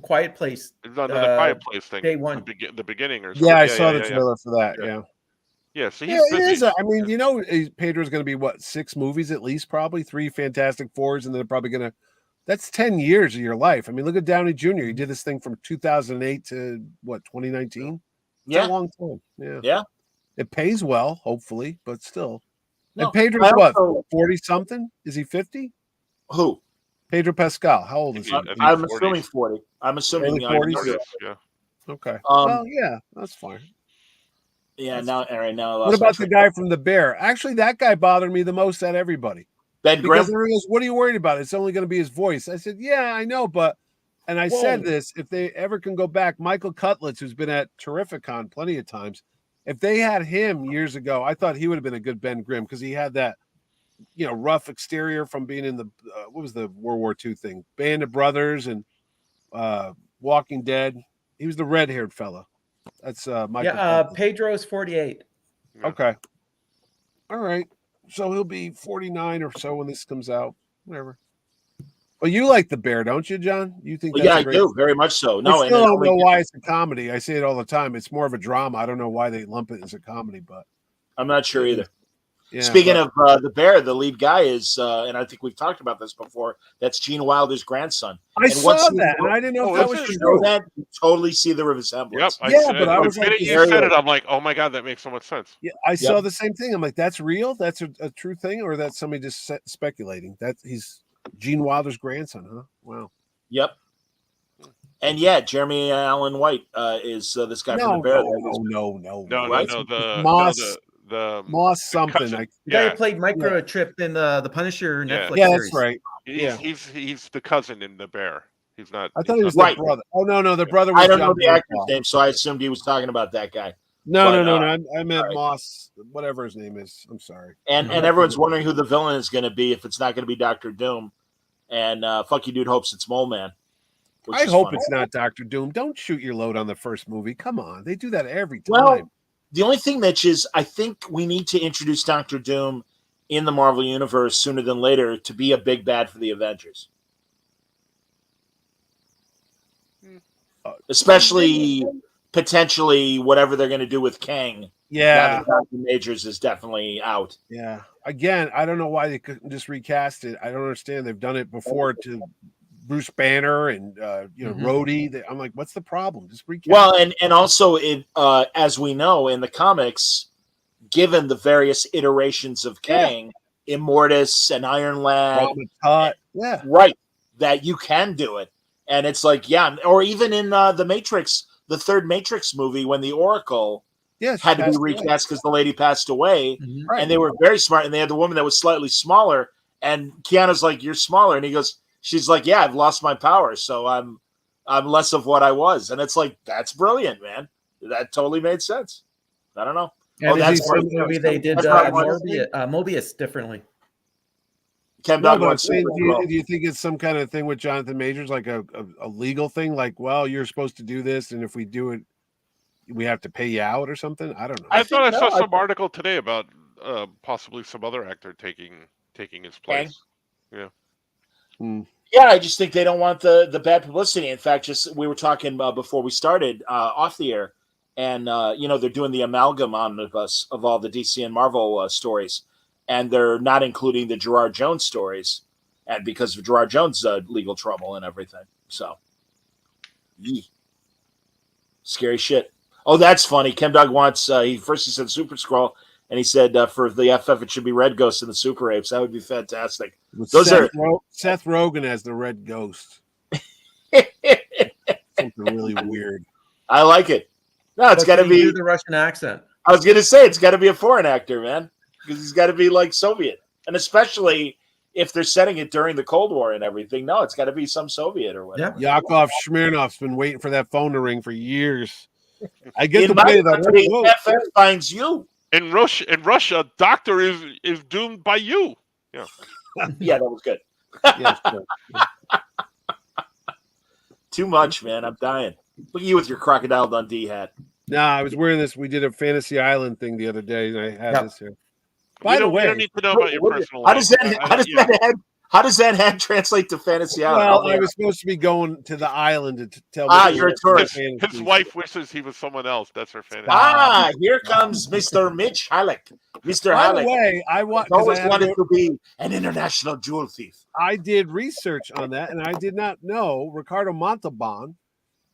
Quiet Place. another Quiet Place thing. Day one. The beginning or something. Yeah, I saw the trailer for that. Yeah. Yeah. So Yeah, he's it busy. is. I mean, Pedro's going to be what, 6 movies at least, probably 3 Fantastic Fours, and they're probably going to. That's 10 years of your life. I mean, look at Downey Jr. He did this thing from 2008 to what, 2019. It's Yeah. a long time. Yeah. Yeah. It pays well, hopefully, but still. No, And Pedro's I what, also- 40 something? Is he 50? Who? Pedro Pascal. How old is he? I think I'm 40s. assuming 40. I'm assuming Early young. 40s? Yeah. Okay. Um, Well, yeah, that's fine. Yeah, now, all right, now I What lost my about the train. guy from The Bear? Actually, that guy bothered me the most out of everybody. Ben Grimm? Because everyone goes, what are you worried about? It's only going to be his voice. I said, yeah, I know, but, and I said this, if they ever can go back, Michael Cutlitz, who's been at Terrificon plenty of times, if they had him years ago, I thought he would have been a good Ben Grimm because he had that, rough exterior from being in the, what was the World War II thing? Band of Brothers and Walking Dead. He was the red-haired fella. That's Michael Cutlitz. Pedro's 48. Okay. All right. So he'll be 49 or so when this comes out. Whatever. Well, you like The Bear, don't you, John? You think that's Yeah, a I great... do very much so. No, I still and don't know why it's a comedy. I say it all the time. It's more of a drama. I don't know why they lump it as a comedy, but I'm not sure either. Yeah, Speaking but- of the bear, the lead guy is, and I think we've talked about this before. That's Gene Wilder's grandson. I and saw once you that, know- and I didn't know Oh, if that is was it? Once you true. know that, you totally see the Yep. resemblance. Yeah, but I was the like, minute is you this- said it, I'm like, oh my god, that makes so much sense. Yeah, I saw the same thing. I'm like, that's real. That's a true thing, or that's somebody just speculating. That he's Gene Wilder's grandson, huh? Wow. Yep. And yeah, Jeremy Allen White is this guy from No, the Bear. No, Right? Moss, the Moss something. cousin. Like, The guy Yeah. who played Microchip in the Punisher Yeah. Netflix yeah, series. that's right. Yeah. He's the cousin in the Bear. He's not. I thought he was Right. the brother. Oh no, the brother was I don't John know the actor's Bernthal. name, so I assumed he was talking about that guy. No, but, no. I meant right. Moss, whatever his name is. I'm sorry. And everyone's wondering who the villain is going to be if it's not going to be Doctor Doom. And Fuck You Dude hopes it's Mole Man. which I is hope funny. it's not Doctor Doom. Don't shoot your load on the first movie. Come on, they do that every time. Well, the only thing, Mitch, is I think we need to introduce Doctor Doom in the Marvel Universe sooner than later to be a big bad for the Avengers. Especially potentially whatever they're going to do with Kang. Now yeah, that Dr. Majors is definitely out. yeah. Again, I don't know why they couldn't just recast it. I don't understand. They've done it before to Bruce Banner and Rhodey. I'm like, what's the problem? Just recast. Well, and also it as we know in the comics, given the various iterations of Kang, Immortus and Iron Lad, Yeah, right, that you can do it. And it's like, yeah, or even in the Matrix, the third Matrix movie, when the Oracle yes, had to be recast because the lady passed away, Mhm. and they were very smart, and they had the woman that was slightly smaller, and Keanu's like, "You're smaller," and he goes, "She's like, yeah, I've lost my power, so I'm less of what I was," and it's like, that's brilliant, man. That totally made sense. I don't know. And in that's the right. movie they did That's right. Mobius differently. Ken No, Dog but I'm wants saying, to do you think it's some kind of thing with Jonathan Majors, like a legal thing? Like, well, you're supposed to do this, and if we do it, we have to pay you out or something? I don't know. I thought I think saw no, I some article today about possibly some other actor taking his place. Yeah, I just think they don't want the bad publicity. In fact, just we were talking before we started off the air, and they're doing the amalgam omnibus of all the DC and Marvel stories, and they're not including the Gerard Jones stories, and because of Gerard Jones' legal trouble and everything. So, scary shit. Oh, that's funny. Ken Dog wants. He said Super Scroll, and he said for the FF it should be Red Ghost and the Super Apes. That would be fantastic. With Those Seth Rogen as the Red Ghost. Something really weird. I like it. No, it's But got to can you be. do the Russian accent. I was gonna say it's got to be a foreign actor, man, because he's got to be like Soviet, and especially if they're setting it during the Cold War and everything. No, it's got to be some Soviet or whatever. Yakov Smirnov's been waiting for that phone to ring for years. I get In to my play that. country, Whoa. FF finds you. In Russia, doctor is doomed by you. Yeah, that was good. Yes, sir. Too much, man. I'm dying. Look at you with your Crocodile Dundee hat. Nah, I was wearing this. We did a Fantasy Island thing the other day, and I had Yep. this here. We By the don't way, need to know about your personal How life. does that hat translate to Fantasy Island? well, I was supposed to be going to the island to tell. You're a tourist. His wife wishes he was someone else. That's her fantasy. Here comes Mr. Mitch Halleck. Mr. By the Halleck way, I always wanted to be an international jewel thief. I did research on that, and I did not know Ricardo Montalban,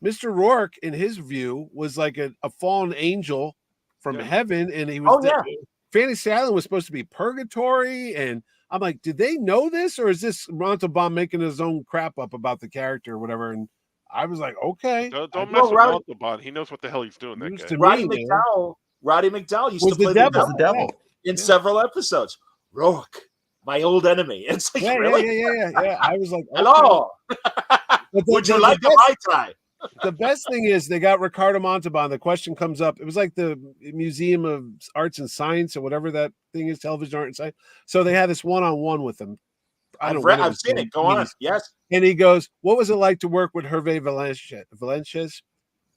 Mr. Rourke, in his view, was like a fallen angel from Yeah. heaven, and he was. Oh, yeah. Fantasy Island was supposed to be purgatory, and I'm like, did they know this, or is this Montalban making his own crap up about the character or whatever? And I was like, okay. Don't I mess know, with right? Montalban. He knows what the hell he's doing. That Used guy. to Roddy me, man. McDowell used Was to play the devil. The devil. in several episodes. Rourke, my old enemy. It's like, Yeah, really? yeah. I was like, okay. Hello. But Would you the like a best- Mai Tai? The best thing is they got Ricardo Montalban. The question comes up. It was like the Museum of Arts and Science or whatever that thing is, television art and science. So they had this one-on-one with him. I've seen it. Go on. Yes. And he goes, "What was it like to work with Hervé Valenciennes?"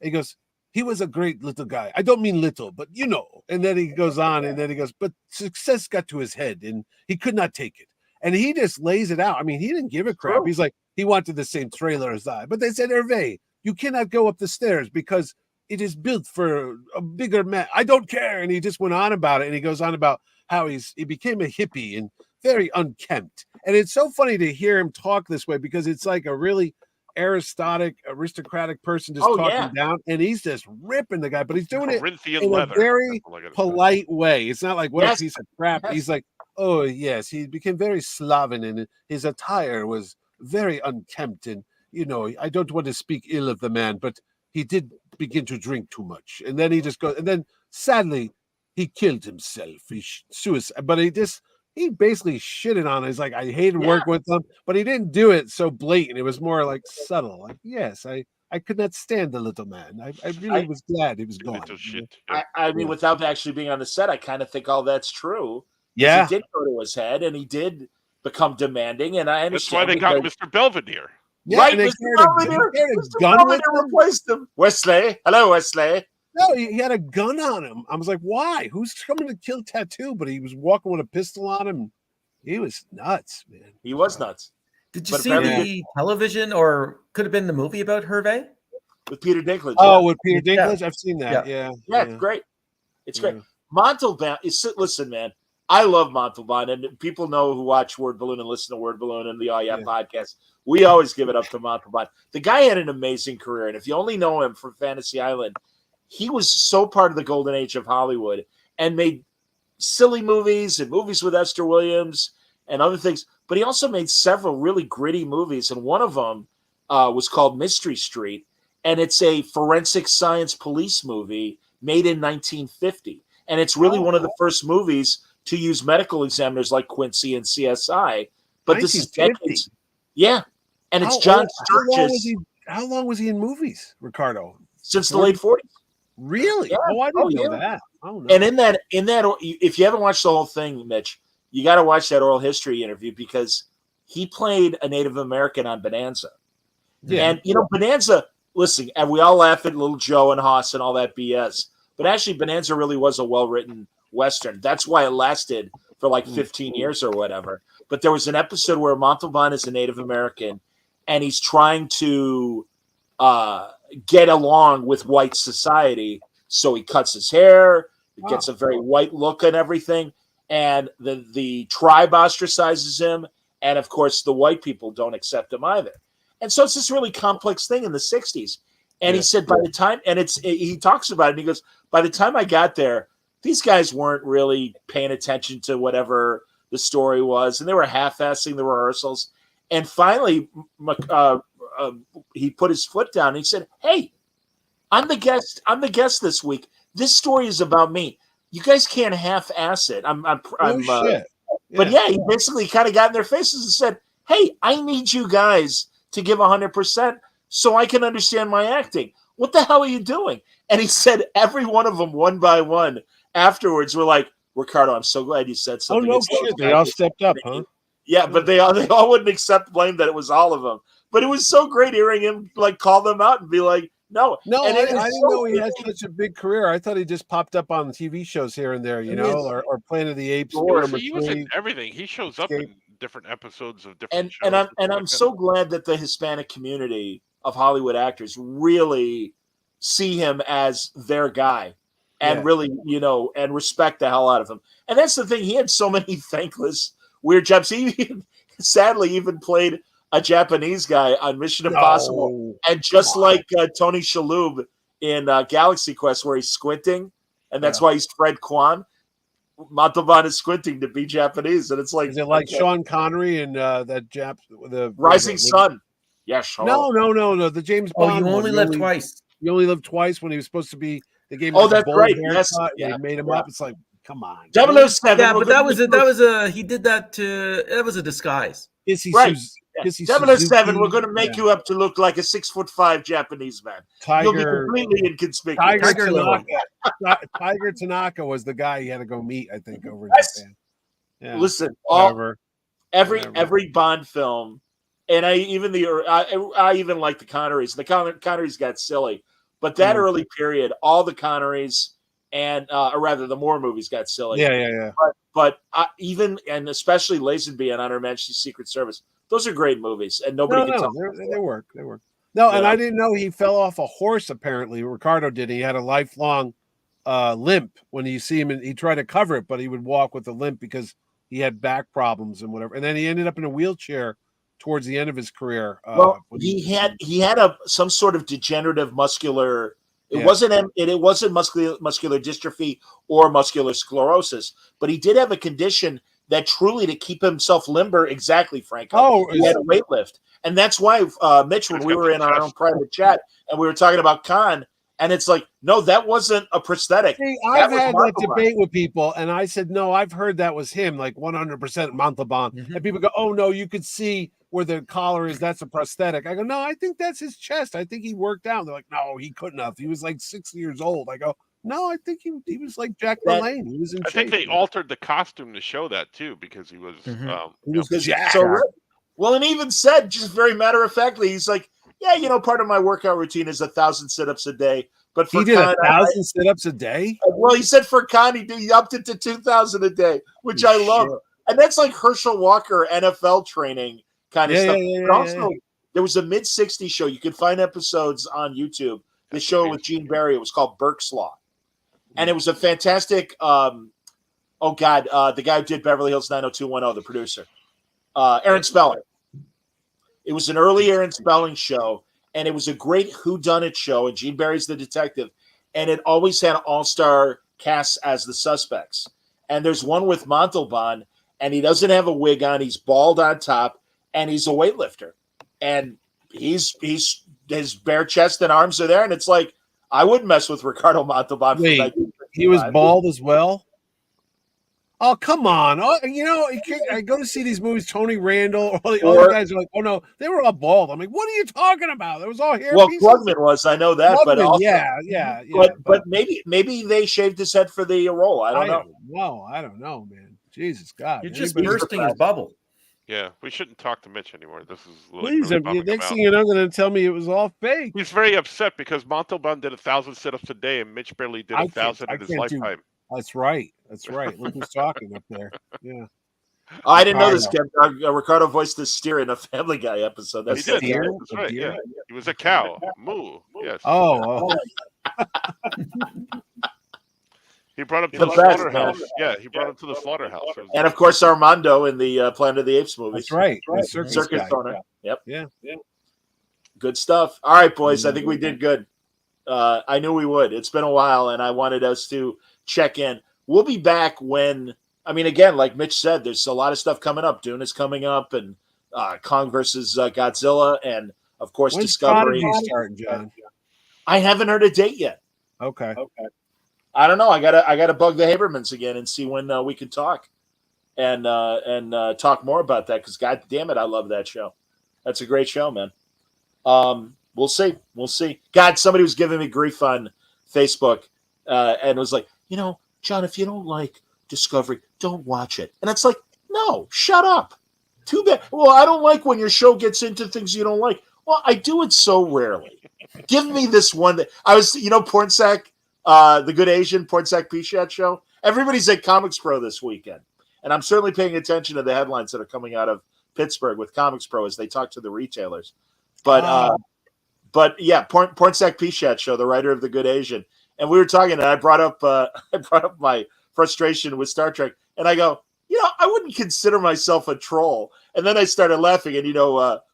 He goes, "He was a great little guy. I don't mean little, but you know." And then he goes on, and then he goes, "But success got to his head, and he could not take it." And he just lays it out. I mean, he didn't give a crap. True. He's like, he wanted the same trailer as I. But they said, "Hervé, you cannot go up the stairs because it is built for a bigger man. I don't care. And he just went on about it. And he goes on about how he became a hippie and very unkempt. And it's so funny to hear him talk this way because it's like a really aristocratic person just talking down, and he's just ripping the guy, but he's doing Corinthian it in leather. a very polite way. It's not like what a piece of crap. Yes. He's like, oh yes, he became very Slavic, and his attire was very unkempt, and I don't want to speak ill of the man, but he did begin to drink too much, and then he just goes, and then sadly he killed himself. Suicide, but he basically shitted on it. He's like, I hated working with them, but he didn't do it so blatant. It was more like subtle. Like, yes, I could not stand the little man. I really was glad he was gone. I mean, without actually being on the set, I kind of think all that's true. Yeah. He did go to his head, and he did become demanding, and I understand. That's why they got Mr. Belvedere. Yeah, right, Mr. Belvedere replaced him. Wesley. Hello, Wesley. No, he had a gun on him. I was like, why? Who's coming to kill Tattoo? But he was walking with a pistol on him. He was nuts, man. He was nuts. Did you see the television, or could have been the movie about Hervé? With Peter Dinklage. Oh, with Peter Dinklage? I've seen that. Yeah, it's great. It's great. Montalban, listen, man, I love Montalban, and people know who watch Word Balloon and listen to Word Balloon and the podcast. We always give it up to Montalban. The guy had an amazing career, and if you only know him from Fantasy Island, he was so part of the golden age of Hollywood and made silly movies and movies with Esther Williams and other things. But he also made several really gritty movies, and one of them was called Mystery Street, and it's a forensic science police movie made in 1950. And it's really one of the first movies to use medical examiners like Quincy and CSI. But this is decades. Yeah. And it's John Sturges. How long was he in movies, Ricardo? Since the late 40s. Really? Yeah. Oh, I didn't know that. Oh, no. And in that, if you haven't watched the whole thing, Mitch, you got to watch that oral history interview because he played a Native American on Bonanza. Yeah. And, Bonanza, listen, and we all laugh at Little Joe and Hoss and all that BS, but actually Bonanza really was a well-written Western. That's why it lasted for like 15 years or whatever. But there was an episode where Montalban is a Native American, and he's trying to get along with white society. So he cuts his hair, gets a very white look and everything. And the tribe ostracizes him. And of course, the white people don't accept him either. And so it's this really complex thing in the 60s. And he said by the time, and he talks about it, and he goes, by the time I got there, these guys weren't really paying attention to whatever the story was. And they were half-assing the rehearsals. And finally, he put his foot down and he said, hey, I'm the guest this week. This story is about me. You guys can't half-ass it. But he basically kind of got in their faces and said, hey, I need you guys to give 100% so I can understand my acting. What the hell are you doing? And he said every one of them, one by one, afterwards were like, Ricardo, I'm so glad you said something. Oh, no shit. They all stepped up, huh? Yeah, but they all wouldn't accept blame that it was all of them. But it was so great hearing him like call them out and be like, no. I didn't know he had such a big career. I thought he just popped up on TV shows here and there, or Planet of the Apes. He was in everything. He shows up in different episodes of different shows. And I'm so glad that the Hispanic community of Hollywood actors really see him as their guy and really, and respect the hell out of him. And that's the thing. He had so many thankless, weird jobs. He sadly even played a Japanese guy on Mission Impossible. And just like Tony Shalhoub in Galaxy Quest, where he's squinting, and that's why he's Fred Kwan. Montalban is squinting to be Japanese, and it's like, is it like Sean Connery and the Rising Sun? Yes. No. The James Bond. You only live twice. You only lived twice when he was supposed to be. They gave him that's right. Yes. They made him up. It's like, come on. 007. Yeah, but that was a. He did that to. That was a disguise. Right. 007. We're going to make you up to look like a 6'5" Japanese man. You'll be completely inconspicuous. Tiger Tanaka was the guy he had to go meet, I think, over in Japan. Yeah. Listen, every Bond film, and I even like the Connerys. The Connerys got silly, but that early period, all the Connerys and or rather the Moore movies got silly. Yeah. But even and especially Lazenby and On Her Majesty's Secret Service, those are great movies, and nobody can tell. They work. No, and Yeah. I didn't know he fell off a horse. Apparently, Ricardo did. He had a lifelong limp. When you see him, and he tried to cover it, but he would walk with a limp because he had back problems and whatever. And then he ended up in a wheelchair towards the end of his career. Well, he had some sort of degenerative muscular. It Yeah. wasn't muscular dystrophy or muscular sclerosis, but he did have a condition that truly, to keep himself limber, exactly, Franco. Oh, He had a weight lift. And that's why, Mitch, when we were in our own private chat and we were talking about Khan, and it's like, no, that wasn't a prosthetic. See, I've was had that Montalban. debate with people, and I said, no, I've heard that was him, like 100% Montalban. Mhm. And people go, oh, no, you could see where the collar is. That's a prosthetic. I go, no, I think that's his chest. I think he worked out. They're like, no, he couldn't have. He was like 60 years old. I go, no, I think he was like Jack LaLanne. He was in I shape. think they altered the costume to show that too, because he was. Mhm. He was Because- jacked. so, well, and even said, just very matter of factly, he's like, yeah, part of my workout routine is 1,000 sit-ups a day. But for He did Khan, 1,000 sit-ups a day. well, he said for Khan, he upped it to 2,000 a day, which I love. And that's like Herschel Walker NFL training kind of Yeah, stuff. yeah, But yeah, also, there was a mid-60s show. You can find episodes on YouTube. The show with Gene Barry. It was called Burke's Law. And it was a fantastic, the guy who did Beverly Hills 90210, the producer, Aaron Spelling. It was an early Aaron Spelling show, and it was a great whodunit show, and Gene Barry's the detective, and it always had all-star casts as the suspects. And there's one with Montalban, and he doesn't have a wig on. He's bald on top, and he's a weightlifter. And he's his bare chest and arms are there, and it's like, I wouldn't mess with Ricardo Montalban. Wait, he was bald as well? Oh, come on. Oh, I go to see these movies, Tony Randall, all the guys are like, oh, no, they were all bald. I'm like, what are you talking about? There was all hair Well, pieces. Klugman was, I know that, but Klugman, also, yeah. But maybe they shaved his head for the role. I don't know. No, I don't know, man. Jesus God. You're just Anybody- bursting his bubble. Yeah, we shouldn't talk to Mitch anymore. This is Please, really bumming him next out. thing you know, they're going to tell me it was all fake. He's very upset because Montalban did 1,000 sit-ups a day, and Mitch barely did I 1,000 can't in his do- lifetime. That's right. Look who's talking up there. Yeah. I didn't know I this. Ricardo voiced the steer in a Family Guy episode. He That's did. deer? That's right. A deer? Yeah, he was a cow. Moo. Yes. Oh, He brought him to The the best, slaughterhouse. man. Yeah, he brought him to the slaughterhouse. It was- And of course, Armando in the Planet of the Apes movies. that's right. The Circus guy. owner. Yep. Yeah. Good stuff. All right, boys. I think we did good. I knew we would. It's been a while, and I wanted us to check in. We'll be back when, again, like Mitch said, there's a lot of stuff coming up. Dune is coming up, and Kong versus Godzilla, and of course, When's Discovery. Prodigy starting, John? I haven't heard a date yet. Okay. I don't know. I gotta bug the Habermans again and see when we can talk and talk more about that, because God damn it, I love that show. That's a great show, man. We'll see. God, somebody was giving me grief on Facebook and was like, John, if you don't like Discovery, don't watch it. And it's like, no, shut up. Too bad. Well, I don't like when your show gets into things you don't like. Well, I do it so rarely. Give me this one that I was, Pornsack, the Good Asian Pornsack Pishat show. Everybody's at Comics Pro this weekend. And I'm certainly paying attention to the headlines that are coming out of Pittsburgh with Comics Pro as they talk to the retailers. But yeah, Pornsack Pishat show, the writer of the Good Asian. And we were talking, and I brought up my frustration with Star Trek, and I go, I wouldn't consider myself a troll. And then I started laughing, and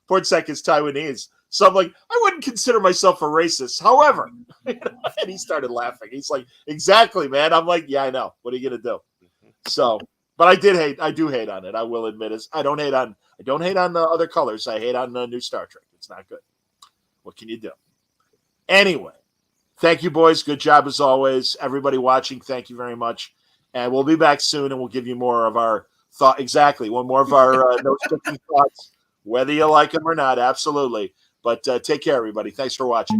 Pornsack is Taiwanese, so I'm like, I wouldn't consider myself a racist. However, and he started laughing. He's like, exactly, man. I'm like, yeah, I know. What are you gonna do? So, but I do hate on it. I will admit it. I don't hate on the other colors. I hate on the new Star Trek. It's not good. What can you do? Anyway. Thank you, boys. Good job as always. Everybody watching, thank you very much. And we'll be back soon, and we'll give you more of our thought. Exactly. One more of our no-scripting thoughts, whether you like them or not. Absolutely. But take care, everybody. Thanks for watching.